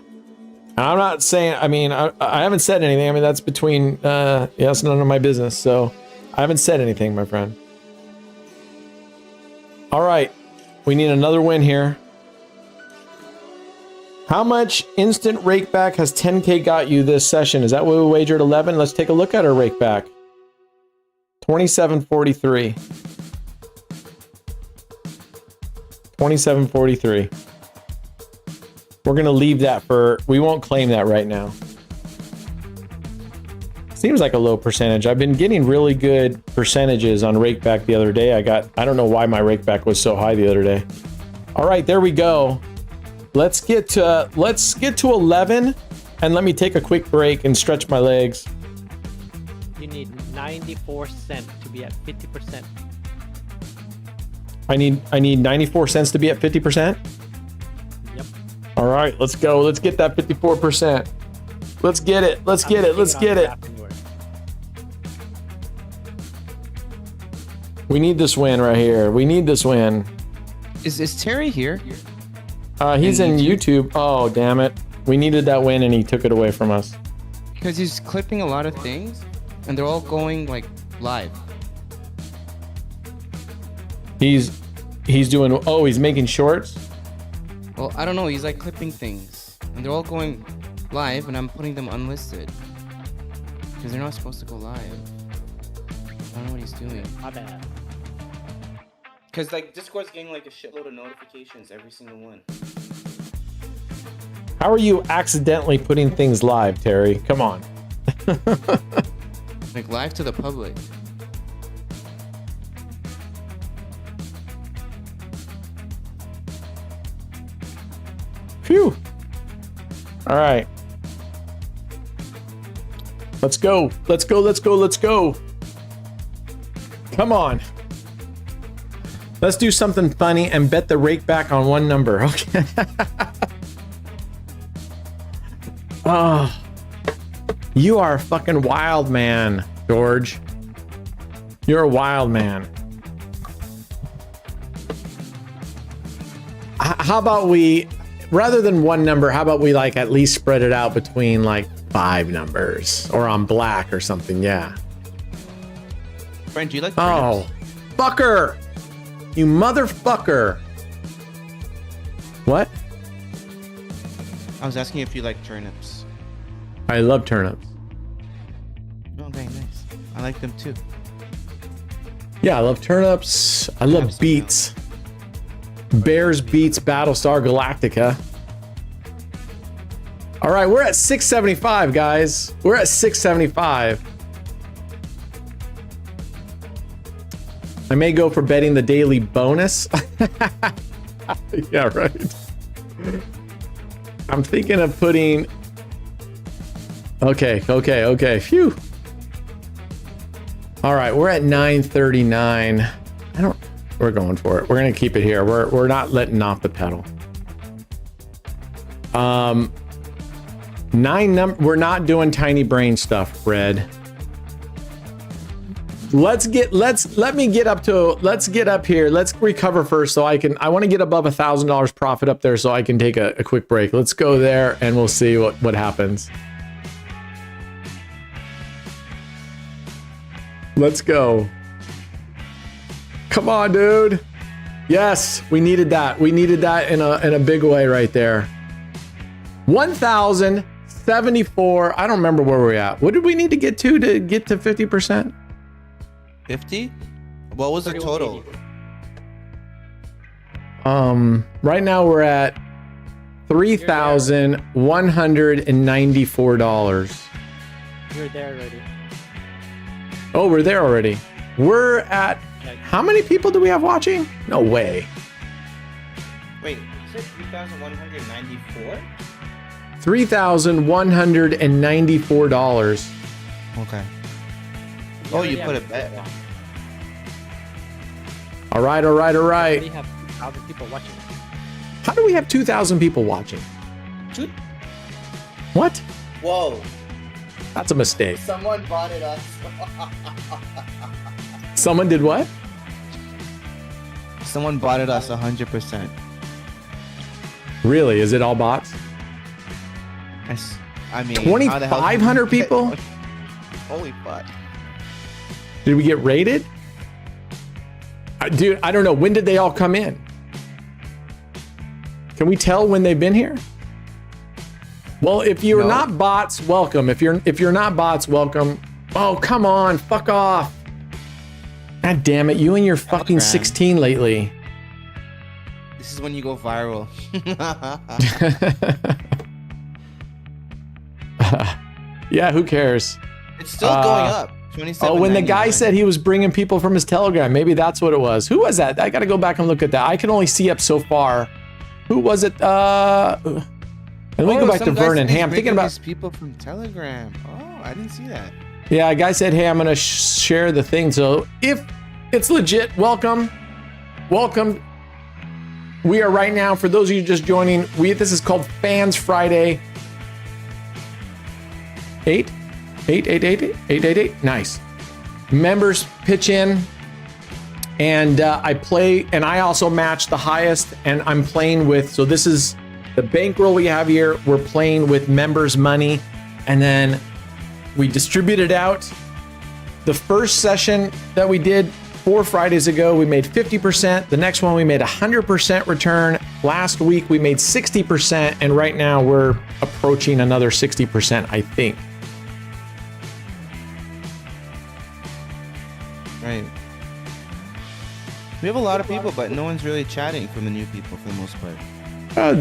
Speaker 2: And I'm not saying. I mean, I haven't said anything. I mean, that's between. It's none of my business. So, I haven't said anything, my friend. All right, we need another win here. How much instant rakeback has 10K got you this session? Is that what we wagered 11? Let's take a look at our rakeback. 27.43. 27.43. We're gonna leave that for. We won't claim that right now. Seems like a low percentage. I've been getting really good percentages on rakeback the other day. I don't know why my rakeback was so high the other day. All right, there we go. Let's get to 11 and let me take a quick break and stretch my legs.
Speaker 4: You need 94 cents to be at 50%.
Speaker 2: I need 94 cents to be at 50%?
Speaker 4: Yep.
Speaker 2: All right, let's go. Let's get that 54%. Let's get it. Let's get it. Let's get it. We need this win right here. We need this win.
Speaker 3: Is Terry here?
Speaker 2: He's in YouTube. Oh, damn it. We needed that win and he took it away from us.
Speaker 3: Because he's clipping a lot of things and they're all going like live.
Speaker 2: He's doing, oh, he's making shorts?
Speaker 3: Well, I don't know. He's like clipping things and they're all going live and I'm putting them unlisted. Because they're not supposed to go live. I don't know what he's doing.
Speaker 4: My bad.
Speaker 3: Because like Discord's getting like a shitload of notifications, every single one.
Speaker 2: How are you accidentally putting things live, Terry? Come on.
Speaker 3: Like live to the public.
Speaker 2: Phew. All right. Let's go. Let's go. Let's go. Let's go. Come on. Let's do something funny and bet the rake back on one number. Okay. Oh, you are a fucking wild man, George. You're a wild man. How about we, rather than one number, how about we like at least spread it out between like 5 numbers or on black or something? Yeah.
Speaker 3: Friend, do you like
Speaker 2: Oh, fucker. You motherfucker. What?
Speaker 3: I was asking if you like turnips.
Speaker 2: I love turnips.
Speaker 3: Oh, very nice. I like them too.
Speaker 2: Yeah, I love turnips. I love beets. Bears beets Battlestar Galactica. All right, we're at 675, guys. We're at 675. I may go for betting the daily bonus. Yeah, right. I'm thinking of putting... Okay. Phew. All right, we're at 939. We're going for it. We're gonna keep it here. We're not letting off the pedal. We're not doing tiny brain stuff, Red. Let's get up here. Let's recover first so I want to get above $1,000 profit up there so I can take a quick break. Let's go there and we'll see what happens. Let's go. Come on, dude. Yes, we needed that. We needed that in a big way right there. 1,074. I don't remember where we're at. What did we need to get to 50%?
Speaker 3: 50? What was the total?
Speaker 2: Right now we're at $3,194.
Speaker 4: You're there already.
Speaker 2: Oh, we're there already. We're at... How many people do we have watching? No way.
Speaker 3: Wait, you said 3,194?
Speaker 2: $3,194.
Speaker 3: Okay. Oh, you put a bet.
Speaker 2: All right.
Speaker 4: We have 2,000 people watching.
Speaker 2: How do we have 2,000 people watching? What?
Speaker 5: Whoa.
Speaker 2: That's a mistake.
Speaker 5: Someone bought it us.
Speaker 2: Someone did what?
Speaker 3: Someone bought it us 100%.
Speaker 2: Really? Is it all bots?
Speaker 3: I mean,
Speaker 2: 2,500 people?
Speaker 3: Holy fuck.
Speaker 2: Did we get raided? Dude, I don't know. When did they all come in? Can we tell when they've been here? Well, if you're not bots, welcome. If you're not bots, welcome. Oh, come on. Fuck off. God damn it. You and your fucking 16 lately.
Speaker 3: This is when you go viral.
Speaker 2: Yeah, who cares?
Speaker 3: It's still going up.
Speaker 2: Oh, when the guy said he was bringing people from his Telegram, maybe that's what it was. Who was that? I got to go back and look at that. I can only see up so far. Who was it? And we go back to Vernon. Hey, I'm thinking about
Speaker 3: people from Telegram. Oh, I didn't see that.
Speaker 2: Yeah, a guy said, hey, I'm going to share the thing. So if it's legit, welcome. We are right now, for those of you just joining, this is called FanZ Friday. 888. Nice. Members pitch in, and I play, and I also match the highest, and I'm playing with, so this is the bankroll we have here. We're playing with members' money, and then we distribute it out. The first session that we did 4 Fridays ago, we made 50%. The next one, we made 100% return. Last week, we made 60%, and right now we're approaching another 60%, I think.
Speaker 3: Right. We have a lot of people, but no one's really chatting from the new people for the most part.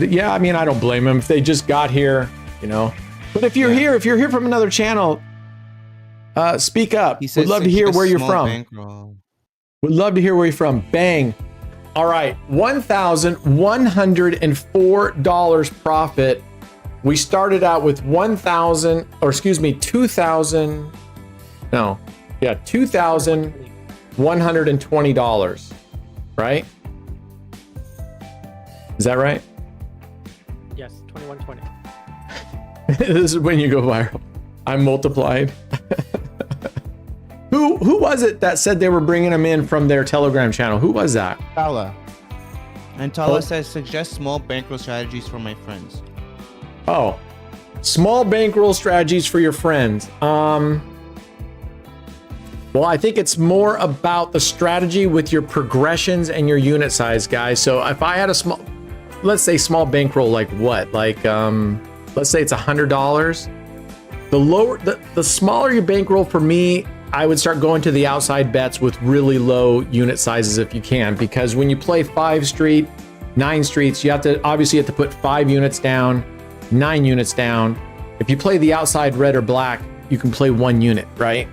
Speaker 2: Yeah, I mean, I don't blame them if they just got here, you know. But if you're here from another channel, speak up. We'd love to hear where you're from.
Speaker 3: Bankroll.
Speaker 2: Would love to hear where you're from. Bang. All right, $1,104 profit. We started out with $2,120, right? Is that right?
Speaker 4: Yes, 2120.
Speaker 2: This is when you go viral. I'm multiplied. Who was it that said they were bringing them in from their Telegram channel? Who was that?
Speaker 3: Tala. And Tala says, suggest small bankroll strategies for my friends.
Speaker 2: Oh, small bankroll strategies for your friends. Well, I think it's more about the strategy with your progressions and your unit size, guys. So if I had a let's say small bankroll, like what? Like, let's say it's $100. The smaller your bankroll for me, I would start going to the outside bets with really low unit sizes if you can, because when you play 5 street, 9 streets, you have to put 5 units down, 9 units down. If you play the outside red or black, you can play 1 unit, right?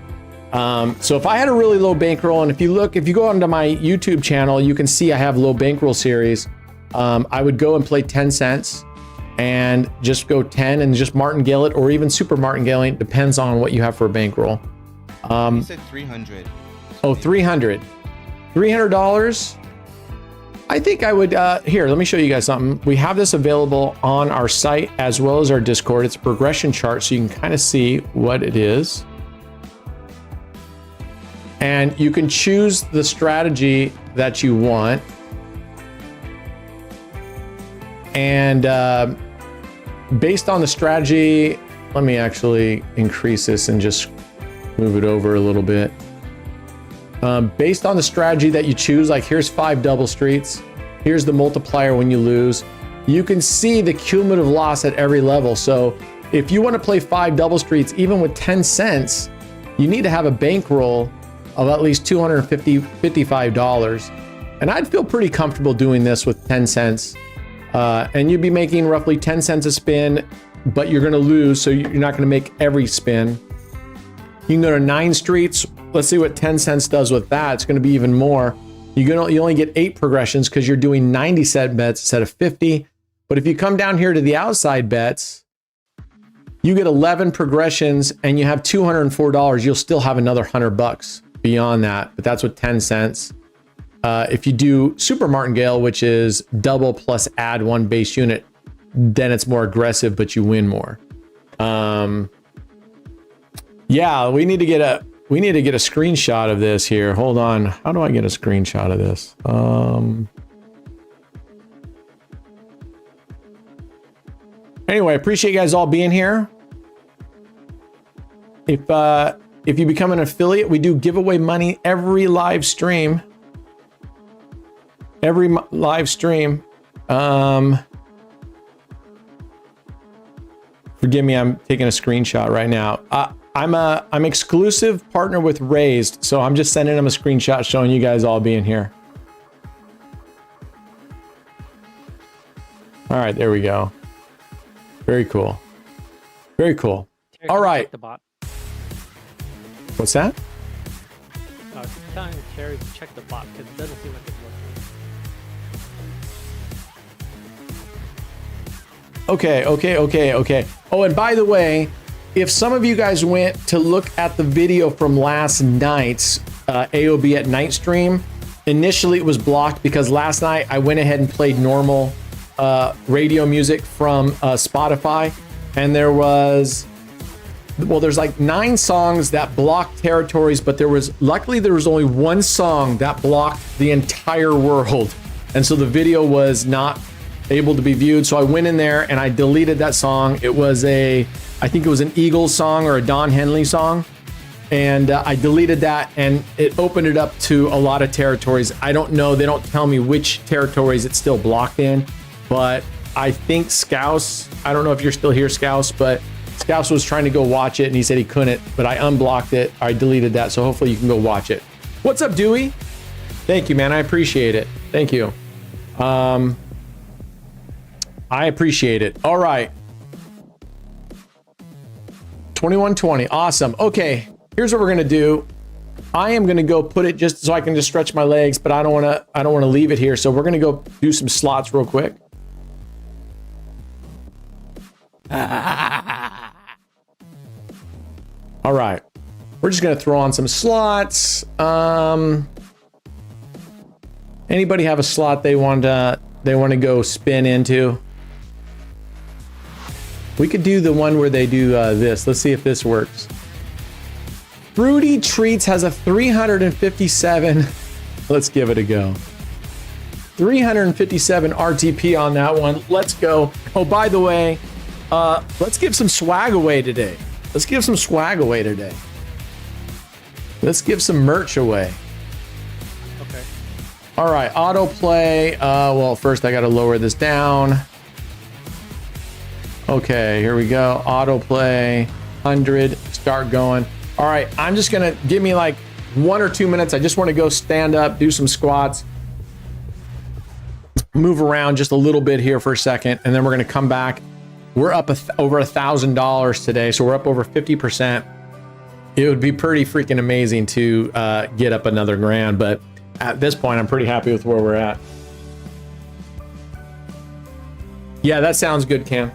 Speaker 2: So if I had a really low bankroll, and if you go onto my YouTube channel, you can see I have low bankroll series. I would go and play 10 cents and just go 10 and just martingale it, or even super martingale. Depends on what you have for a bankroll.
Speaker 3: You said 300.
Speaker 2: Oh, $300. $300. I think I would, here, let me show you guys something. We have this available on our site as well as our Discord. It's a progression chart, so you can kind of see what it is. And you can choose the strategy that you want. And based on the strategy, let me actually increase this and just move it over a little bit. Based on the strategy that you choose, like here's 5 double streets, here's the multiplier when you lose, you can see the cumulative loss at every level. So if you want to play 5 double streets, even with 10 cents, you need to have a bankroll of at least $255. And I'd feel pretty comfortable doing this with 10 cents. And you'd be making roughly 10 cents a spin, but you're going to lose, so you're not going to make every spin. You can go to 9 streets. Let's see what 10 cents does with that. It's going to be even more. You only get 8 progressions because you're doing 90 cent bets instead of 50. But if you come down here to the outside bets, you get 11 progressions and you have $204. You'll still have another $100 beyond that, but that's with 10 cents. If you do super martingale, which is double plus add 1 base unit, then it's more aggressive, but you win more. Yeah, we need to get a screenshot of this here. Hold on. How do I get a screenshot of this? Anyway, I appreciate you guys all being here. If you become an affiliate, we do give away money every live stream. Forgive me, I'm taking a screenshot right now. I'm exclusive partner with Raised, so I'm just sending them a screenshot showing you guys all being here. All right, there we go. Very cool. Very cool.
Speaker 4: Terry,
Speaker 2: All right.
Speaker 4: check the bot.
Speaker 2: What's that?
Speaker 4: I was telling Terry to check the bot because it doesn't seem like it's working.
Speaker 2: Okay. Oh, and by the way, if some of you guys went to look at the video from last night's AOB at night stream, initially it was blocked because last night I went ahead and played normal radio music from Spotify, and there's like 9 songs that blocked territories, but luckily there was only 1 song that blocked the entire world, and so the video was not able to be viewed. So I went in there and I deleted that song. It was I think it was an Eagles song or a Don Henley song, and I deleted that, and it opened it up to a lot of territories. I don't know, they don't tell me which territories it's still blocked in, but I think Scouse, I don't know if you're still here, Scouse, but Scouse was trying to go watch it and he said he couldn't, but I unblocked it. I deleted that, so hopefully you can go watch it. What's up, Dewey? Thank you, man. I appreciate it. Thank you. I appreciate it. All right. 2120. Awesome. Okay. Here's what we're going to do. I am going to go put it just so I can just stretch my legs, but I don't want to leave it here. So we're going to go do some slots real quick. All right. We're just going to throw on some slots. Anybody have a slot they want to go spin into? We could do the one where they do this. Let's see if this works. Fruity Treats has a 357. Let's give it a go. 357 RTP on that one. Let's go. Oh, by the way, let's give some swag away today. Let's give some swag away today. Let's give some merch away.
Speaker 4: Okay.
Speaker 2: All right, autoplay. Well, first I got to lower this down. Okay, here we go. Autoplay, 100, start going. All right, I'm just gonna give me like 1 or 2 minutes. I just want to go stand up, do some squats, move around just a little bit here for a second, and then we're gonna come back. We're up over $1,000 today, so we're up over 50%. It would be pretty freaking amazing to get up another grand, but at this point, I'm pretty happy with where we're at. Yeah, that sounds good, Cam.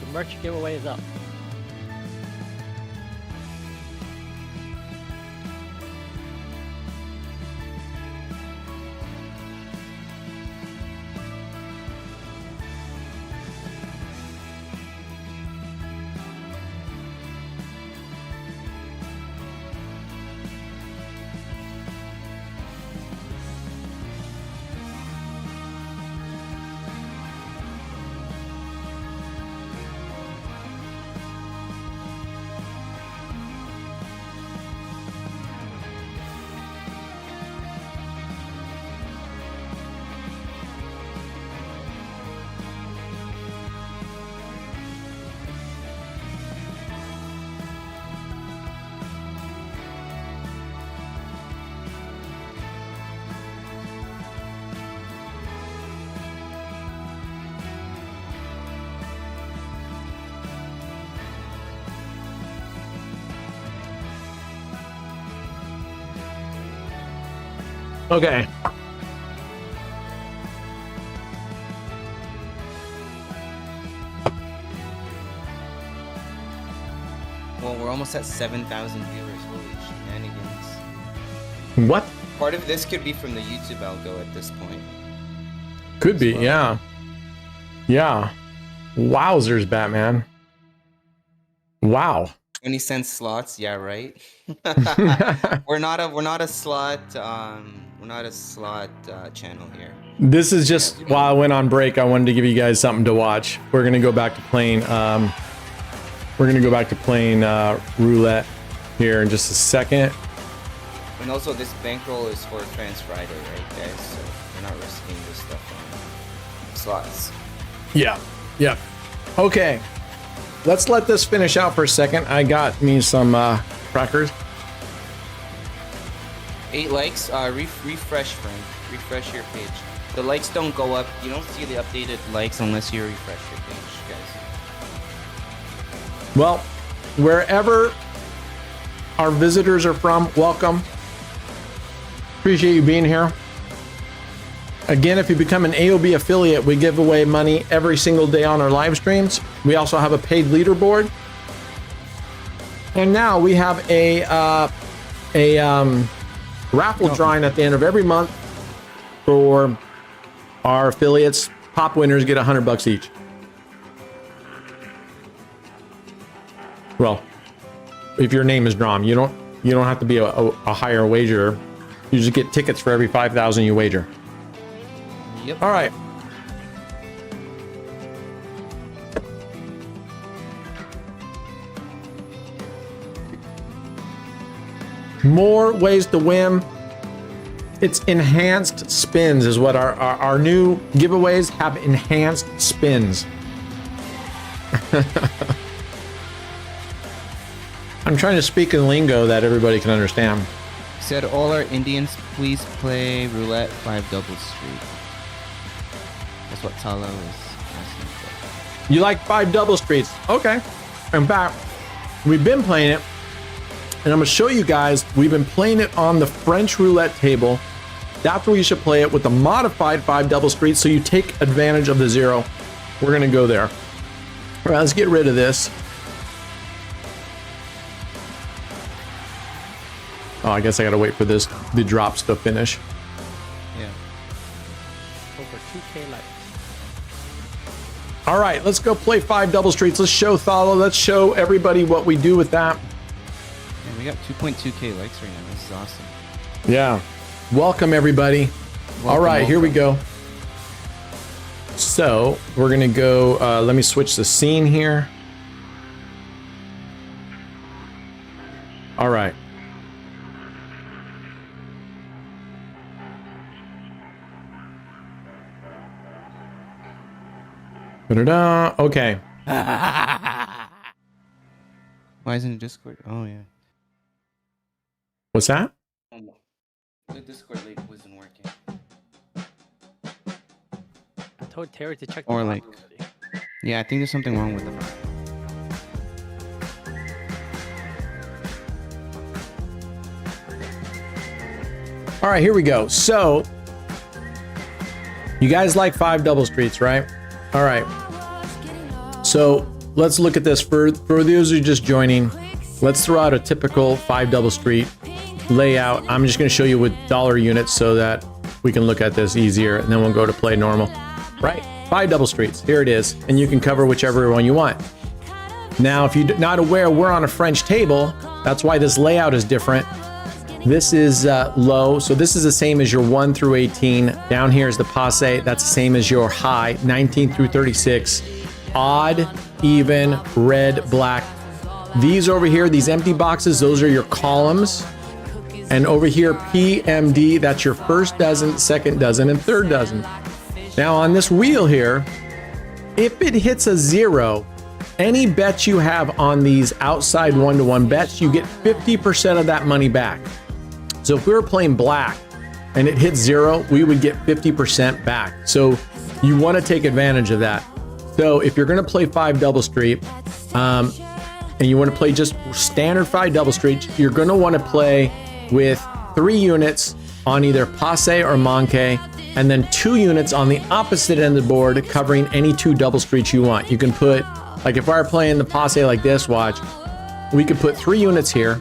Speaker 4: The merch giveaway is up.
Speaker 2: Okay.
Speaker 3: Well, we're almost at 7,000 viewers. Holy shenanigans.
Speaker 2: What?
Speaker 3: Part of this could be from the YouTube algo at this point.
Speaker 2: Could be, yeah. Yeah. Wowzers, Batman. Wow.
Speaker 3: 20-cent slots, yeah, right. we're not a slot channel here.
Speaker 2: This is just while I went on break, I wanted to give you guys something to watch. We're gonna go back to playing roulette here in just a second.
Speaker 3: And also this bankroll is for Trans Friday, right guys? So we're not risking this stuff on slots.
Speaker 2: Yeah. Yeah. Okay. Let's let this finish out for a second. I got me some crackers.
Speaker 3: 8 likes. Refresh, friend. Refresh your page. The likes don't go up. You don't see the updated likes unless you refresh your page, guys.
Speaker 2: Well, wherever our visitors are from, welcome. Appreciate you being here. Again, if you become an AOB affiliate, we give away money every single day on our live streams. We also have a paid leaderboard. And now we have a raffle drawing at the end of every month for our affiliates. Top winners get $100 each. Well, if your name is drawn, you don't have to be a higher wager. You just get tickets for every 5,000 you wager.
Speaker 3: Yep.
Speaker 2: All right. More ways to win. It's enhanced spins is what our new giveaways have. Enhanced spins. I'm trying to speak in lingo that everybody can understand.
Speaker 3: Said all our Indians, please play roulette 5 double street. That's what Talo is asking for.
Speaker 2: You like 5 double streets? Okay. In fact, we've been playing it, and I'm gonna show you guys. We've been playing it on the French roulette table. That's where you should play it with the modified 5 double streets, so you take advantage of the 0. We're gonna go there. All right, let's get rid of this. Oh, I guess I gotta wait for the drops to finish.
Speaker 3: Yeah.
Speaker 4: Over 2K likes.
Speaker 2: All right, let's go play 5 double streets. Let's show Thala. Let's show everybody what we do with that.
Speaker 3: Yeah, we got 2.2K likes right now. This is awesome.
Speaker 2: Yeah. Welcome, everybody. All right, here we go. So we're gonna go, let me switch the scene here. All right. Da-da-da. Okay.
Speaker 3: Why isn't it Discord? Oh, yeah.
Speaker 2: What's that?
Speaker 3: The Discord link wasn't working.
Speaker 4: I told Terry to check the
Speaker 3: Or
Speaker 4: bot
Speaker 3: like-
Speaker 4: already.
Speaker 3: Yeah, I think there's something wrong with the bot.
Speaker 2: All right, here we go. So you guys like 5 double streets, right? All right. So let's look at this. For those who are just joining, let's throw out a typical 5 double street layout. I'm just going to show you with dollar units so that we can look at this easier, and then we'll go to play normal. Right? 5 double streets. Here it is. And you can cover whichever one you want. Now, if you're not aware, we're on a French table. That's why this layout is different. This is low. So this is the same as your 1 through 18. Down here is the passe. That's the same as your high, 19 through 36. Odd, even, red, black. These over here, these empty boxes, those are your columns. And over here, PMD, that's your first dozen, second dozen, and third dozen. Now on this wheel here, if it hits a 0, any bets you have on these outside 1-to-1 bets, you get 50% of that money back. So if we were playing black and it hits 0, we would get 50% back. So you want to take advantage of that. So if you're going to play 5 double street, and you want to play just standard 5 double street, you're going to want to play with 3 units on either passe or manque, and then 2 units on the opposite end of the board covering any 2 double streets you want. You can put, like if I were playing the passe like this, watch, we could put 3 units here.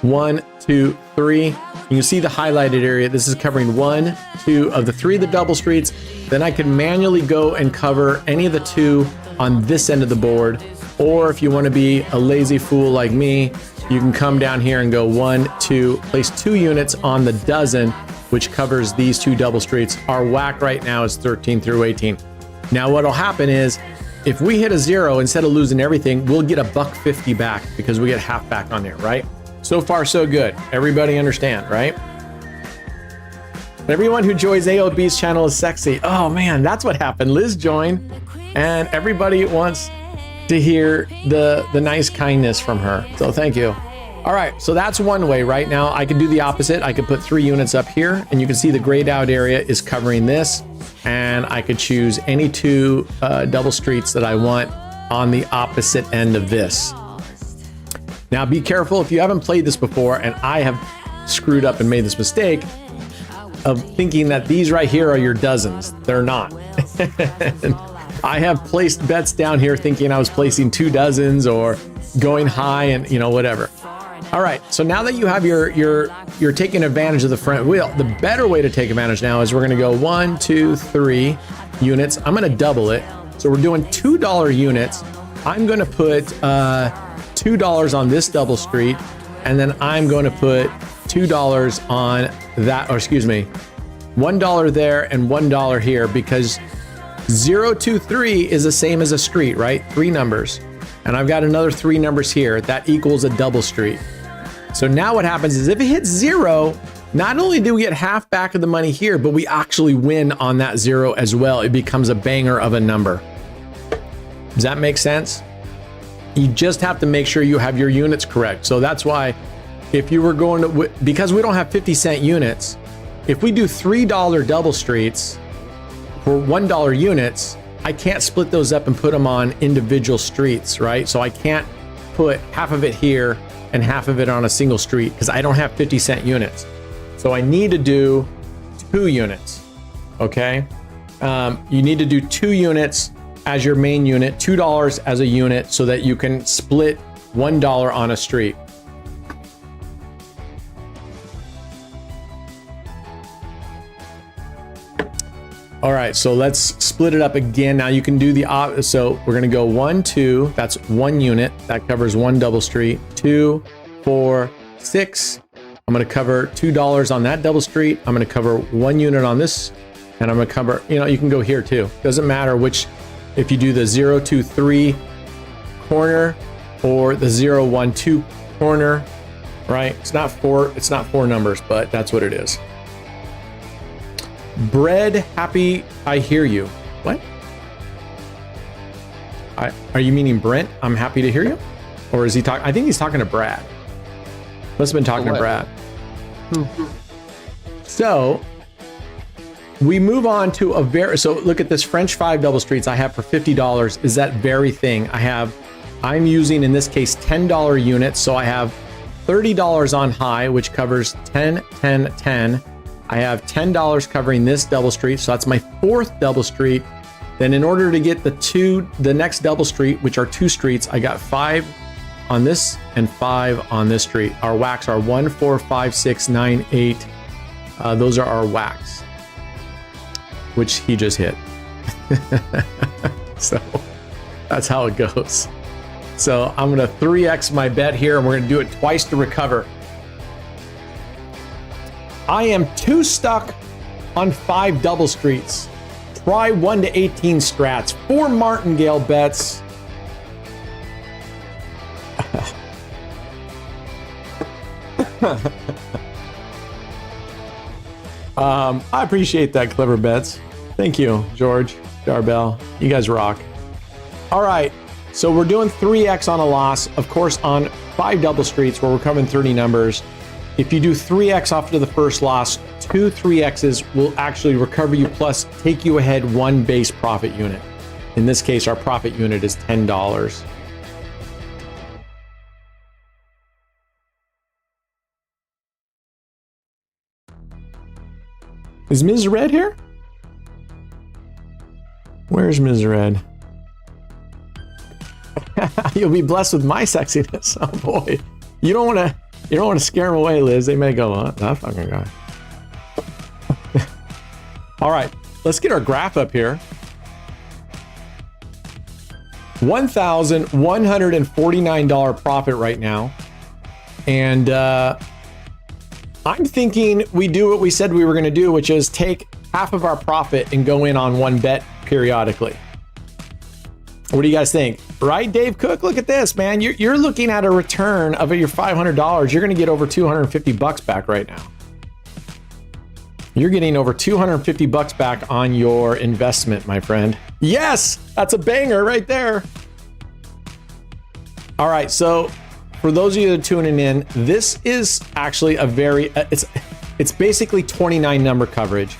Speaker 2: 1, 2, 3. You can see the highlighted area. This is covering 1, 2 of the 3 of the double streets. Then I can manually go and cover any of the 2 on this end of the board. Or if you want to be a lazy fool like me, you can come down here and go 1, 2, place 2 units on the dozen, which covers these 2 double streets. Our whack right now is 13 through 18. Now what'll happen is if we hit a 0, instead of losing everything, we'll get $1.50 back because we get half back on there, right? So far, so good. Everybody understand, right? Everyone who joins AOB's channel is sexy. Oh man, that's what happened. Liz joined, and everybody wants to hear the nice kindness from her. So thank you. All right, so that's one way. Right now, I could do the opposite. I could put 3 units up here, and you can see the grayed out area is covering this, and I could choose any 2 double streets that I want on the opposite end of this. Now be careful if you haven't played this before, and I have screwed up and made this mistake of thinking that these right here are your dozens. They're not. I have placed bets down here thinking I was placing 2 dozens or going high and whatever. All right, so now that you have you're taking advantage of the front wheel, the better way to take advantage now is we're gonna go 1, 2, 3 units. I'm gonna double it. So we're doing $2 units. I'm gonna put $2 on this double street, and then I'm going to put $2 on that, or excuse me, $1 there and $1 here, because 0, 2, 3 is the same as a street, right? 3 numbers. And I've got another 3 numbers here. That equals a double street. So now what happens is if it hits 0, not only do we get half back of the money here, but we actually win on that 0 as well. It becomes a banger of a number. Does that make sense? You just have to make sure you have your units correct. So that's why if you were going to, because we don't have 50-cent units, if we do $3 double streets for $1 units, I can't split those up and put them on individual streets, right? So I can't put half of it here and half of it on a single street because I don't have 50-cent units. So I need to do 2 units, okay? You need to do 2 units as your main unit, $2 as a unit so that you can split $1 on a street. All right, so let's split it up again. Now you can do the so we're gonna go 1, 2, that's 1 unit. That covers 1 double street. 2, 4, 6. I'm gonna cover $2 on that double street. I'm gonna cover 1 unit on this, and I'm gonna cover, you can go here too. Doesn't matter which, if you do the 0, 2, 3 corner or the 0, 1, 2 corner, right? It's not 4 numbers, but that's what it is. Bread happy, I hear you. What? Are you meaning Brent? I'm happy to hear you? Or is he talking? I think he's talking to Brad. Must have been talking to Brad. So we move on to so look at this French 5 double streets I have for $50 is that very thing. I'm using in this case $10 units. So I have $30 on high, which covers 10, 10, 10. I have $10 covering this double street. So that's my 4th double street. Then in order to get the next double street, which are 2 streets, I got 5 on this and 5 on this street. Our whacks are 1, 4, 5, 6, 9, 8. Those are our whacks, which he just hit. So that's how it goes. So I'm gonna 3x my bet here and we're gonna do it twice to recover. I am too stuck on 5 double streets. Try 1 to 18 strats. 4 Martingale bets. I appreciate that, clever bets. Thank you, George, Darbell. You guys rock. All right, so we're doing 3x on a loss, of course, on 5 double streets where we're covering 30 numbers. If you do 3x off to the first loss, 2 3x's will actually recover you plus take you ahead 1 base profit unit. In this case, our profit unit is $10. Is Ms. Red here? Where's Ms. Red? You'll be blessed with my sexiness. Oh boy. You don't want to scare them away, Liz. They may go, oh, that fucking guy. All right, let's get our graph up here. $1,149 profit right now. And I'm thinking we do what we said we were going to do, which is take half of our profit and go in on 1 bet periodically. What do you guys think? Right, Dave Cook? Look at this, man. You're looking at a return of your $500. You're going to get over $250 back right now. You're getting over $250 back on your investment, my friend. Yes, that's a banger right there. All right, so for those of you that are tuning in, this is actually a very, it's basically 29 number coverage.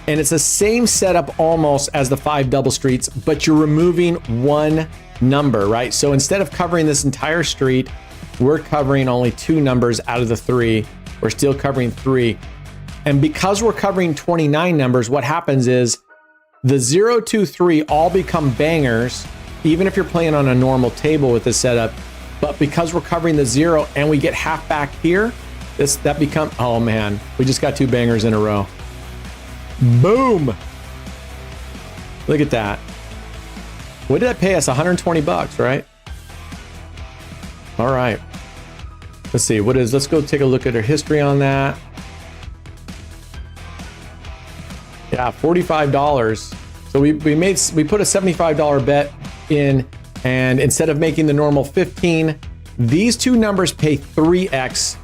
Speaker 2: And it's the same setup almost as the 5 double streets, but you're removing 1 number, right? So instead of covering this entire street, we're covering only 2 numbers out of the 3. We're still covering 3. And because we're covering 29 numbers, what happens is the 0, 2, 3 all become bangers, even if you're playing on a normal table with this setup. But because we're covering the 0 and we get half back here, that becomes, oh man, we just got 2 bangers in a row. Boom. Look at that. What did that pay us? $120, right? All right. Let's see. Let's go take a look at our history on that. Yeah, $45. So we put a $75 bet in, and instead of making the normal 15, these 2 numbers pay 3x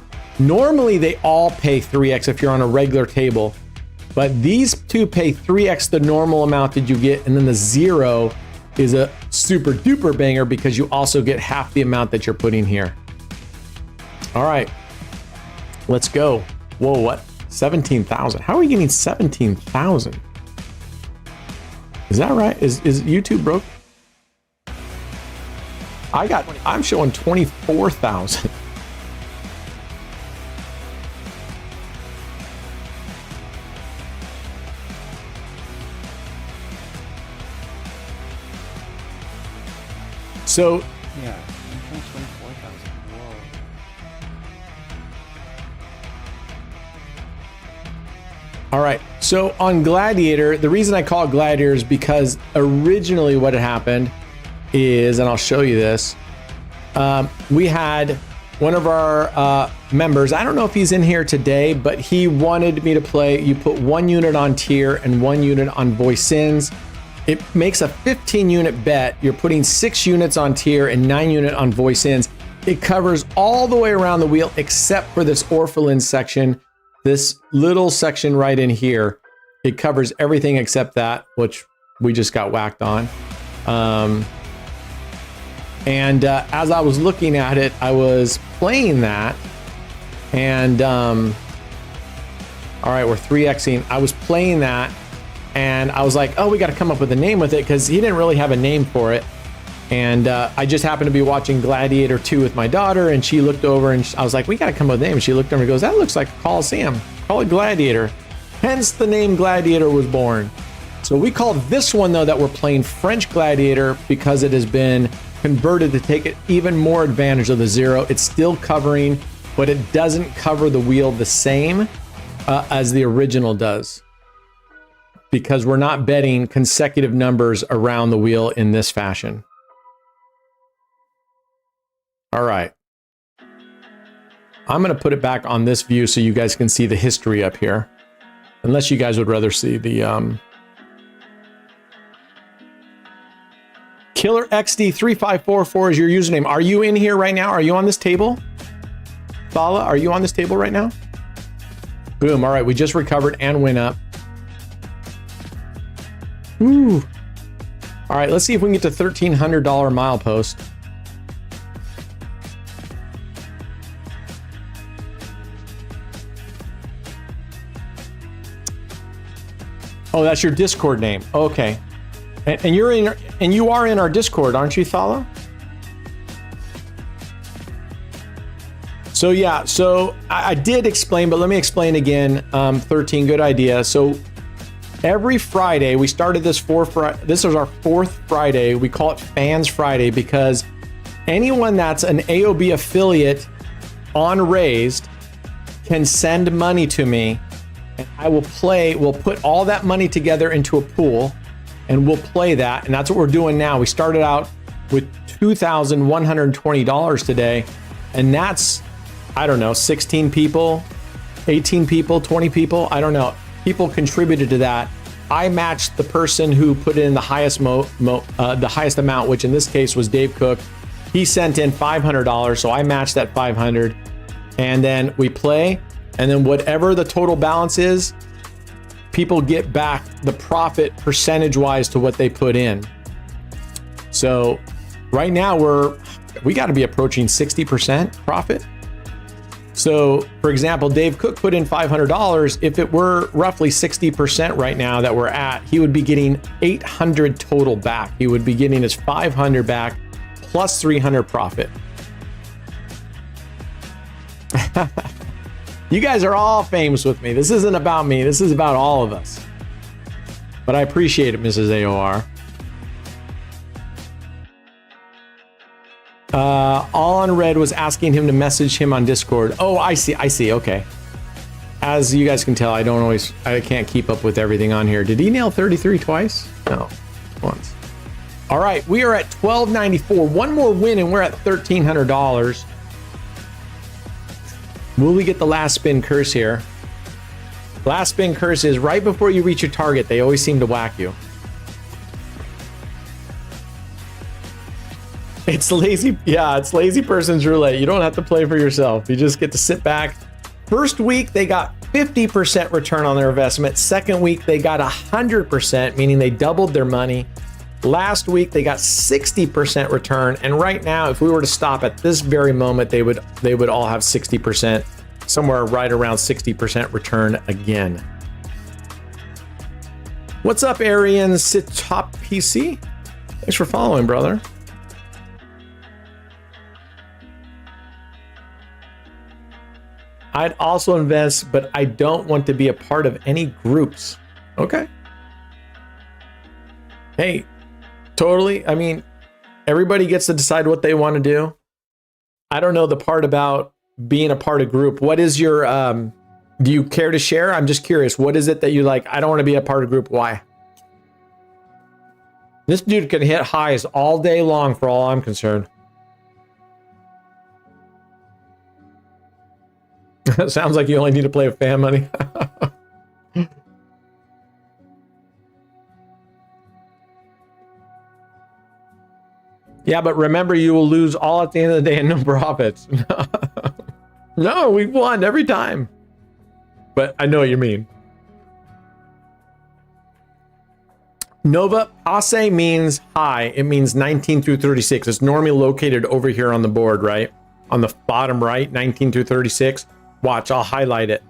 Speaker 2: Normally, they all pay 3x if you're on a regular table, but these two pay 3x the normal amount that you get, and then the 0 is a super duper banger because you also get half the amount that you're putting here. All right, let's go. Whoa, what? 17,000. How are we getting 17,000? Is that right? Is YouTube broke? I'm showing 24,000. So
Speaker 3: Yeah, 24,000. Whoa.
Speaker 2: all right, so on Gladiator, the reason I call it Gladiator is because originally what had happened is, and I'll show you this, we had one of our members, I don't know if he's in here today, but he wanted me to play, you put 1 unit on tier and 1 unit on voice sins. It makes a 15 unit bet. You're putting 6 units on tier and 9 unit on voice ins. It covers all the way around the wheel except for this orphalin section, this little section right in here. It covers everything except that, which we just got whacked on. As I was looking at it, I was playing that, and all right, we're 3xing. I was playing that, and I was like, oh, we got to come up with a name with it, because he didn't really have a name for it. And I just happened to be watching Gladiator 2 with my daughter, and she looked over, and I was like, we got to come up with a name. And she looked over and goes, that looks like a Coliseum. Call it Gladiator. Hence the name Gladiator was born. So we called this one, though, that we're playing French Gladiator, because it has been converted to take it even more advantage of the 0. It's still covering, but it doesn't cover the wheel the same as the original does, because we're not betting consecutive numbers around the wheel in this fashion. All right. I'm going to put it back on this view so you guys can see the history up here. Unless you guys would rather see the Killer XD3544 is your username. Are you in here right now? Are you on this table? Thala, are you on this table right now? Boom. All right. We just recovered and went up. Ooh. All right. Let's see if we can get to $1,300 milepost. Oh, that's your Discord name. Okay. And you're in, and you are in our Discord, aren't you, Thala? So yeah, so I did explain, but let me explain again. 13, good idea. So every Friday, we started this this is our 4th Friday. We call it FanZ Friday because anyone that's an AOB affiliate on Raised can send money to me, and I will play. We'll put all that money together into a pool, and we'll play that. And that's what we're doing now. We started out with $2,120 today, and that's, I don't know, 16 people, 18 people, 20 people. I don't know. People contributed to that. I matched the person who put in the highest the highest amount, which in this case was Dave Cook. He sent in $500, so I matched that 500, and then we play, and then whatever the total balance is, people get back the profit percentage-wise to what they put in. So right now we got to be approaching 60% profit. So for example, Dave Cook put in $500. If it were roughly 60% right now that we're at, he would be getting 800 total back. He would be getting his 500 back plus 300 profit. You guys are all famous with me. This isn't about me. This is about all of us. But I appreciate it, Mrs. AOR. All on Red was asking him to message him on Discord. Oh, I see. Okay. As you guys can tell, I can't keep up with everything on here. Did he nail 33 twice? No, once. All right, we are at $1,294. One more win and we're at $1,300. Will we get the last spin curse here? Last spin curse is right before you reach your target. They always seem to whack you. It's lazy. Yeah, it's lazy person's roulette. You don't have to play for yourself. You just get to sit back First week, they got 50% return on their investment. Second week, they got 100%, meaning they doubled their money. Last week, they got 60% return. And right now, if we were to stop at this very moment, they would all have 60%, somewhere right around 60% return again. What's up, Arian Sit Top PC? Thanks for following, brother. I'd also invest, but I don't want to be a part of any groups. Okay. Hey, totally. I mean, everybody gets to decide what they want to do. I don't know the part about being a part of group. What is your, do you care to share? I'm just curious. What is it that you like? I don't want to be a part of group. Why? This dude can hit highs all day long for all I'm concerned. Sounds like you only need to play with fan money. Yeah, but remember, you will lose all at the end of the day and no profits. No, we've won every time. But I know what you mean. Nova Passe means high. It means 19 through 36. It's normally located over here on the board, right? On the bottom right, 19 through 36. Watch, I'll highlight it.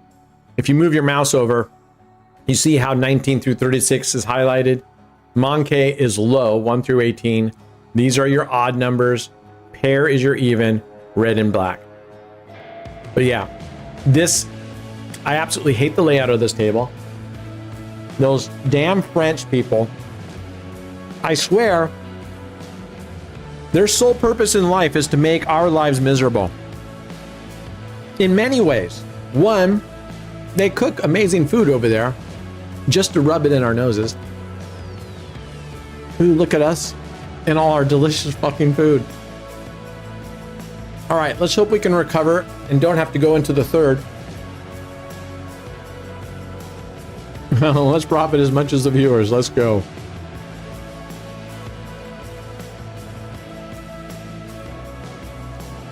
Speaker 2: If you move your mouse over, you see how 19 through 36 is highlighted. Monkey is low, 1 through 18. These are your odd numbers. Pair is your even, red and black. But yeah, this, I absolutely hate the layout of this table. Those damn French people. I swear, their sole purpose in life is to make our lives miserable. In many ways. One, they cook amazing food over there just to rub it in our noses. Ooh, look at us and all our delicious fucking food. All right, let's hope we can recover and don't have to go into the third. Let's profit as much as the viewers. Let's go.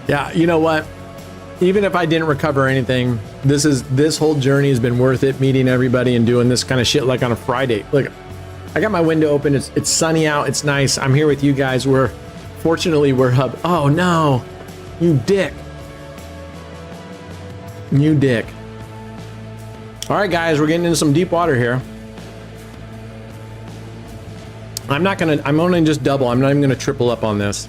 Speaker 2: Yeah, you know what? Even if I didn't recover anything, this whole journey has been worth it, meeting everybody and doing this kind of shit like on a Friday. Look, I got my window open. It's sunny out. It's nice. I'm here with you guys. Fortunately, we're hub. Oh no, you dick. You dick. All right, guys, we're getting into some deep water here. I'm only just double. I'm not even gonna triple up on this.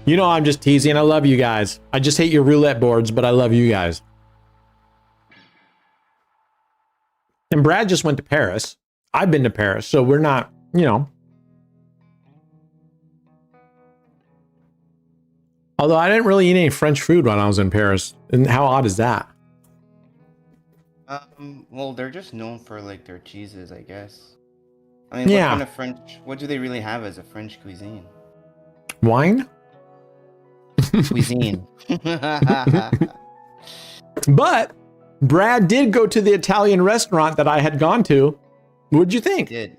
Speaker 2: You know, I'm just teasing. I love you guys. I just hate your roulette boards, but I love you guys. And Brad just went to Paris. I've been to Paris, so we're not, you know. Although I didn't really eat any French food when I was in Paris. And how odd is that?
Speaker 3: Well, they're just known for like their cheeses, I guess. I mean,
Speaker 2: yeah.
Speaker 3: What kind of French, what do they really have as a French cuisine?
Speaker 2: Wine?
Speaker 3: Cuisine.
Speaker 2: But Brad did go to the Italian restaurant that I had gone to. What'd you think?
Speaker 3: It did.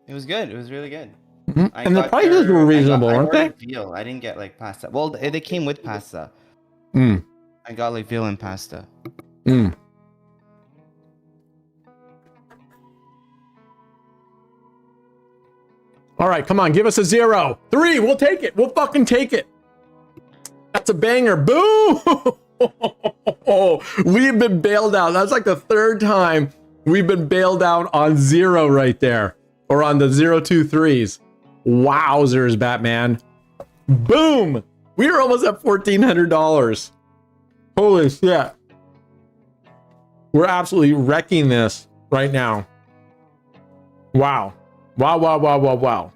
Speaker 3: It was good. It was really good.
Speaker 2: Mm-hmm. And the prices were reasonable, weren't they?
Speaker 3: Veal. I didn't get like pasta. Well, they came with pasta.
Speaker 2: Mm.
Speaker 3: I got like veal and pasta.
Speaker 2: Mm. All right, come on, give us a 0. 3, we'll take it. We'll fucking take it. That's a banger. Boom! We've been bailed out. That's like the third time we've been bailed out on 0 right there. Or on the 023s. Wowzers, Batman. Boom! We are almost at $1,400. Holy shit. We're absolutely wrecking this right now. Wow. Wow, wow, wow, wow, wow.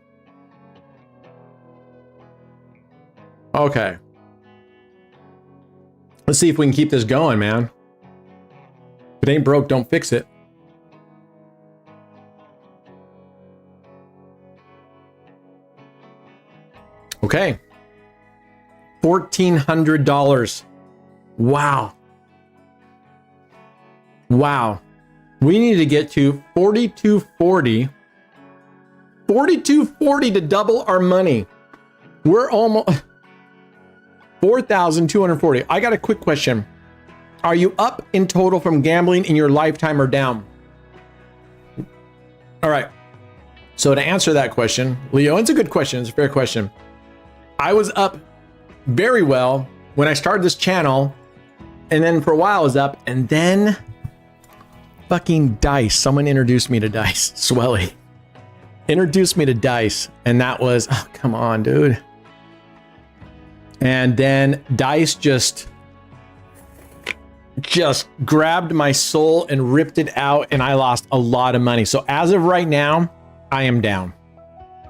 Speaker 2: Okay. Let's see if we can keep this going, man. If it ain't broke, don't fix it. Okay. $1,400. Wow. Wow. We need to get to 4,240. 4,240 to double our money. We're almost... 4,240. I got a quick question. Are you up in total from gambling in your lifetime or down? All right. So to answer that question, Leo, it's a good question. It's a fair question. I was up very well when I started this channel, and then for a while I was up, and then fucking Dice. Someone introduced me to Dice. Swelly introduced me to Dice, and that was, oh, come on, dude. And then Dice just grabbed my soul and ripped it out, and I lost a lot of money. So as of right now, I am down.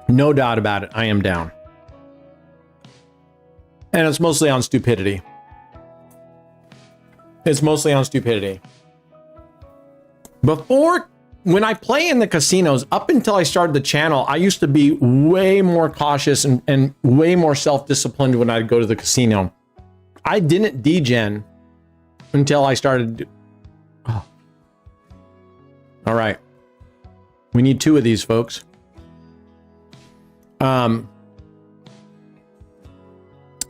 Speaker 2: No doubt about it. I am down. And it's mostly on stupidity. It's mostly on stupidity. Before, when I play in the casinos, up until I started the channel, I used to be way more cautious and way more self-disciplined when I'd go to the casino. I didn't degen until I started. Oh. All right. We need 2 of these, folks. Down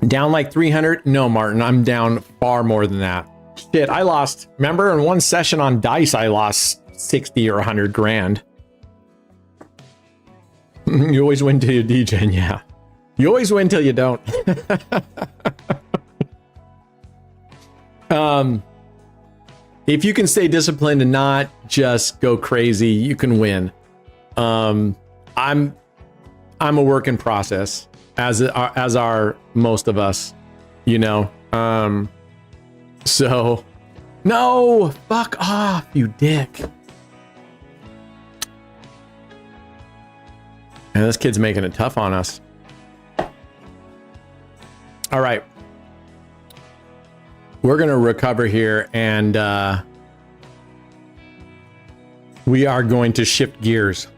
Speaker 2: like 300? No, Martin, I'm down far more than that. Shit, I lost, remember in one session on Dice, I lost 60 or 100 grand. You always win till you degen, yeah. You always win till you don't. If you can stay disciplined and not just go crazy, you can win. I'm a work in process, as are most of us, you know. So, no, fuck off, you dick. And this kid's making it tough on us. All right. We're going to recover here, and we are going to shift gears.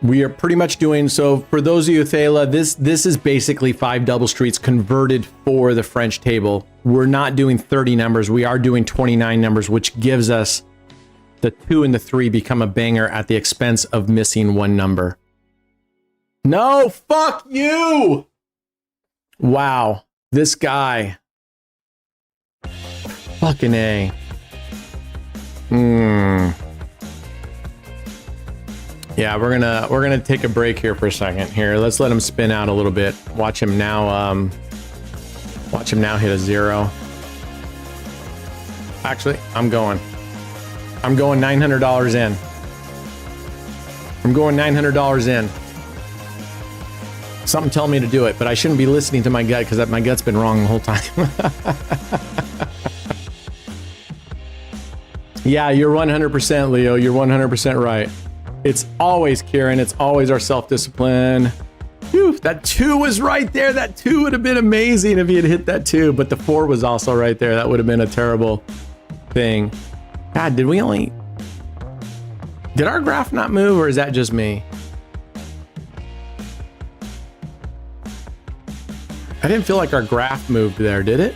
Speaker 2: We are pretty much doing, so for those of you, Thala, this is basically 5 double streets converted for the French table. We're not doing 30 numbers. We are doing 29 numbers, which gives us the 2 and the 3 become a banger at the expense of missing 1 number. No, fuck you! Wow, this guy. Fucking A. Yeah, we're gonna take a break here for a second. Here, let's let him spin out a little bit. Watch him now. Watch him now hit a 0. Actually, I'm going $900 in. I'm going $900 in. Something telling me to do it, but I shouldn't be listening to my gut because my gut's been wrong the whole time. Yeah, you're 100%, Leo. You're 100% right. It's always Kieran. It's always our self-discipline. Whew, that 2 was right there. That 2 would have been amazing if he had hit that 2, but the 4 was also right there. That would have been a terrible thing. God, did our graph not move, or is that just me? I didn't feel like our graph moved there, did it?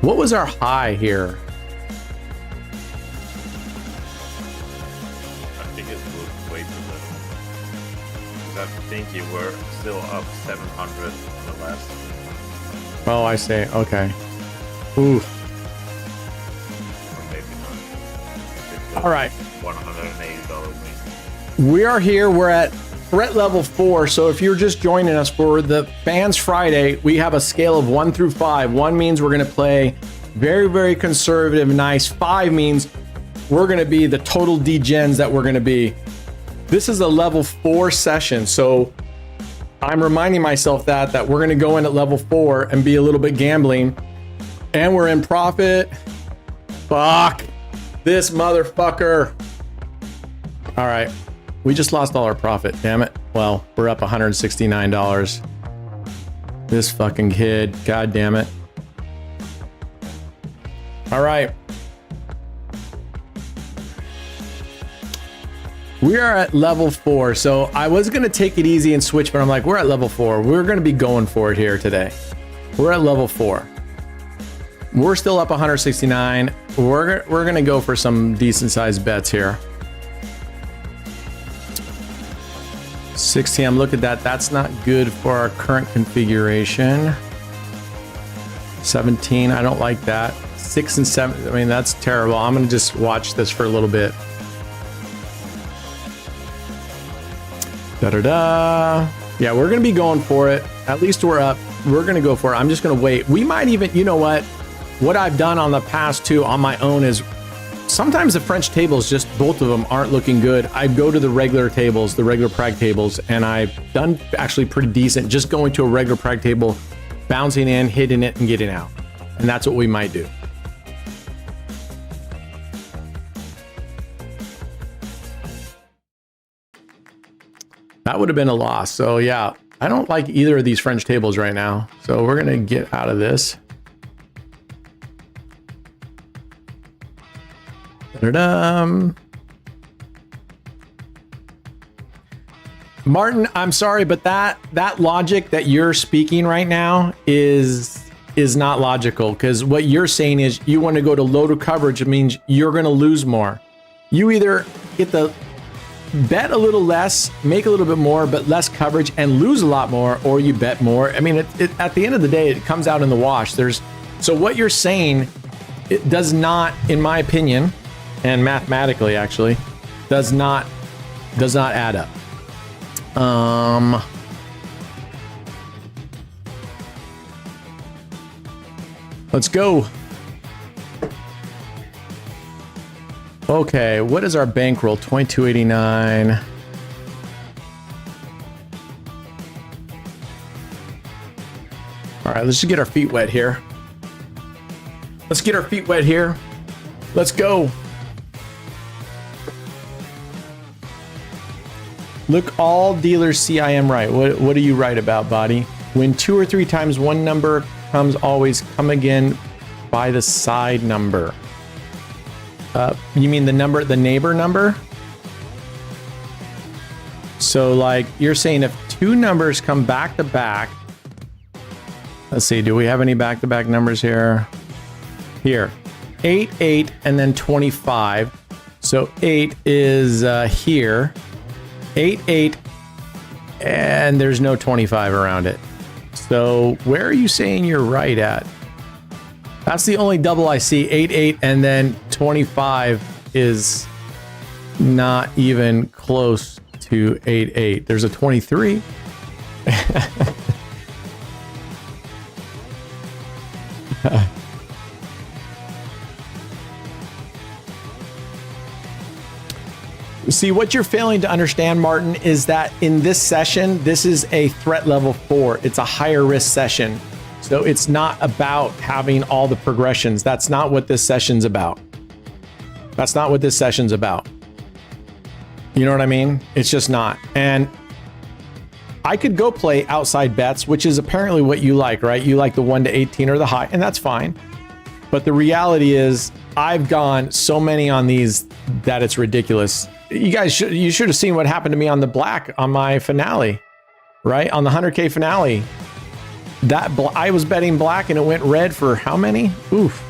Speaker 2: What was our high here?
Speaker 5: I think it was way too little. I think you were still up 700 on the last.
Speaker 2: Oh, I see. Okay. Oof.
Speaker 5: Or maybe not.
Speaker 2: All right.
Speaker 5: $180
Speaker 2: We are here. We're at threat level 4. So if you're just joining us for the FanZ Friday, we have a scale of 1 through 5. 1 means we're going to play very, very conservative, nice. 5 means we're going to be the total degens that we're going to be. This is a level 4 session. So I'm reminding myself that we're going to go in at level 4 and be a little bit gambling. And we're in profit. Fuck this motherfucker. All right. We just lost all our profit, damn it. Well, we're up $169. This fucking kid, god damn it. All right. We are at level 4. So I was gonna take it easy and switch, but I'm like, we're at level 4. We're gonna be going for it here today. We're at level 4. We're still up 169. We're going to go for some decent sized bets here. 6 TM, look at that. That's not good for our current configuration. 17, I don't like that. 6 and 7, I mean, that's terrible. I'm going to just watch this for a little bit. Da-da-da. Yeah, we're going to be going for it. At least we're up. We're going to go for it. I'm just going to wait. We might even, you know what? What I've done on the past two on my own is sometimes the French tables, just both of them aren't looking good. I go to the regular tables, the regular prag tables, and I've done actually pretty decent just going to a regular prag table, bouncing in, hitting it, and getting out. And that's what we might do. That would have been a loss. So yeah, I don't like either of these French tables right now. So we're going to get out of this. Martin, I'm sorry, but that logic that you're speaking right now is not logical, because what you're saying is you want to go to low to coverage. It means you're going to lose more. You either get the bet a little less, make a little bit more, but less coverage and lose a lot more, or you bet more. I mean, at the end of the day, it comes out in the wash. So what you're saying, it does not, in my opinion, and mathematically actually, does not add up. Let's go. Okay, what is our bankroll? 2289. All right, let's just get our feet wet here. Let's get our feet wet here. Let's go. Look, all dealers see I am right. What are you right about, Body? When 2 or 3 times one number comes, always come again by the side number. You mean the number, the neighbor number? So like you're saying if 2 numbers come back to back, let's see, do we have any back to back numbers here? Here, 8, 8, and then 25. So 8 is here. 8, 8, and there's no 25 around it. So where are you saying you're right at? That's the only double I see. 8, 8, and then 25 is not even close to 8, 8. There's a 23. See, what you're failing to understand, Martin, is that in this session, this is a threat level 4. It's a higher risk session. So it's not about having all the progressions. That's not what this session's about. That's not what this session's about. You know what I mean? It's just not. And I could go play outside bets, which is apparently what you like, right? You like the 1 to 18 or the high, and that's fine. But the reality is I've gone so many on these that it's ridiculous. You should have seen what happened to me on the black on my finale, right? On the 100K finale. I was betting black and it went red for how many? Oof.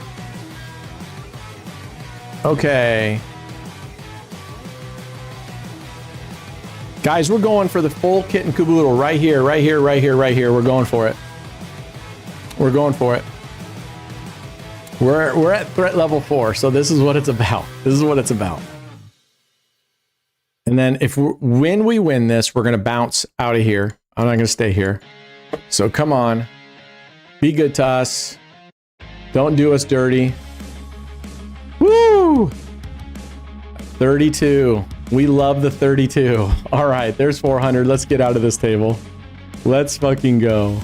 Speaker 2: Okay. Guys, we're going for the full kit and caboodle right here, right here, right here, right here. We're going for it. We're going for it. We're at threat level 4, so this is what it's about. This is what it's about. And then when we win this, we're going to bounce out of here. I'm not going to stay here. So come on. Be good to us. Don't do us dirty. Woo! 32. We love the 32. All right, there's 400. Let's get out of this table. Let's fucking go.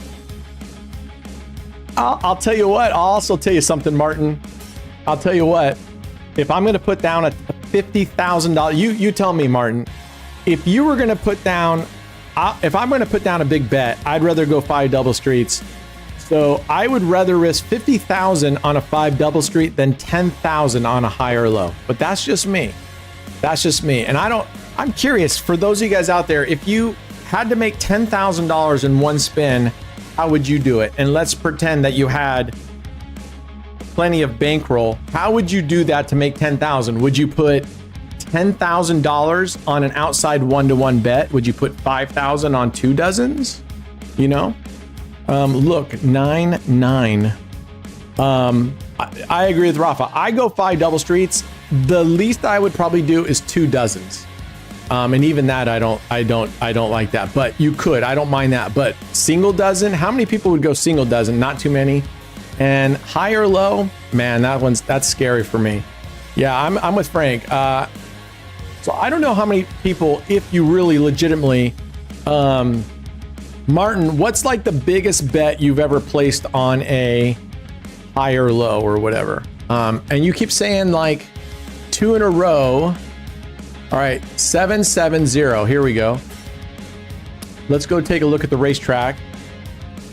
Speaker 2: I'll tell you what. I'll also tell you something, Martin. I'll tell you what. If I'm going to put down a $50,000, you tell me, Martin. If you were going to put down, if I'm going to put down a big bet, I'd rather go 5 double streets. So I would rather risk 50,000 on a 5 double street than 10,000 on a high or low. But that's just me. That's just me. And I'm curious for those of you guys out there, if you had to make $10,000 in one spin, how would you do it? And let's pretend that you had plenty of bankroll. How would you do that to make 10,000? Would you put $10,000 on an outside 1-to-1 bet? Would you put 5,000 on 2 dozens? You know? Look, 9-9. I agree with Rafa. I go 5 double streets. The least I would probably do is 2 dozens. And even that, I don't like that, but you could, I don't mind that. But single dozen, how many people would go single dozen? Not too many. And high or low, man, that's scary for me. Yeah, I'm with Frank. So I don't know how many people, if you really legitimately, Martin, what's like the biggest bet you've ever placed on a high or low or whatever? And you keep saying like 2 in a row. All right, 770. Here we go. Let's go take a look at the racetrack.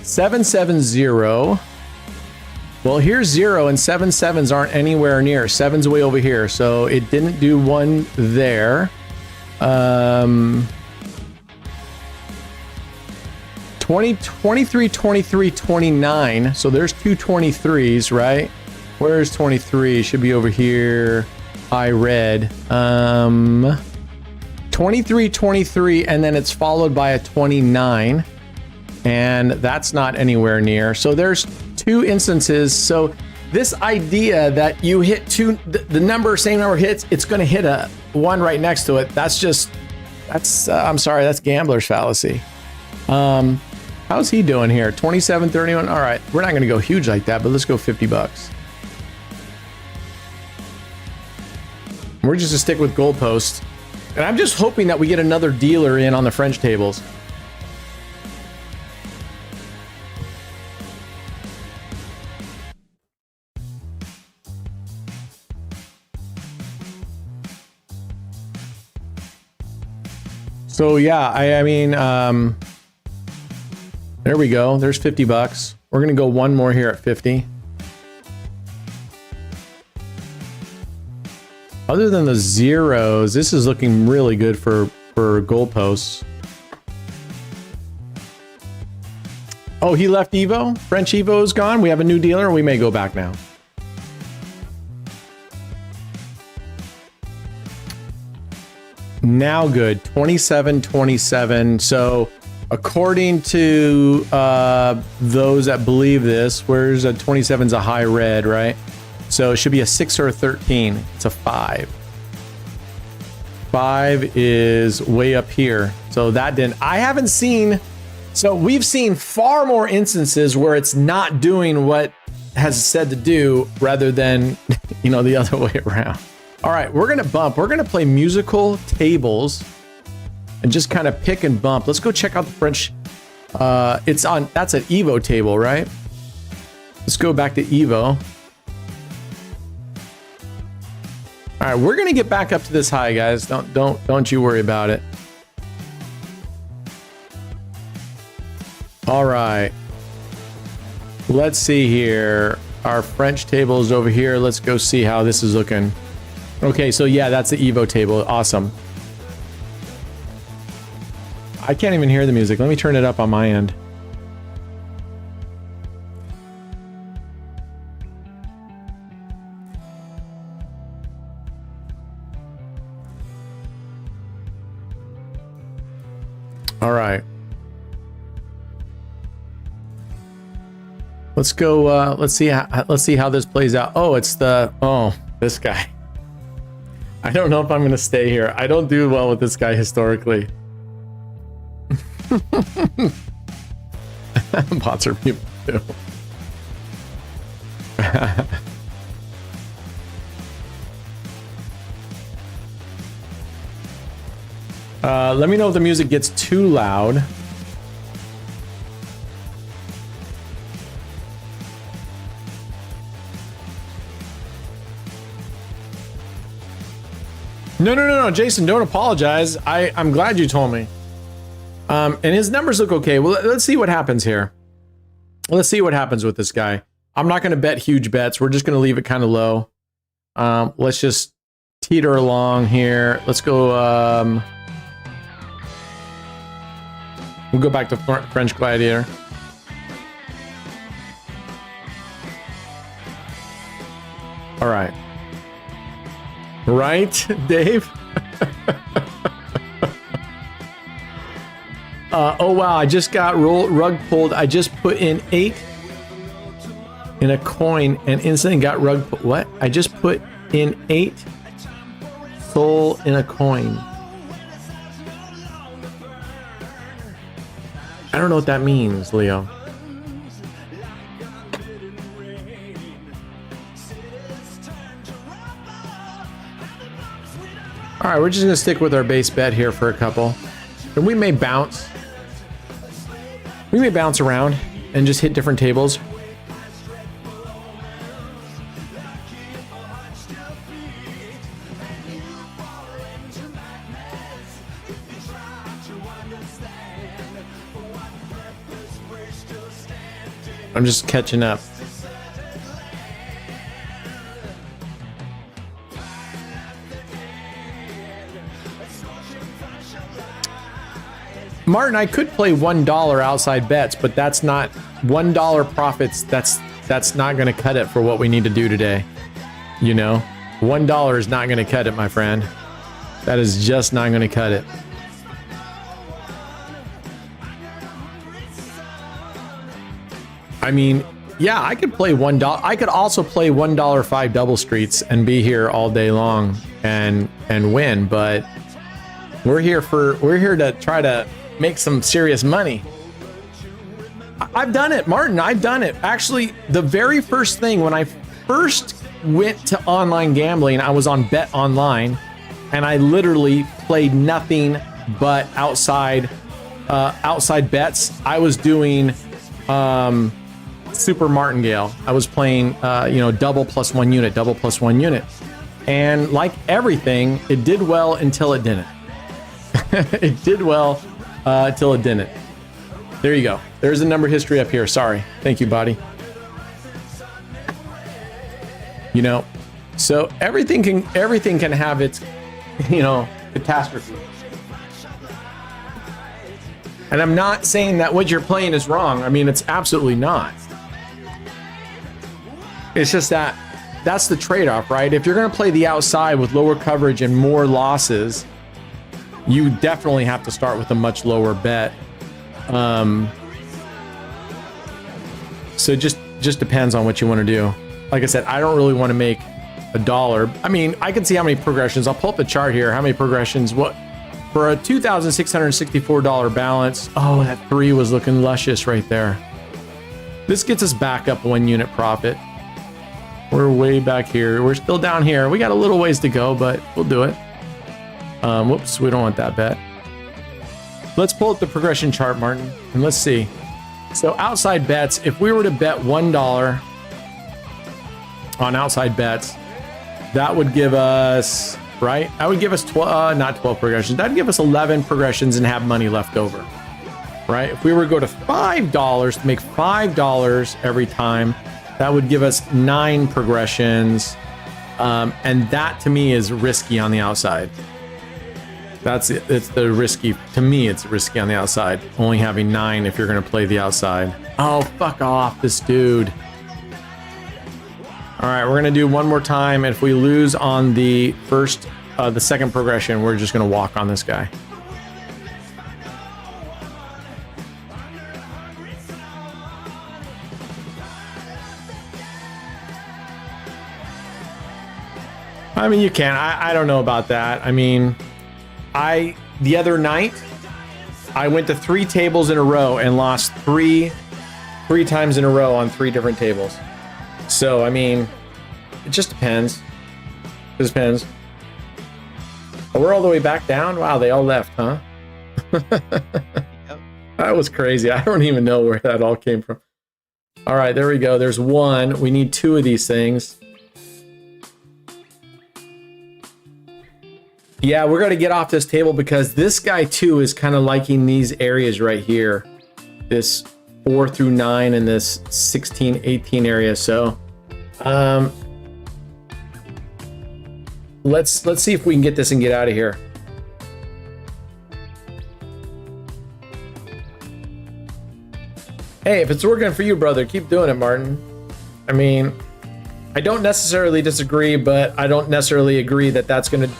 Speaker 2: 770. Well, here's 0 and 7 sevens aren't anywhere near. 7's way over here, so it didn't do 1 there. 23, 23, 29. So there's 2 23s, right? Where's 23? Should be over here. I read 23, 23, and then it's followed by a 29, and that's not anywhere near. So there's 2 instances. So this idea that you hit 2, the number, same number hits, it's going to hit a 1 right next to it. That's I'm sorry, that's gambler's fallacy. How's he doing here? 27, 31. All right, we're not going to go huge like that, but let's go $50. We're just to stick with goalposts. And I'm just hoping that we get another dealer in on the French tables. So yeah, I mean, there we go. There's $50. We're going to go one more here at 50. Other than the zeros, this is looking really good for goalposts. Oh, he left Evo? French Evo is gone? We have a new dealer? We may go back now. Now good. 27-27. So according to those that believe this, where's a 27's a high red, right? So it should be a 6 or a 13. It's a 5. 5 is way up here. So that didn't, I haven't seen, so we've seen far more instances where it's not doing what has said to do rather than, you know, the other way around. All right, we're going to bump. We're going to play musical tables and just kind of pick and bump. Let's go check out the French. It's on, that's an Evo table, right? Let's go back to Evo. All right, we're gonna get back up to this high, guys. Don't you worry about it. All right. Let's see here. Our French table is over here. Let's go see how this is looking. Okay, so yeah, that's the Evo table. Awesome. I can't even hear the music. Let me turn it up on my end. All right. Let's go. Let's see how this plays out. Oh, it's this guy. I don't know if I'm going to stay here. I don't do well with this guy historically. Bots are people too. Let me know if the music gets too loud. No, Jason, don't apologize. I'm glad you told me. And his numbers look okay. Well, let's see what happens here. Let's see what happens with this guy. I'm not going to bet huge bets. We're just going to leave it kind of low. Let's just teeter along here. Let's go. We'll go back to French Gladiator. All right. Right, Dave? Oh, wow. I just got rug pulled. I just put in 8 in a coin and instantly got rug pulled. What? I just put in 8 soul in a coin. I don't know what that means, Leo. All right, we're just gonna stick with our base bet here for a couple. And we may bounce. We may bounce around and just hit different tables. I'm just catching up. Martin, I could play $1 outside bets, but that's not $1 profits. That's not going to cut it for what we need to do today. You know, $1 is not going to cut it, my friend. That is just not going to cut it. I mean, yeah, I could play $1. I could also play $1 5 double streets and be here all day long and win, but we're here to try to make some serious money. I've done it, Martin. I've done it. Actually, the very first thing when I first went to online gambling, I was on Bet Online, and I literally played nothing but outside bets. I was doing Super Martingale. I was playing double plus 1 unit, double plus 1 unit, and like everything, it did well until it didn't. It did well till it didn't. There you go. There's the number history up here. Sorry. Thank you, buddy. You know, so everything can have its, catastrophe. And I'm not saying that what you're playing is wrong. I mean, it's absolutely not. It's just that's the trade-off, right? If you're going to play the outside with lower coverage and more losses, you definitely have to start with a much lower bet. So it just depends on what you want to do. Like I said, I don't really want to make $1. I mean, I can see how many progressions. I'll pull up the chart here. How many progressions? What for a $2,664 balance? Oh, that 3 was looking luscious right there. This gets us back up 1 unit profit. We're way back here. We're still down here. We got a little ways to go, but we'll do it. Whoops, we don't want that bet. Let's pull up the progression chart, Martin, and let's see. So outside bets, if we were to bet $1 on outside bets, that would give us, right? That would give us not 12 progressions. That'd give us 11 progressions and have money left over, right? If we were to go to $5 to make $5 every time, that would give us 9 progressions. And that to me is risky on the outside. That's it. It's the risky, to me, it's risky on the outside. Only having 9 if you're going to play the outside. Oh, fuck off, this dude. All right, we're going to do one more time. If we lose on the second progression, we're just going to walk on this guy. I mean, you can. I don't know about that. I mean, the other night, I went to 3 tables in a row and lost three times in a row on 3 different tables. So, I mean, it just depends. It just depends. Oh, we're all the way back down? Wow, they all left, huh? That was crazy. I don't even know where that all came from. All right, there we go. There's 1. We need 2 of these things. Yeah, we're going to get off this table because this guy too is kind of liking these areas right here. This 4 through 9 and this 16, 18 area. So let's see if we can get this and get out of here. Hey, if it's working for you, brother, keep doing it, Martin. I mean, I don't necessarily disagree, but I don't necessarily agree that that's going to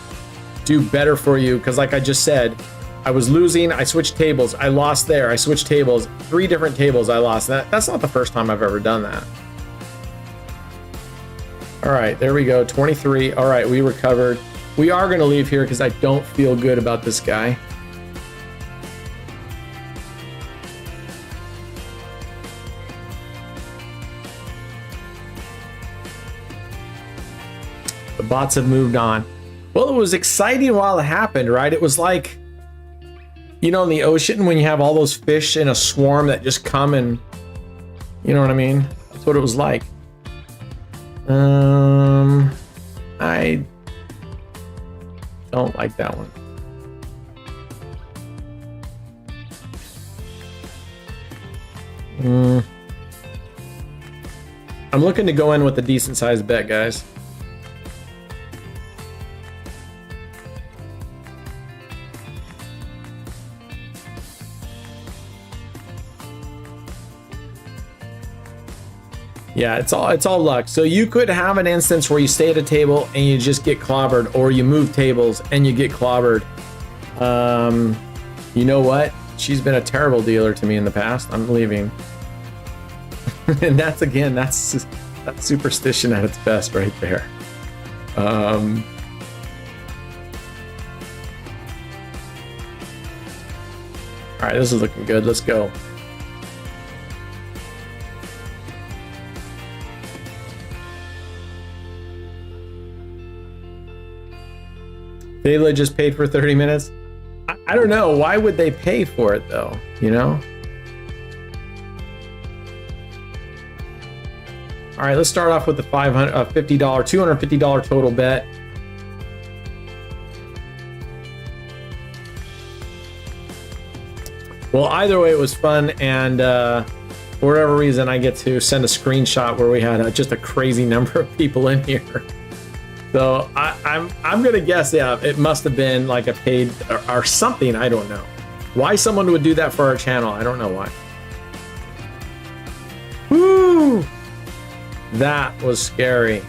Speaker 2: do better for you. Because like I just said, I was losing. I switched tables. I lost there. I switched tables. 3 different tables I lost. That's not the first time I've ever done that. All right, there we go. 23. All right, we recovered. We are going to leave here because I don't feel good about this guy. The bots have moved on. Well, it was exciting while it happened, right? It was like, you know, in the ocean when you have all those fish in a swarm that just come and, you know what I mean? That's what it was like. I don't like that one. I'm looking to go in with a decent sized bet, guys. Yeah, it's all luck. So you could have an instance where you stay at a table and you just get clobbered, or you move tables and you get clobbered. You know what? She's been a terrible dealer to me in the past. I'm leaving. And that's superstition at its best right there. All right, this is looking good. Let's go. They've just paid for 30 minutes. I don't know. Why would they pay for it though? You know? All right, let's start off with the $250 total bet. Well, either way, it was fun, and for whatever reason, I get to send a screenshot where we had just a crazy number of people in here. So I'm gonna guess, yeah, it must have been like a paid or something. I don't know why someone would do that for our channel. I don't know why. Woo! That was scary.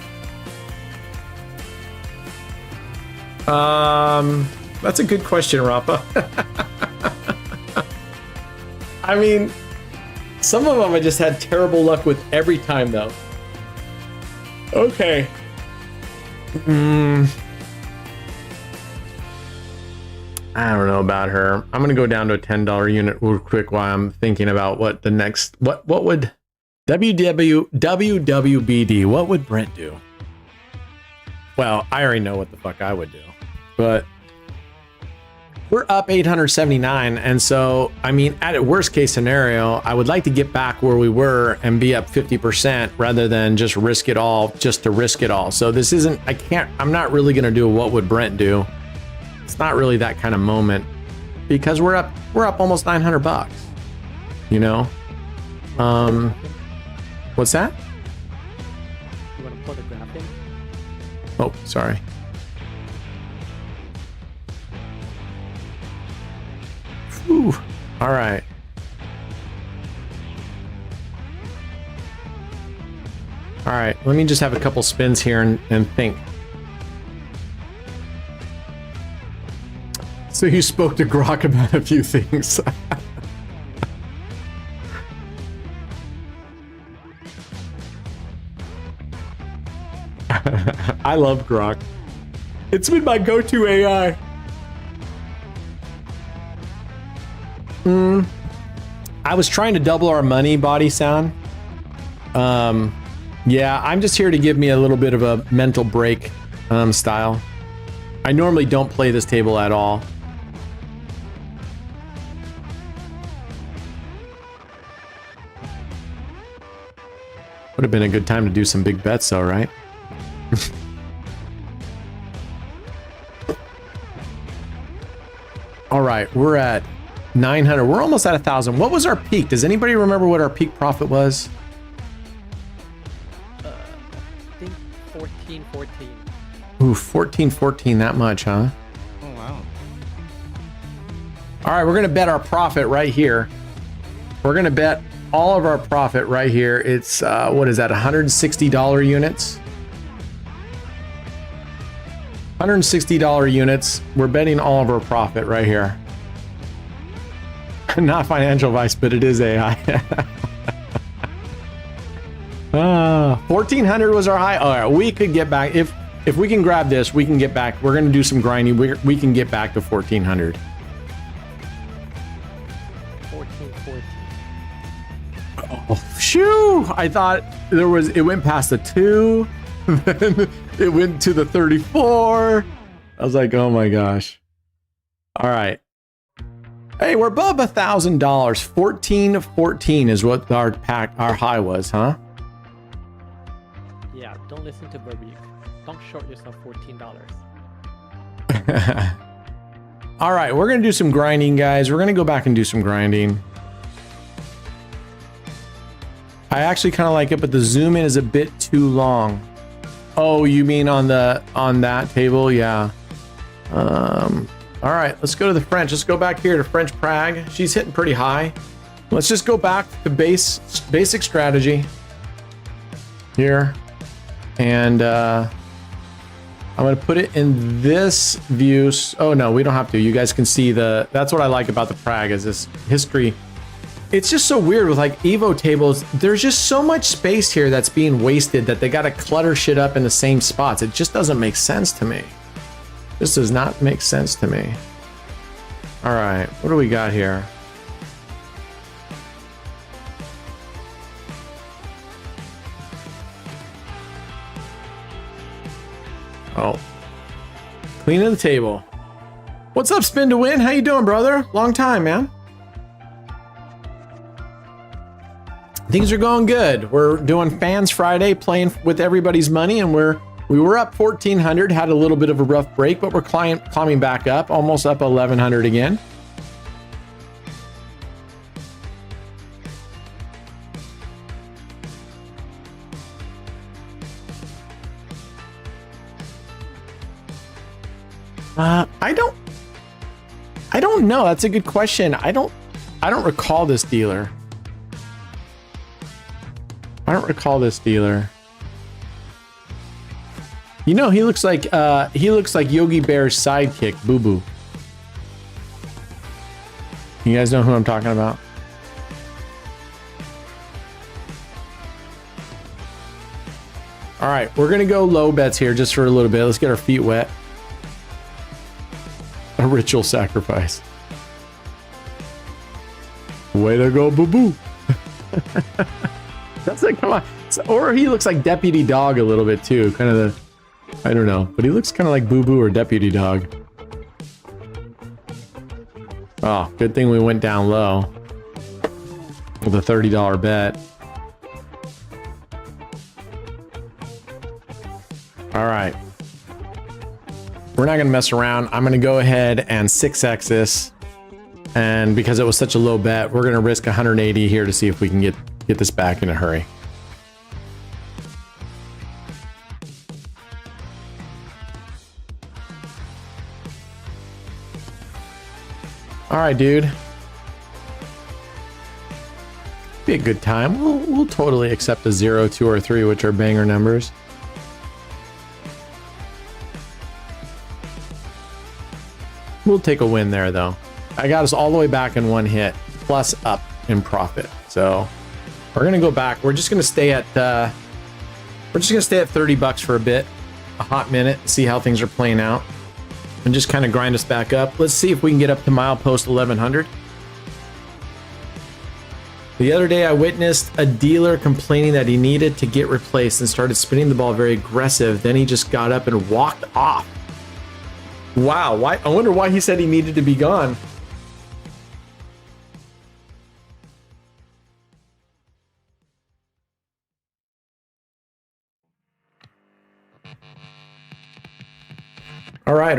Speaker 2: That's a good question, Rappa. I mean, some of them I just had terrible luck with every time, though. Okay. I don't know about her. I'm gonna go down to a $10 unit real quick while I'm thinking about what the next what would WWBD, what would Brent do? Well, I already know what the fuck I would do, but we're up 879, and so I mean, at a worst case scenario, I would like to get back where we were and be up 50% rather than just risk it all just to risk it all. So this isn't, I'm not really gonna do a what would Brent do. It's not really that kind of moment because we're up almost $900, you know? What's that?
Speaker 4: You want to pull the graph in?
Speaker 2: Oh, sorry. Whew. All right. All right, let me just have a couple spins here and think. So you spoke to Grok about a few things. I love Grok. It's been my go-to AI. I was trying to double our money, Body Sound. Yeah, I'm just here to give me a little bit of a mental break style. I normally don't play this table at all. Would have been a good time to do some big bets though, right? All right, we're at 900. We're almost at 1,000. What was our peak? Does anybody remember what our peak profit was?
Speaker 4: I think 14.14.
Speaker 2: Ooh, 14.14, that much, huh?
Speaker 3: Oh, wow.
Speaker 2: All right, we're gonna bet our profit right here. We're gonna bet all of our profit right here. It's what is that, $160 units? $160 units. We're betting all of our profit right here. Not financial advice, but it is AI. 1400 was our high. All right, we could get back if we can grab this. We can get back. We're gonna do some grinding. We can get back to 1400.
Speaker 4: 1414.
Speaker 2: Oh, shoo! I thought there was. It went past the 2, then it went to the 34. I was like, oh my gosh. All right. Hey, we're above $1,000. 1414 is what our high was, huh?
Speaker 4: Yeah, don't listen to Verbeek. Don't short yourself $14.
Speaker 2: All right, we're gonna do some grinding, guys. We're gonna go back and do some grinding. I actually kind of like it, but the zoom in is a bit too long. Oh, you mean on that table? Yeah. All right, let's go to the French. Let's go back here to French Prague. She's hitting pretty high. Let's just go back to basic strategy here. And I'm going to put it in this view. Oh, no, we don't have to. You guys can see that's what I like about the Prague is this history. It's just so weird with like Evo tables. There's just so much space here that's being wasted that they got to clutter shit up in the same spots. It just doesn't make sense to me. This does not make sense to me. All right, what do we got here? Oh, cleaning the table. What's up, Spin to Win? How you doing, brother? Long time, man. Things are going good. We're doing FanZ Friday, playing with everybody's money, and we were up 1400, had a little bit of a rough break, but we're climbing back up, almost up 1100 again. I don't know. That's a good question. I don't recall this dealer. You know, he looks like Yogi Bear's sidekick, Boo Boo. You guys know who I'm talking about? All right, we're gonna go low bets here just for a little bit. Let's get our feet wet. A ritual sacrifice. Way to go, Boo Boo. That's like, come on. Or he looks like Deputy Dog a little bit too, kind of the. I don't know, but he looks kind of like Boo Boo or Deputy Dog. Oh, good thing we went down low with a $30 bet. All right. We're not going to mess around. I'm going to go ahead and 6x this. And because it was such a low bet, we're going to risk 180 here to see if we can get this back in a hurry. All right, dude. Be a good time. We'll totally accept a 0, 2, or 3, which are banger numbers. We'll take a win there, though. I got us all the way back in one hit, plus up in profit. So we're gonna go back. We're just gonna stay at 30 bucks for a bit, a hot minute, see how things are playing out, and just kind of grind us back up. Let's see if we can get up to milepost 1100. The other day I witnessed a dealer complaining that he needed to get replaced and started spinning the ball very aggressive. Then he just got up and walked off. Wow, why? I wonder why he said he needed to be gone. All right.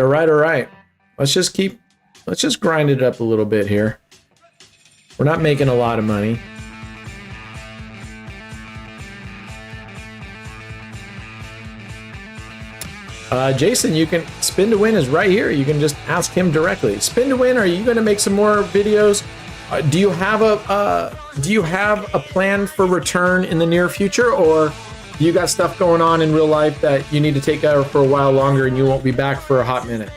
Speaker 2: Let's just grind it up a little bit here. We're not making a lot of money. Jason, you can spin to win is right here. You can just ask him directly. Spin to win. Are you going to make some more videos? Do you have a plan for return in the near future, or You got stuff going on in real life that you need to take out for a while longer and you won't be back for a hot minute.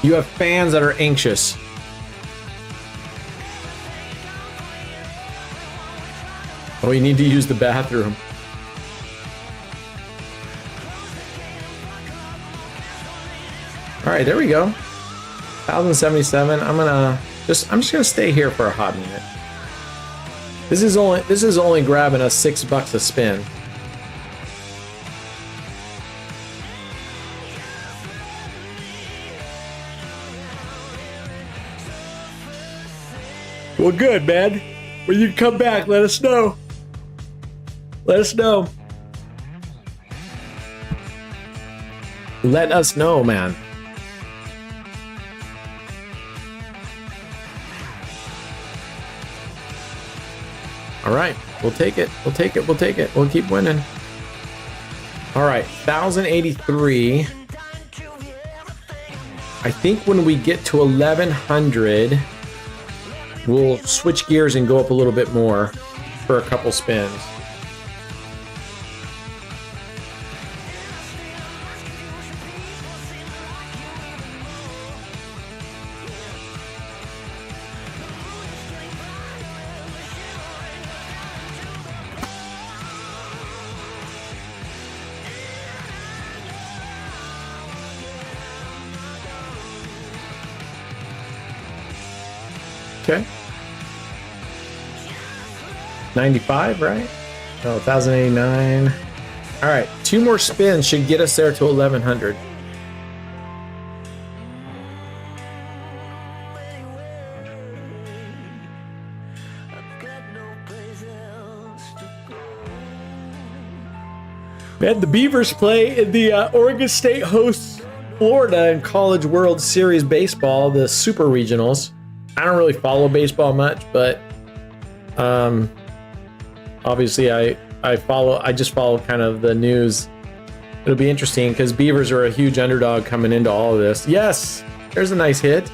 Speaker 2: You have fans that are anxious. Oh, you need to use the bathroom. All right, there we go. 1,077. I'm just gonna stay here for a hot minute. This is only grabbing us $6 a spin. Well, good, man. When you come back, let us know. Let us know. Let us know, man. All right, we'll take it. We'll take it. We'll take it. We'll keep winning. All right, 1,083. I think when we get to 1,100, we'll switch gears and go up a little bit more for a couple spins. Okay. 95, right? Oh, 1,089. All right, 2 more spins should get us there to 1,100. Man, the Beavers play in the Oregon State hosts Florida in College World Series baseball, the Super Regionals. I don't really follow baseball much, but obviously I just follow kind of the news. It'll be interesting because Beavers are a huge underdog coming into all of this. Yes, there's a nice hit.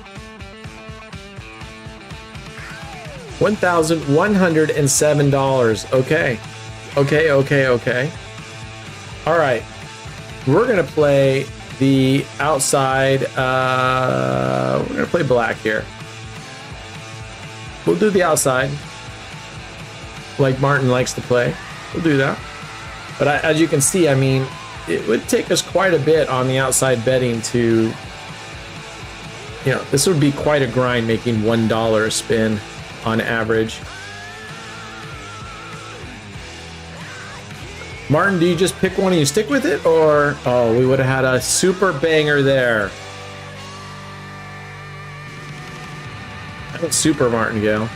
Speaker 2: $1,107. Okay. All right, we're gonna play the outside. We're gonna play black here. We'll do the outside, like Martin likes to play. We'll do that. But as you can see, I mean, it would take us quite a bit on the outside betting to, you know, this would be quite a grind making $1 a spin on average. Martin, do you just pick one and you stick with it? Or, oh, we would have had a super banger there. That's super Martingale.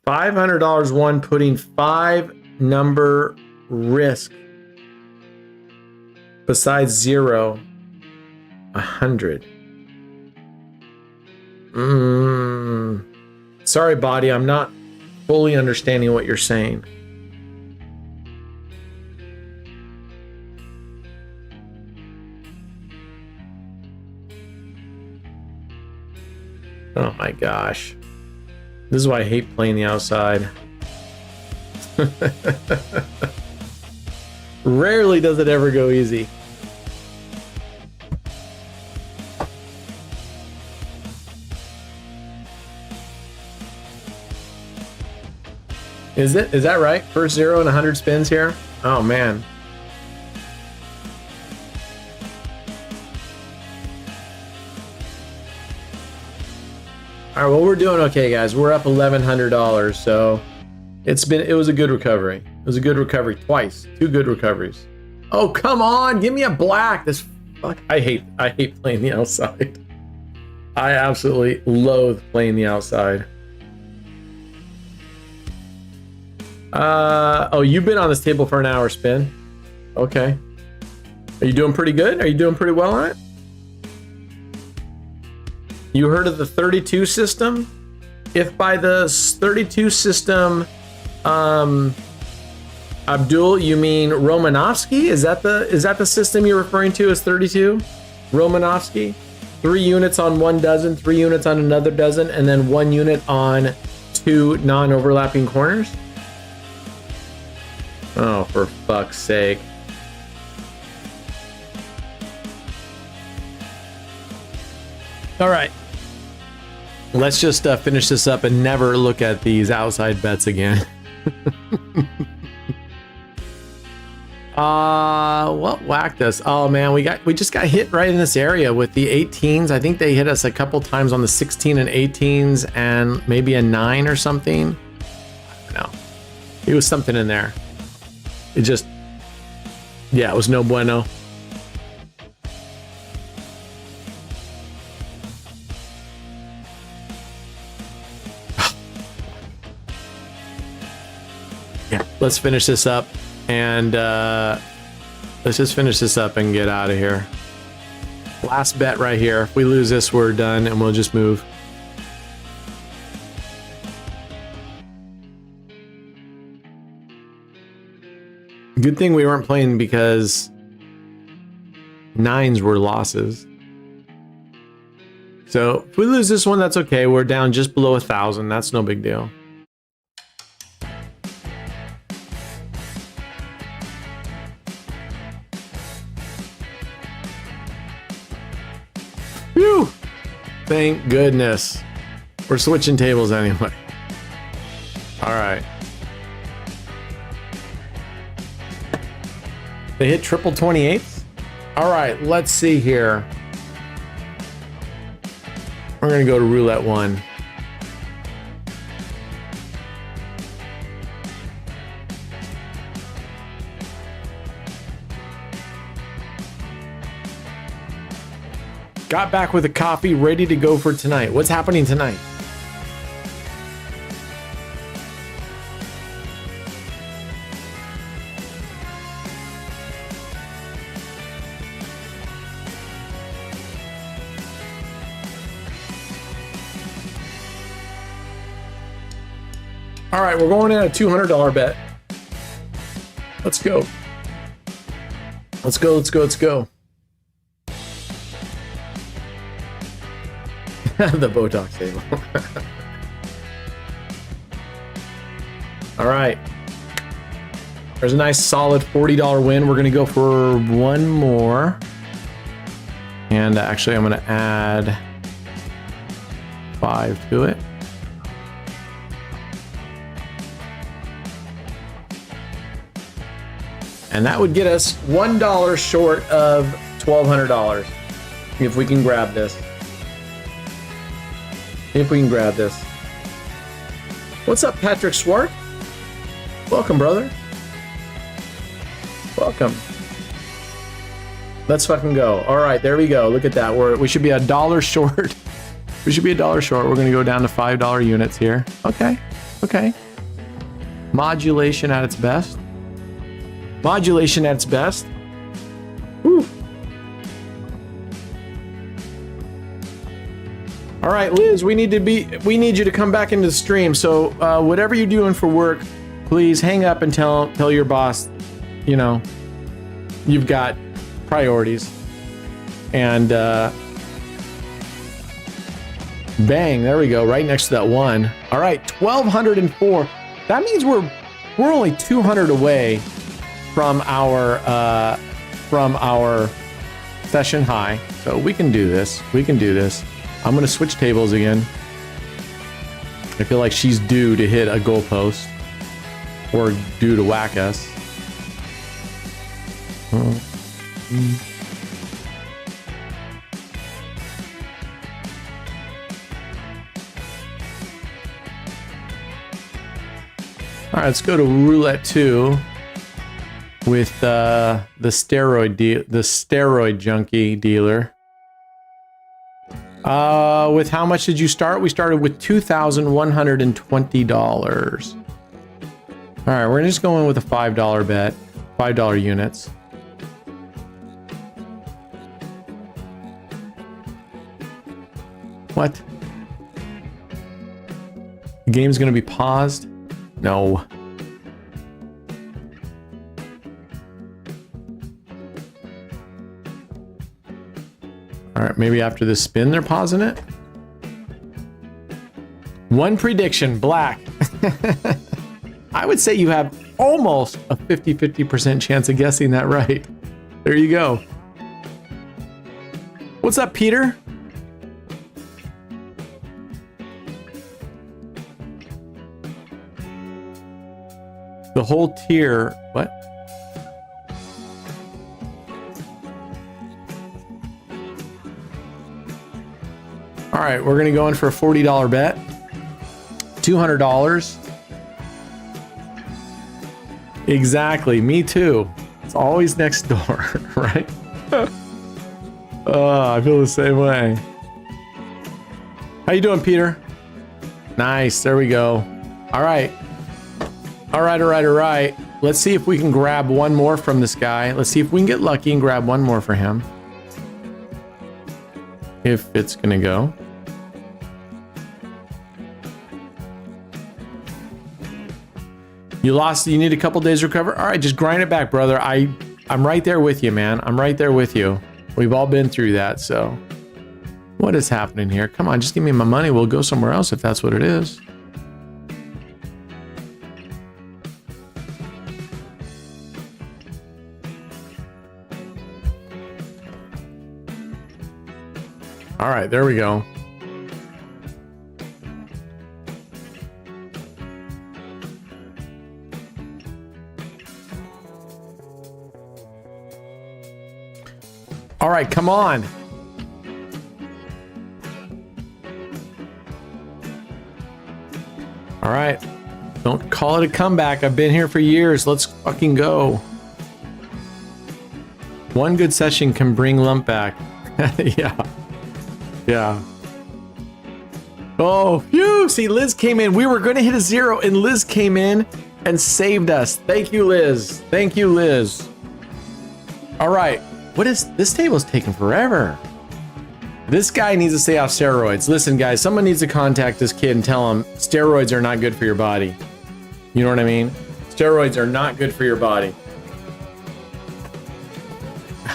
Speaker 2: $500 won, putting 5 number risk. Besides 0, 100. Sorry, body, I'm not fully understanding what you're saying. Oh my gosh. This is why I hate playing the outside. Rarely does it ever go easy. Is that right? First 0 and 100 spins here? Oh man. All right, well, we're doing okay, guys. We're up $1,100, so it was a good recovery. It was a good recovery twice. 2 good recoveries. Oh, come on, give me a black. I hate playing the outside. I absolutely loathe playing the outside. Oh, you've been on this table for an hour, Spin. Okay. Are you doing pretty good? Are you doing pretty well on it? You heard of the 32 system? If by the 32 system, Abdul, you mean Romanovsky? Is that the system you're referring to as 32? Romanovsky. 3 units on 1 dozen, 3 units on another dozen, and then 1 unit on 2 non-overlapping corners. Oh, for fuck's sake. All right. Let's just finish this up and never look at these outside bets again. What whacked us? Oh man, we just got hit right in this area with the 18s. I think they hit us a couple times on the 16 and 18s and maybe a 9 or something. I don't know. It was something in there. It just, yeah, it was no bueno. Yeah, let's finish this up and let's just finish this up and get out of here. Last bet right here. If we lose this, we're done and we'll just move. Good thing we weren't playing because 9s were losses. So if we lose this one, that's okay. We're down just below 1,000. That's no big deal. Phew! Thank goodness. We're switching tables anyway. All right. They hit triple 28s. All right, let's see here. We're gonna go to roulette 1. Got back with a coffee, ready to go for tonight. What's happening tonight? All right, we're going in a $200 bet. Let's go. Let's go, let's go, let's go. The Botox table. All right. There's a nice solid $40 win. We're going to go for one more. And actually, I'm going to add 5 to it. And that would get us $1 short of $1,200. If we can grab this. If we can grab this. What's up, Patrick Swart? Welcome, brother. Welcome. Let's fucking go. All right, there we go. Look at that. We should be $1 short. We should be $1 short. We're going to go down to $5 units here. Okay. Okay. Modulation at its best. Modulation at its best. Woo. All right, Liz, we need you to come back into the stream. So whatever you're doing for work, please hang up and tell your boss, you know, you've got priorities. And bang, there we go, right next to that one. All right, 1,204. That means we're only 200 away from our session high. So we can do this. We can do this. I'm gonna switch tables again. I feel like she's due to hit a goalpost or due to whack us. All right, let's go to roulette 2 with the steroid junkie dealer. With how much did you start? We started with $2,120. All right, we're just going with a $5 bet, $5 units. What? The game's gonna be paused? No. All right, maybe after this spin, they're pausing it. One prediction, black. I would say you have almost a 50% chance of guessing that right. There you go. What's up, Peter? The whole tier, what? All right, we're gonna go in for a $40 bet. $200. Exactly, me too. It's always next door, right? Oh, I feel the same way. How you doing, Peter? Nice, there we go. All right. All right. Let's see if we can grab one more from this guy. Let's see if we can get lucky and grab one more for him. If it's gonna go. You lost, you need a couple days to recover? All right, just grind it back, brother. I'm right there with you, man. I'm right there with you. We've all been through that, so. What is happening here? Come on, just give me my money. We'll go somewhere else if that's what it is. All right, there we go. All right, come on. All right. Don't call it a comeback. I've been here for years. Let's fucking go. One good session can bring lump back. Yeah. Oh, phew. See, Liz came in. We were going to hit a 0, and Liz came in and saved us. Thank you, Liz. Thank you, Liz. All right. What is this? Table's taking forever. This guy needs to stay off steroids. Listen, guys, someone needs to contact this kid and tell him steroids are not good for your body. You know what I mean? Steroids are not good for your body.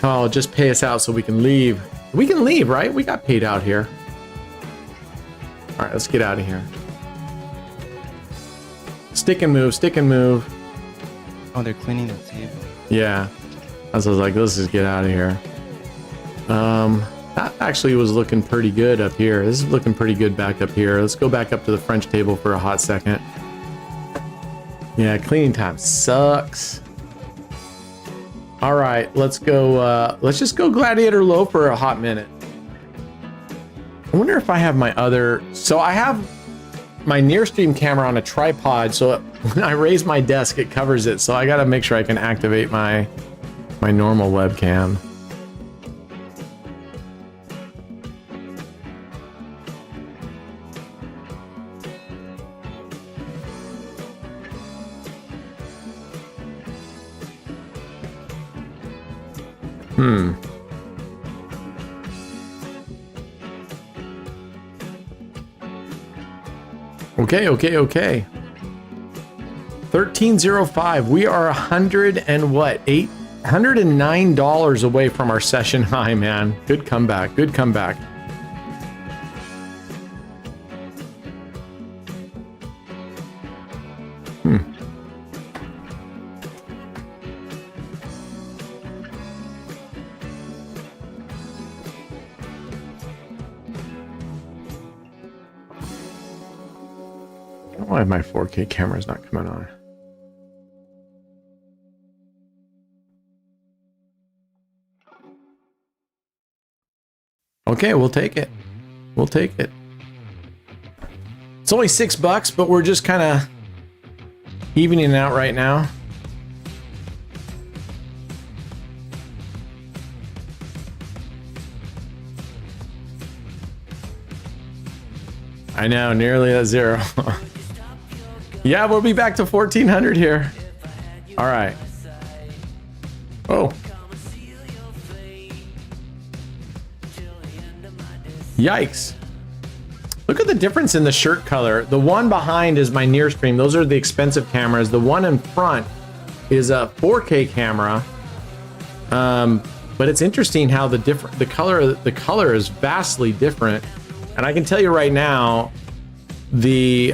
Speaker 2: Oh, just pay us out so we can leave. We can leave, right? We got paid out here. All right, let's get out of here. Stick and move, stick and move.
Speaker 3: Oh, they're cleaning the table.
Speaker 2: Yeah. I was like, let's just get out of here. That actually was looking pretty good up here. This is looking pretty good back up here. Let's go back up to the French table for a hot second. Yeah, cleaning time sucks. All right, let's go. Let's just go Gladiator low for a hot minute. I wonder if I have my other. So I have my near stream camera on a tripod. So when I raise my desk, it covers it. So I got to make sure I can activate my normal webcam. Okay. 1305. We are $109 away from our session high, man. Good comeback. Good comeback. Why my 4K camera is not coming on? Okay, we'll take it. We'll take it. It's only $6, but we're just kind of evening it out right now. I know, nearly at 0. Yeah, we'll be back to 1400 here. All right. Oh. Yikes. Look at the difference in the shirt color. The one behind is my near stream. Those are the expensive cameras. The one in front is a 4K camera. But but it's interesting how the color is vastly different. And I can tell you right now, the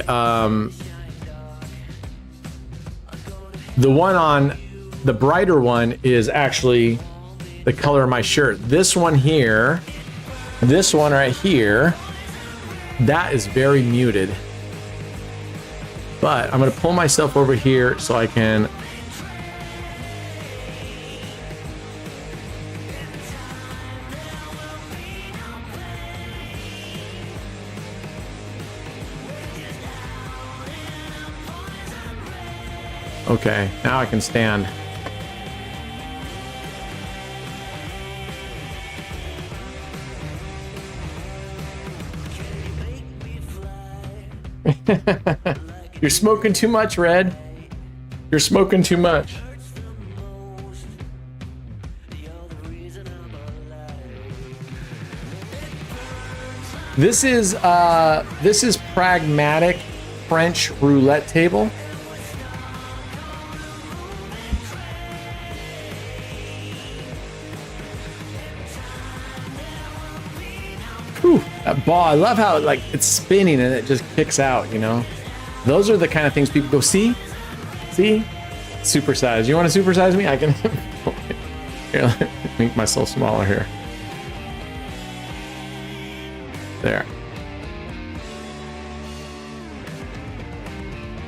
Speaker 2: one on the brighter one is actually the color of my shirt. This one here, this one right here, that is very muted. But I'm gonna pull myself over here so I can. Okay, now I can stand. You're smoking too much, Red. You're smoking too much. This is pragmatic French roulette table. Whew, that ball, I love how it's spinning and it just kicks out, you know? Those are the kind of things people go, see? See? Supersize. You want to supersize me? I can. Here, let me make myself smaller here. There.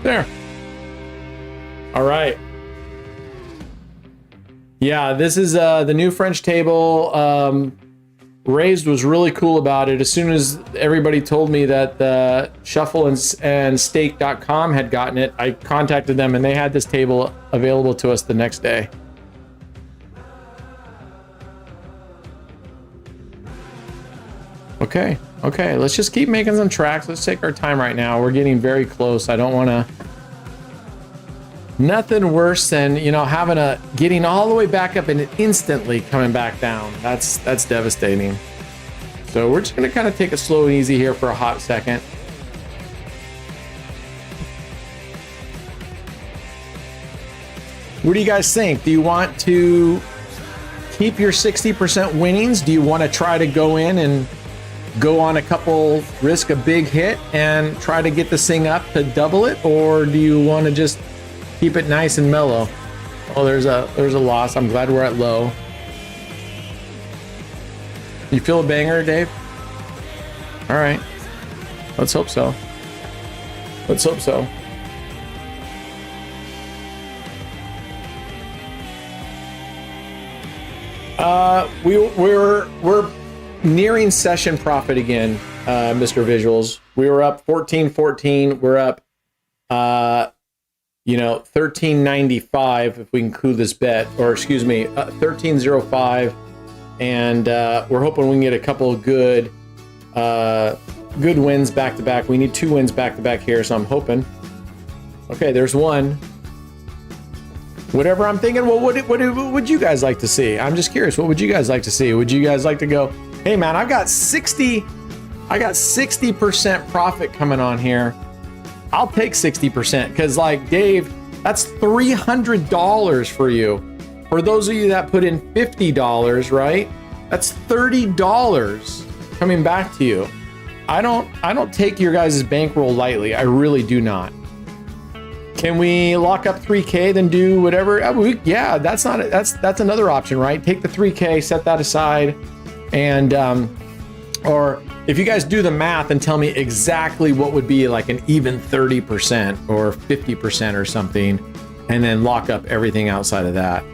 Speaker 2: There. All right. Yeah, this is the new French table. Raised was really cool about it. As soon as everybody told me that the shuffle and stake.com had gotten it, I contacted them and they had this table available to us the next day. Okay, let's just keep making some tracks. Let's take our time right now. We're getting very close. I don't want to. Nothing worse than, you know, getting all the way back up and instantly coming back down. That's devastating. So we're just gonna kind of take it slow and easy here for a hot second. What do you guys think? Do you want to keep your 60% winnings? Do you want to try to go in and go on a couple, risk a big hit and try to get this thing up to double it? Or do you want to just keep it nice and mellow? Oh, there's a loss. I'm glad we're at low. You feel a banger, Dave? All right. Let's hope so. Let's hope so. We're nearing session profit again, Mr. Visuals. We were up 14.14. We're up 13.95 if we include this bet, or excuse me, 13.05, and we're hoping we can get a couple of good wins back to back. We need 2 wins back to back here, so I'm hoping. Okay, there's one. Whatever I'm thinking. Well, what would you guys like to see? I'm just curious. What would you guys like to see? Would you guys like to go, hey man, I got 60% profit coming on here. I'll take 60% because, like, Dave, that's $300 for you. For those of you that put in $50, right? That's $30 coming back to you. I don't take your guys' bankroll lightly. I really do not. Can we lock up 3K, then do whatever? Yeah, that's another option, right? Take the 3K, set that aside, and or if you guys do the math and tell me exactly what would be like an even 30% or 50% or something, and then lock up everything outside of that.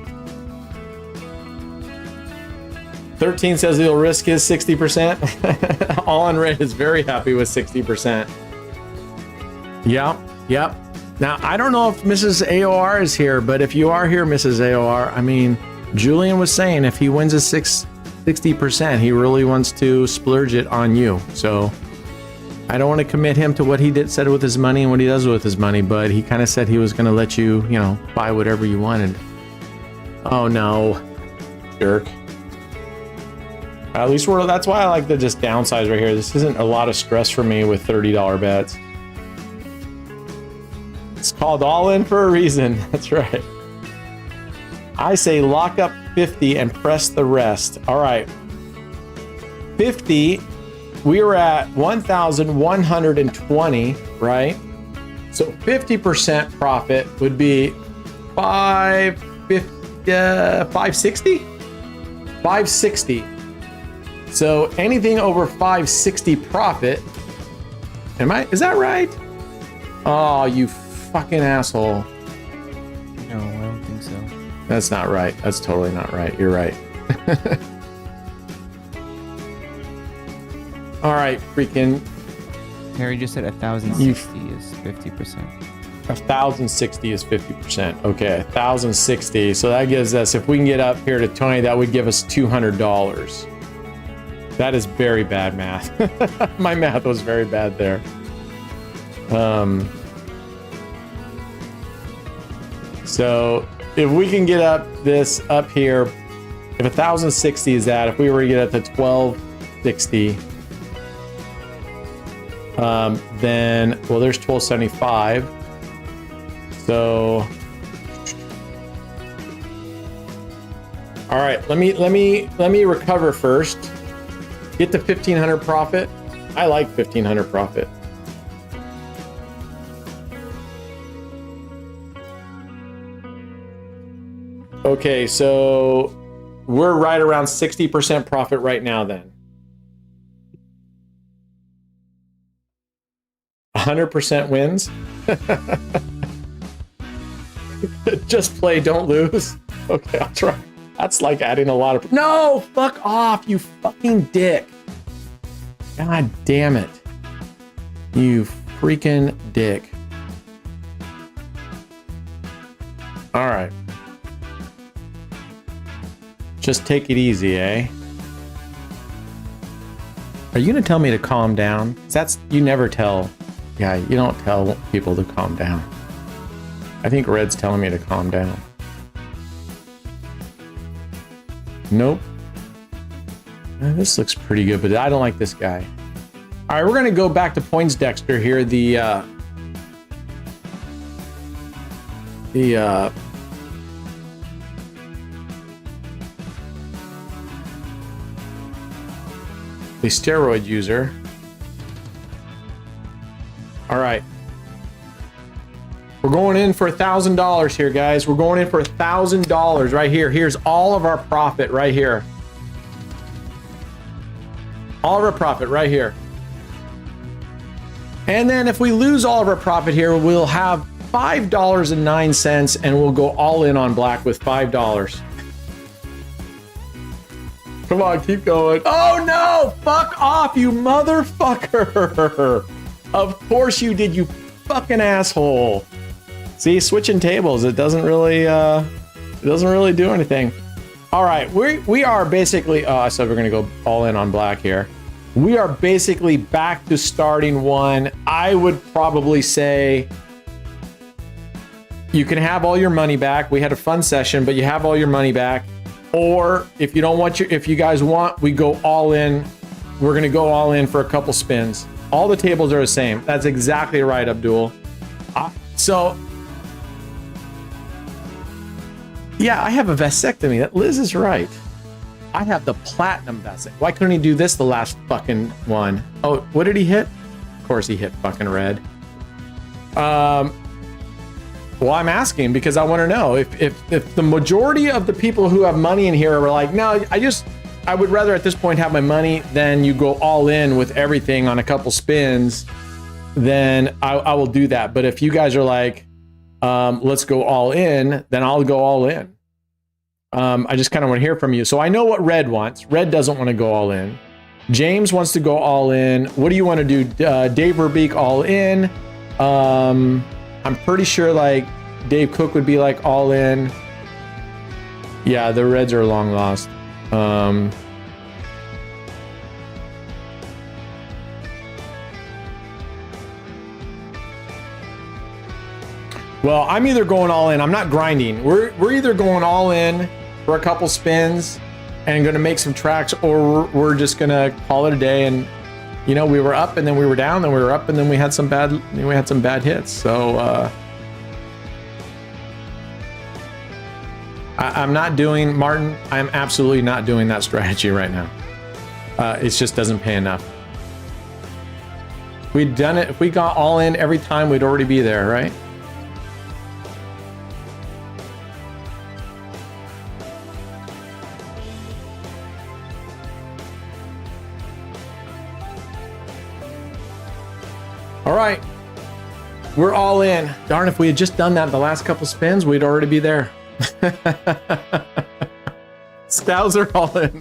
Speaker 2: 13 says he'll risk his 60%. All on Red is very happy with 60%. Yep. Now, I don't know if Mrs. AOR is here, but if you are here, Mrs. AOR, I mean, Julian was saying if he wins a 60%, he really wants to splurge it on you. So I don't want to commit him to what he said with his money and what he does with his money, but he kind of said he was going to let you, buy whatever you wanted. Oh no, jerk. At least that's why I like to just downsize right here. This isn't a lot of stress for me with $30 bets. It's called all in for a reason. That's right. I say lock up 50 and press the rest. All right. 50, we were at 1,120, right? So 50% profit would be 560? 560. So anything over 560 profit. Is that right? Oh, you fucking asshole.
Speaker 3: No, I don't think so.
Speaker 2: That's not right. That's totally not right. You're right. All right, freaking.
Speaker 3: Harry just said 1,060 is 50%.
Speaker 2: 1,060 is 50%. Okay, 1,060. So that gives us, if we can get up here to 20, that would give us $200. That is very bad math. My math was very bad there. So if we can get up this up here, if 1,060 is that, if we were to get up to 1,260, then, well, there's 1,275. So, all right, let me recover first. Get to 1,500 profit. I like 1,500 profit. Okay, so we're right around 60% profit right now then. 100% wins. Just play, don't lose. Okay, I'll try. That's like adding a lot of... No, fuck off, you fucking dick. God damn it. You freaking dick. All right. Just take it easy, eh? Are you gonna tell me to calm down? That's... You never tell... Yeah, you don't tell people to calm down. I think Red's telling me to calm down. Nope. This looks pretty good, but I don't like this guy. All right, we're gonna go back to Poindexter here. The steroid user. All right. We're going in for $1,000 here, guys. We're going in for $1,000 right here. Here's all of our profit right here. All of our profit right here. And then if we lose all of our profit here, we'll have $5.09 and we'll go all in on black with $5. Come on, keep going. Oh no, fuck off, you motherfucker. Of course you did, you fucking asshole. See, switching tables, it doesn't really do anything. All right, we are basically, oh, I said we're gonna go all in on black here. We are basically back to starting one. I would probably say you can have all your money back. We had a fun session, but you have all your money back. Or if you don't want if you guys want, we go all in. We're gonna go all in for a couple spins. All the tables are the same. That's exactly right, Abdul. So, yeah, I have a vasectomy. That Liz is right. I have the platinum vasectomy. Why couldn't he do this the last fucking one? Oh, what did he hit? Of course he hit fucking red. Well, I'm asking because I want to know if the majority of the people who have money in here are like, no, I would rather at this point have my money than you go all in with everything on a couple spins, then I will do that. But if you guys are like, let's go all in, then I'll go all in. I just kind of want to hear from you. So I know what Red wants. Red doesn't want to go all in. James wants to go all in. What do you want to do? Dave Verbeek all in. I'm pretty sure like Dave Cook would be like all in. Yeah, the Reds are long lost. Well, I'm either going all in. I'm not grinding. We're either going all in for a couple spins and going to make some tracks, or we're just going to call it a day. And you know, we were up and then we were down, then we were up and then we had some bad hits. So I'm not doing, Martin, I'm absolutely not doing that strategy right now. It just doesn't pay enough. If we'd done it, if we got all in every time, we'd already be there, right? All right, we're all in. Darn, if we had just done that the last couple spins, we'd already be there. Stowser all in.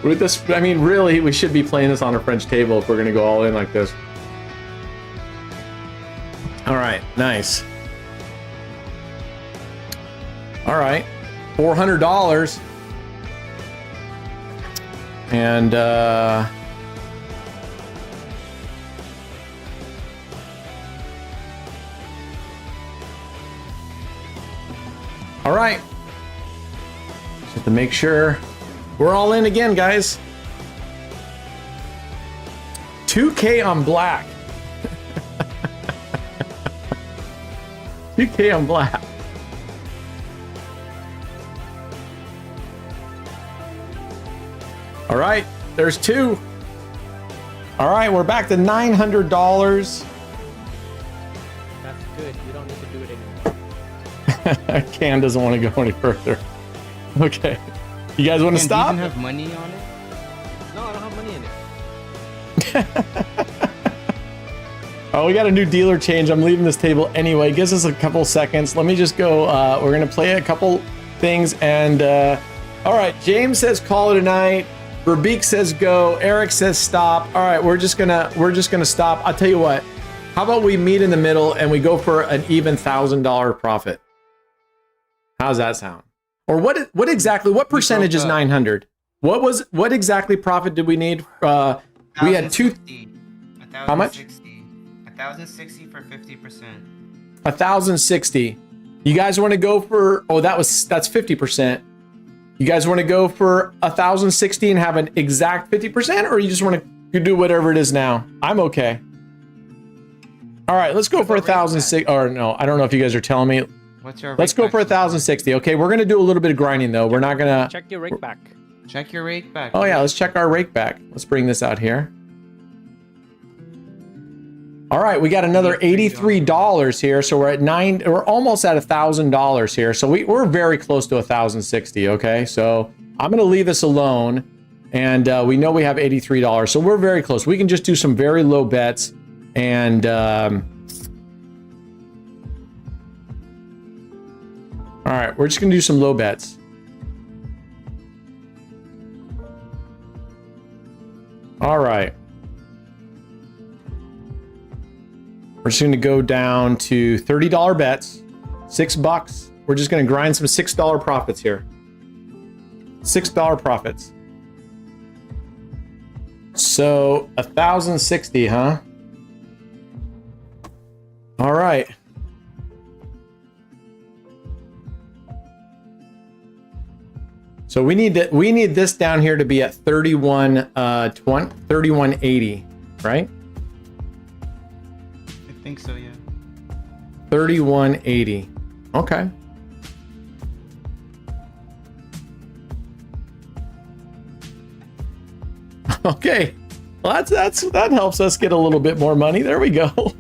Speaker 2: With this, I mean, really, we should be playing this on a French table if we're gonna go all in like this. All right, nice. All right, $400. And all right, just have to make sure we're all in again, guys. 2K on black. 2K on black. All right, there's two. All right, we're back to $900.
Speaker 4: That's good. You don't need to do it anymore.
Speaker 2: Cam doesn't want to go any further. Okay. You guys want to stop?
Speaker 3: Do you even have money on it?
Speaker 4: No, I don't have money in it.
Speaker 2: Oh, we got a new dealer change. I'm leaving this table anyway. Gives us a couple seconds. Let me just go. We're going to play a couple things. And all right, James says call it a night. Rabik says go. Eric says stop. All right, we're just gonna stop. I'll tell you what. How about we meet in the middle and we go for an even $1,000 profit? How's that sound? Or what percentage is 900? What exactly profit did we need? We had two. How much?
Speaker 3: 1,060 for 50%.
Speaker 2: 1,060. You guys want to go for? Oh, that's 50%. You guys want to go for 1,060 and have an exact 50%, or you just want to do whatever it is now? I'm okay. All right, let's go for 1,060. Or no, I don't know if you guys are telling me.
Speaker 3: What's your?
Speaker 2: Let's go for 1,060. Okay, we're gonna do a little bit of grinding though. We're not gonna
Speaker 4: check your rake back.
Speaker 3: Check your rake back.
Speaker 2: Oh yeah, let's check our rake back. Let's bring this out here. All right, we got another $83 here, so we're at we're almost at $1,000 here. So we're very close to 1,060. Okay, so I'm gonna leave this alone, and we know we have $83, so we're very close. We can just do some very low bets, and all right, we're just gonna do some low bets. All right. We're just gonna go down to $30 bets, $6. We're just gonna grind some $6 profits here. $6 profits. So 1,060, huh? All right. So we need this down here to be at 3180, right?
Speaker 3: I think so, yeah.
Speaker 2: 3180. Okay. Okay. Well, that helps us get a little bit more money. There we go.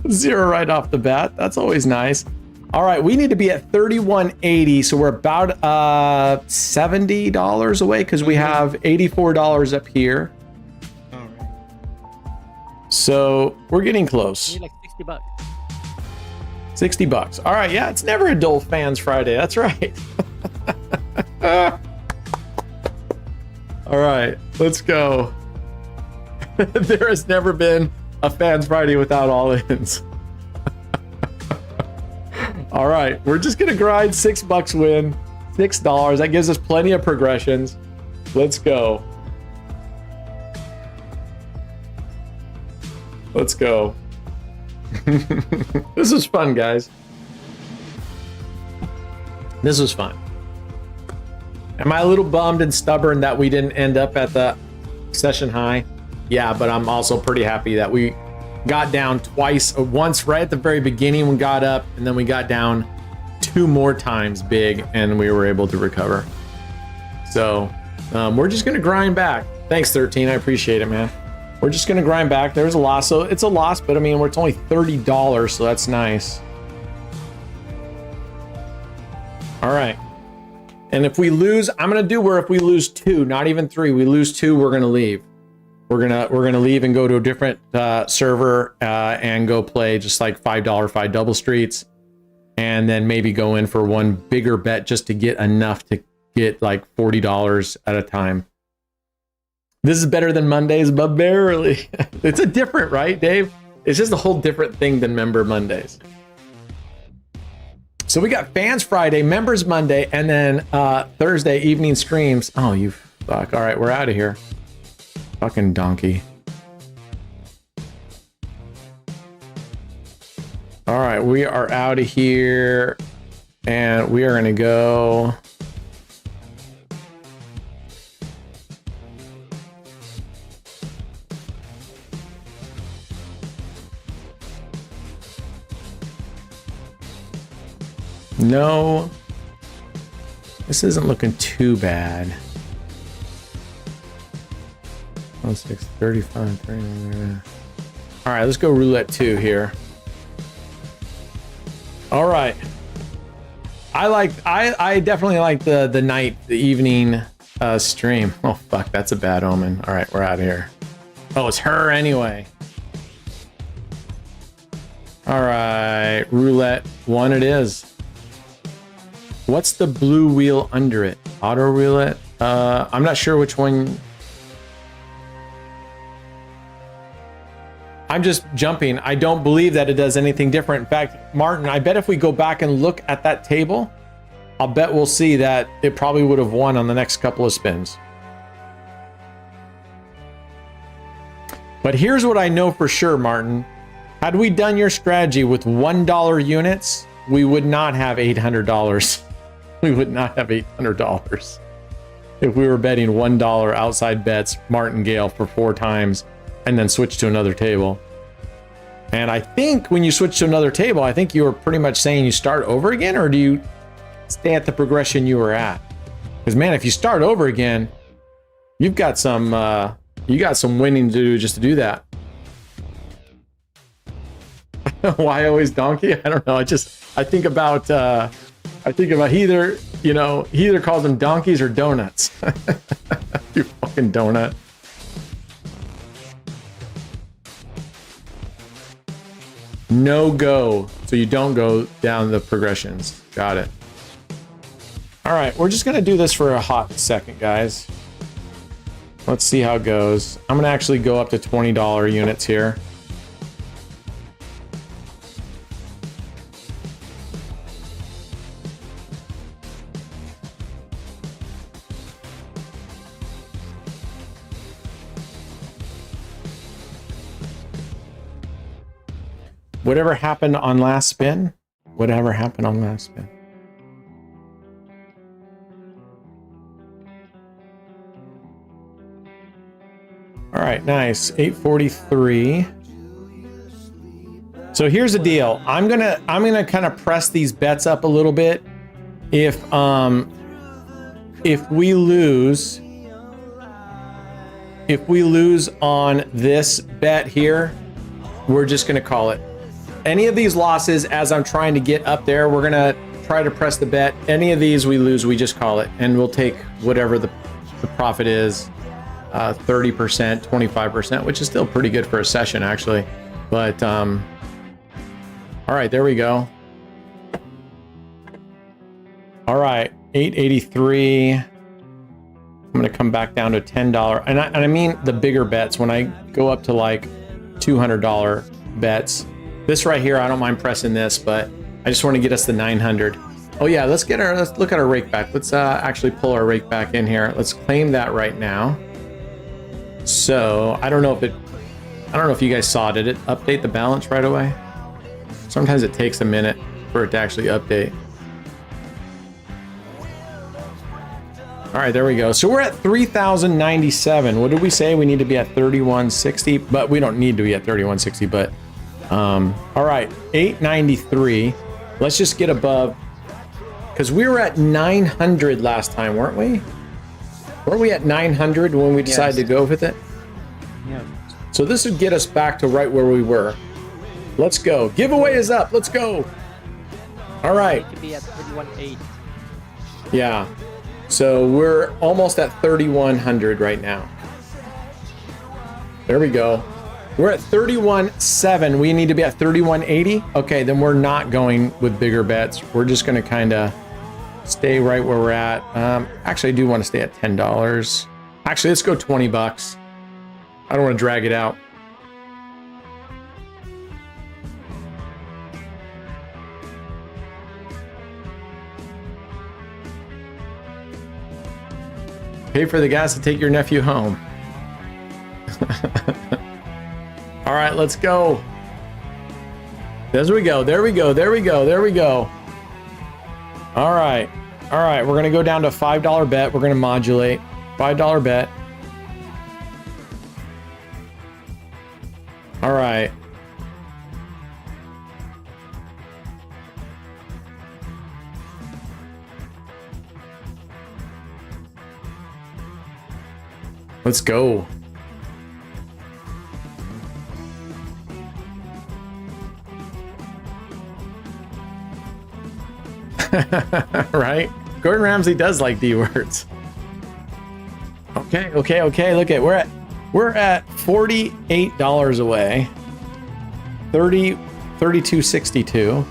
Speaker 2: Zero right off the bat. That's always nice. All right, we need to be at 3180, so we're about $70 away because we have $84 up here.
Speaker 3: All right.
Speaker 2: So we're getting close.
Speaker 4: You need like $60.
Speaker 2: $60. All right, yeah, it's never a dull FanZ Friday. That's right. All right, let's go. There has never been a FanZ Friday without all-ins. All right, we're just gonna grind $6 win, $6. That gives us plenty of progressions. Let's go. Let's go. This was fun, guys. This was fun. Am I a little bummed and stubborn that we didn't end up at the session high? Yeah, but I'm also pretty happy that we got down twice, once right at the very beginning we got up, and then we got down 2 more times big, and we were able to recover. So we're just gonna grind back. Thanks 13, I appreciate it, man. We're just gonna grind back. There's a loss, so it's a loss, but I mean, it's only $30, so that's nice. All right, and if we lose, I'm gonna do where if we lose 2, not even 3, we lose 2, we're gonna leave. We're gonna leave and go to a different server and go play just like $5 5 double streets, and then maybe go in for one bigger bet just to get enough to get like $40 at a time. This is better than Mondays, but barely. It's a different, right, Dave? It's just a whole different thing than Member Mondays. So we got Fans Friday, Members Monday, and then Thursday evening streams. Oh, you fuck. All right, we're out of here. Fucking donkey. All right, we are out of here, and we are gonna go. No, this isn't looking too bad. 6, 35, 39. All right, let's go roulette 2 here. All right. I definitely like the evening stream. Oh fuck, that's a bad omen. All right, we're out of here. Oh, it's her anyway. All right, roulette 1 it is. What's the blue wheel under it? Auto roulette? I'm not sure which one. I'm just jumping. I don't believe that it does anything different. In fact, Martin, I bet if we go back and look at that table, I'll bet we'll see that it probably would have won on the next couple of spins. But here's what I know for sure, Martin. Had we done your strategy with $1 units, we would not have $800. We would not have $800 if we were betting $1 outside bets Martingale for 4 times and then switch to another table. And I think when you switch to another table, I think you were pretty much saying you start over again, or do you stay at the progression you were at? Because man, if you start over again, you've got some winning to do just to do that. Why always donkey? I don't know. I think about he either calls them donkeys or donuts. You fucking donut. No go. So you don't go down the progressions. Got it. All right, we're just gonna do this for a hot second, guys. Let's see how it goes. I'm gonna actually go up to $20 units here. Whatever happened on last spin? Whatever happened on last spin? All right, nice. 843. So here's the deal. I'm gonna kind of press these bets up a little bit. If we lose on this bet here, we're just gonna call it. Any of these losses, as I'm trying to get up there, we're gonna try to press the bet. Any of these we lose, we just call it, and we'll take whatever the profit is, 30%, 25%, which is still pretty good for a session, actually. But all right, there we go. All right, 883. I'm gonna come back down to $10, and I mean the bigger bets. When I go up to like $200 bets. This right here, I don't mind pressing this, but I just want to get us the 900. Oh yeah, let's look at our rake back. Let's actually pull our rake back in here. Let's claim that right now. So I don't know if you guys saw it. Did it update the balance right away? Sometimes it takes a minute for it to actually update. All right, there we go. So we're at 3,097. What did we say? We need to be at 3,160, but we don't need to be at 3,160, but all right, 893. Let's just get above, because we were at 900 last time, weren't we? Weren't we at 900 when we decided to go with it?
Speaker 3: Yeah.
Speaker 2: So this would get us back to right where we were. Let's go. Giveaway is up. Let's go. All right.
Speaker 4: We need to be at 31.8.
Speaker 2: Yeah. So we're almost at 3,100 right now. There we go. We're at 31.7. We need to be at 31.80. Okay, then we're not going with bigger bets. We're just going to kind of stay right where we're at. Actually, I do want to stay at $10. Actually, let's go 20 bucks. I don't want to drag it out. Pay for the gas to take your nephew home. All right, let's go. There we go. There we go. There we go. There we go. All right. All right. We're going to go down to a $5 bet. We're going to modulate. $5 bet. All right. Let's go. Right? Gordon Ramsay does like D words. Okay. Look at we're at $48 away. 32.62.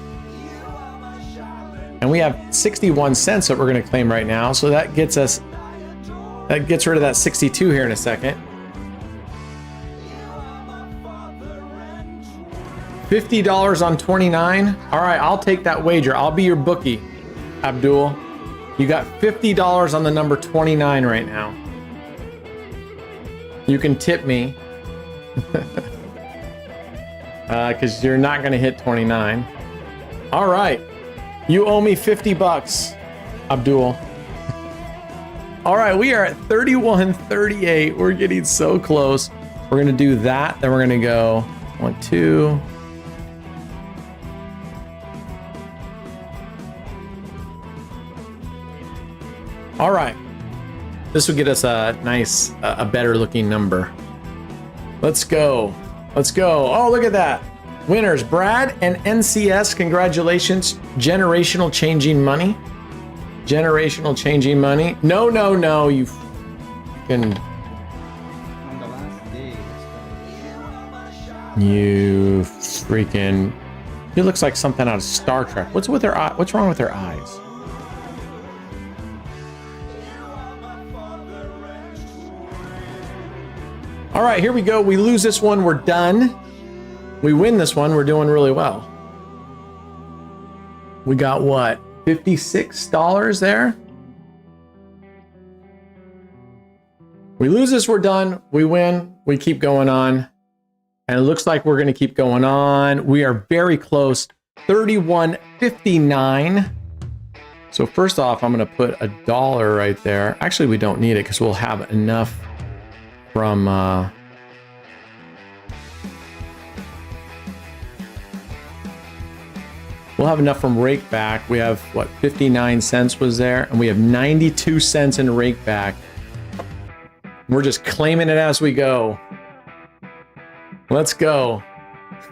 Speaker 2: And we have 61 cents that we're going to claim right now. So that gets rid of that 62 here in a second. $50 on 29. All right, I'll take that wager. I'll be your bookie, Abdul. You got $50 on the number 29 right now. You can tip me. Because you're not going to hit 29. All right. You owe me 50 bucks, Abdul. All right, we are at 31.38. We're getting so close. We're going to do that. Then we're going to go 1, 2. All right. This will get us a nice, a better looking number. Let's go. Let's go. Oh, look at that. Winners, Brad and NCS, congratulations. Generational changing money. Generational changing money. No, you can.
Speaker 3: On the last day.
Speaker 2: You freaking. He looks like something out of Star Trek. What's with her eye? What's wrong with her eyes? All right, here we go. We lose this one, we're done. We win this one, we're doing really well. We got what? $56 there. We lose this, we're done. We win, we keep going on. And it looks like we're gonna keep going on. We are very close, 31.59. So first off, I'm gonna put $1 right there. Actually, we don't need it because we'll have enough from we'll have enough from rake back. We have what, 59 cents was there, and we have 92 cents in rake back. We're just claiming it as we go. Let's go.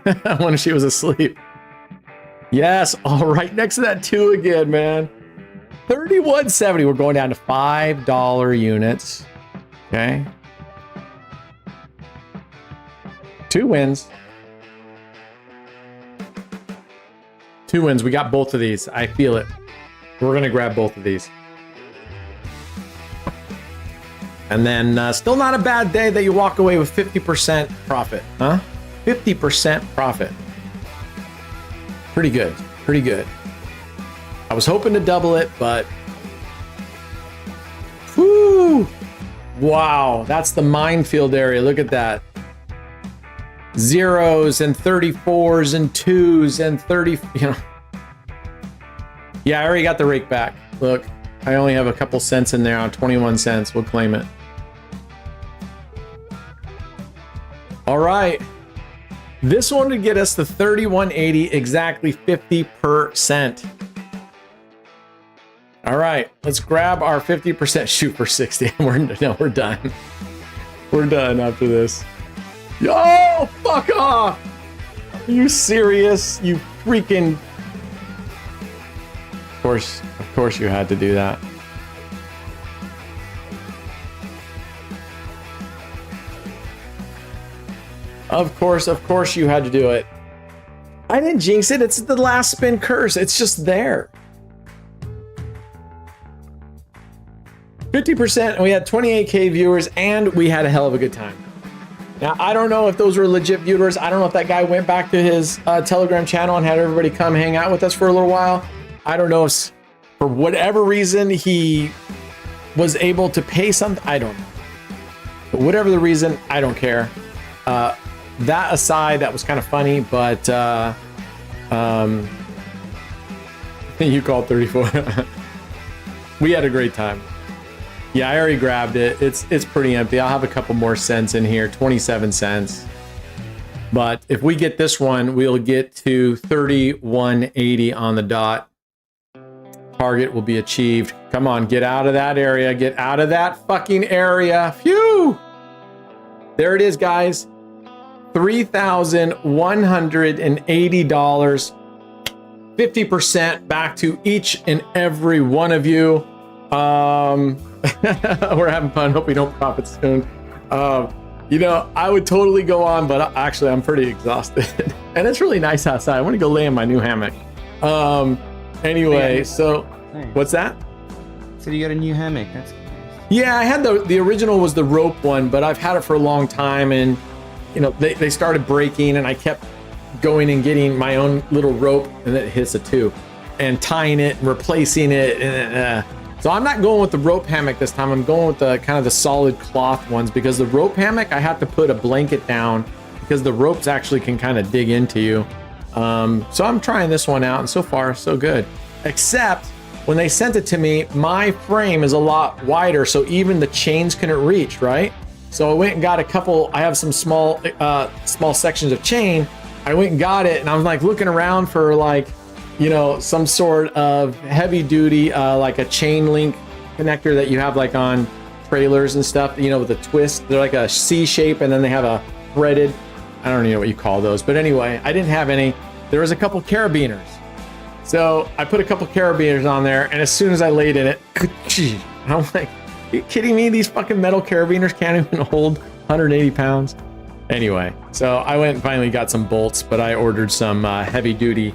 Speaker 2: I wonder if she was asleep. Yes, all right, next to that 2 again, man. 31.70. We're going down to $5 units. Okay. 2 wins. 2 wins. We got both of these. I feel it. We're going to grab both of these. And then still not a bad day that you walk away with 50% profit. Huh? 50% profit. Pretty good. Pretty good. I was hoping to double it, but... Whoo! Wow. That's the minefield area. Look at that. 0s and 34s and 2s and 30, you know. Yeah, I already got the rake back. Look, I only have a couple cents in there on 21 cents. We'll claim it. All right. This one would get us to 31.80, exactly 50%. All right, let's grab our 50%, shoot for 60. We're done. We're done after this. Yo, fuck off. Are you serious? You freaking... Of course you had to do that. Of course you had to do it. I didn't jinx it. It's the last spin curse. It's just there. 50%, and we had 28K viewers, and we had a hell of a good time. Now, I don't know if those were legit viewers. I don't know if that guy went back to his Telegram channel and had everybody come hang out with us for a little while. I don't know if for whatever reason he was able to pay something. I don't know. But whatever the reason, I don't care. That aside, that was kind of funny, but you called 34. We had a great time. Yeah, I already grabbed it. It's pretty empty. I'll have a couple more cents in here, 27 cents. But if we get this one, we'll get to 31.80 on the dot. Target will be achieved. Come on, get out of that area. Get out of that fucking area. Phew! There it is, guys. $3,180. 50% back to each and every one of you. We're having fun. Hope we don't profit soon. You know, I would totally go on, but actually I'm pretty exhausted. And it's really nice outside. I want to go lay in my new hammock. Anyway, so what's that?
Speaker 3: So you got a new hammock. That's nice.
Speaker 2: Yeah, I had the original was the rope one, but I've had it for a long time, and you know, they started breaking, and I kept going and getting my own little rope, and it hits a two, and tying it and replacing it. So I'm not going with the rope hammock this time. I'm going with the kind of the solid cloth ones, because the rope hammock, I have to put a blanket down because the ropes actually can kind of dig into you. So I'm trying this one out, and so far so good. Except when they sent it to me, my frame is a lot wider, so even the chains couldn't reach, right? So I went and got a couple. I have some small sections of chain. I went and got it, and I was like looking around for like, you know, some sort of heavy duty, like a chain link connector that you have like on trailers and stuff, you know, with a twist. They're like a C shape, and then they have a threaded, I don't even know what you call those. But anyway, I didn't have any. There was a couple carabiners. So I put a couple carabiners on there, and as soon as I laid in it, I'm like, are you kidding me? These fucking metal carabiners can't even hold 180 pounds. Anyway, so I went and finally got some bolts, but I ordered some heavy duty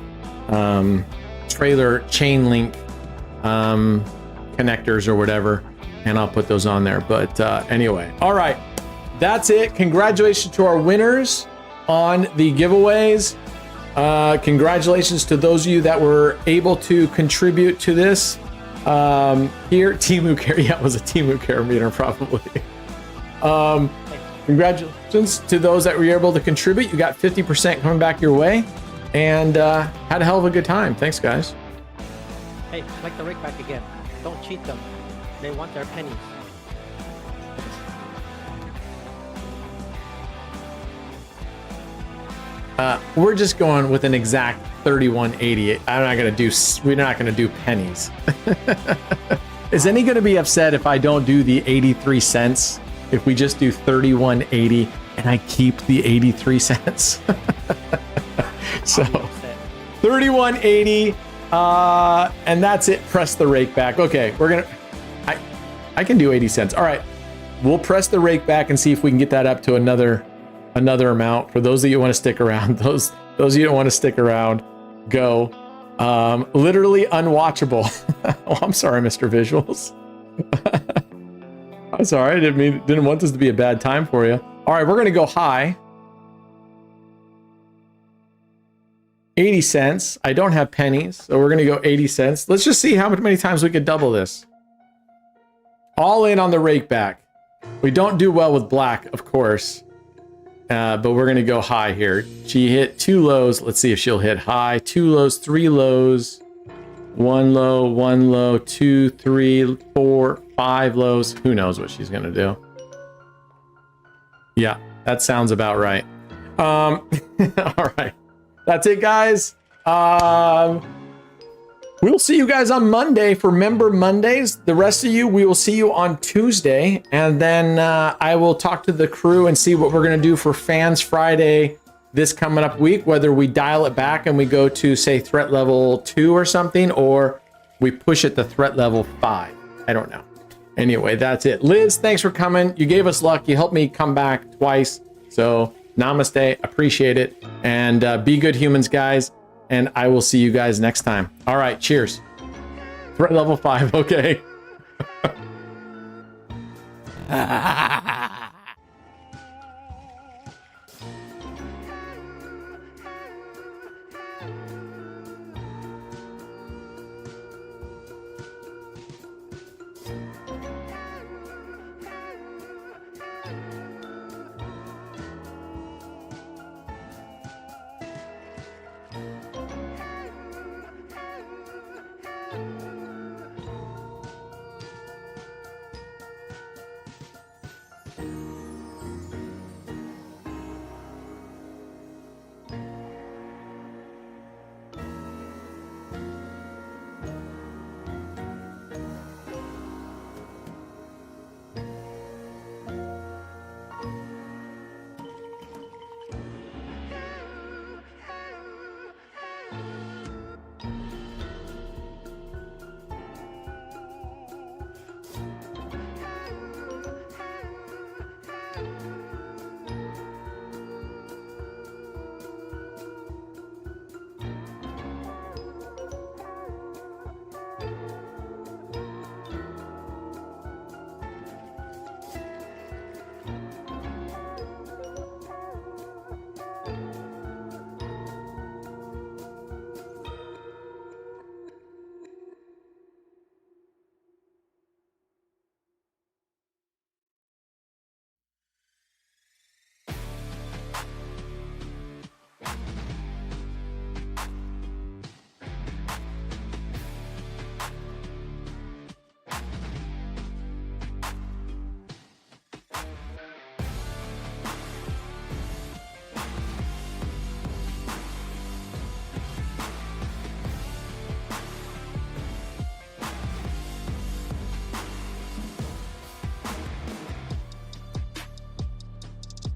Speaker 2: trailer chain link connectors or whatever, and I'll put those on there. But anyway, all right, that's it. Congratulations to our winners on the giveaways. Congratulations to those of you that were able to contribute to this. Here, Temu Care, yeah, it was a Temu carabiner probably. Congratulations to those that were able to contribute. You got 50% coming back your way, and had a hell of a good time. Thanks, guys.
Speaker 4: Hey, like the rake back again. Don't cheat them. They want their pennies.
Speaker 2: We're just going with an exact 31.80. We're not gonna do pennies. Is any gonna be upset if I don't do the 83 cents? If we just do 31.80 and I keep the 83 cents? So 31.80, and that's it. Press the rake back. Okay, I can do 80 cents. All right, we'll press the rake back and see if we can get that up to another amount. For those of you who want to stick around, those of you who don't want to stick around, go. Literally unwatchable. Oh, I'm sorry, Mr. Visuals. I'm sorry, I didn't want this to be a bad time for you. All right, we're gonna go high. 80 cents. I don't have pennies, so we're gonna go 80 cents. Let's just see how many times we could double this. All in on the rake back. We don't do well with black, of course. But we're gonna go high here. She hit 2 lows. Let's see if she'll hit high. 2 lows, 3 lows. 1 low, 2, 3, 4, 5 lows. Who knows what she's gonna do? Yeah, that sounds about right. All right, that's it, guys. We'll see you guys on Monday for Member Mondays. The rest of you, we will see you on Tuesday, and then I will talk to the crew and see what we're gonna do for FanZ Friday this coming up week, whether we dial it back and we go to, say, threat level 2 or something, or we push it to threat level 5. I don't know. Anyway, that's it. Liz, thanks for coming. You gave us luck. You helped me come back twice. So namaste. Appreciate it. And be good humans, guys. And I will see you guys next time. All right. Cheers. Threat level 5. Okay.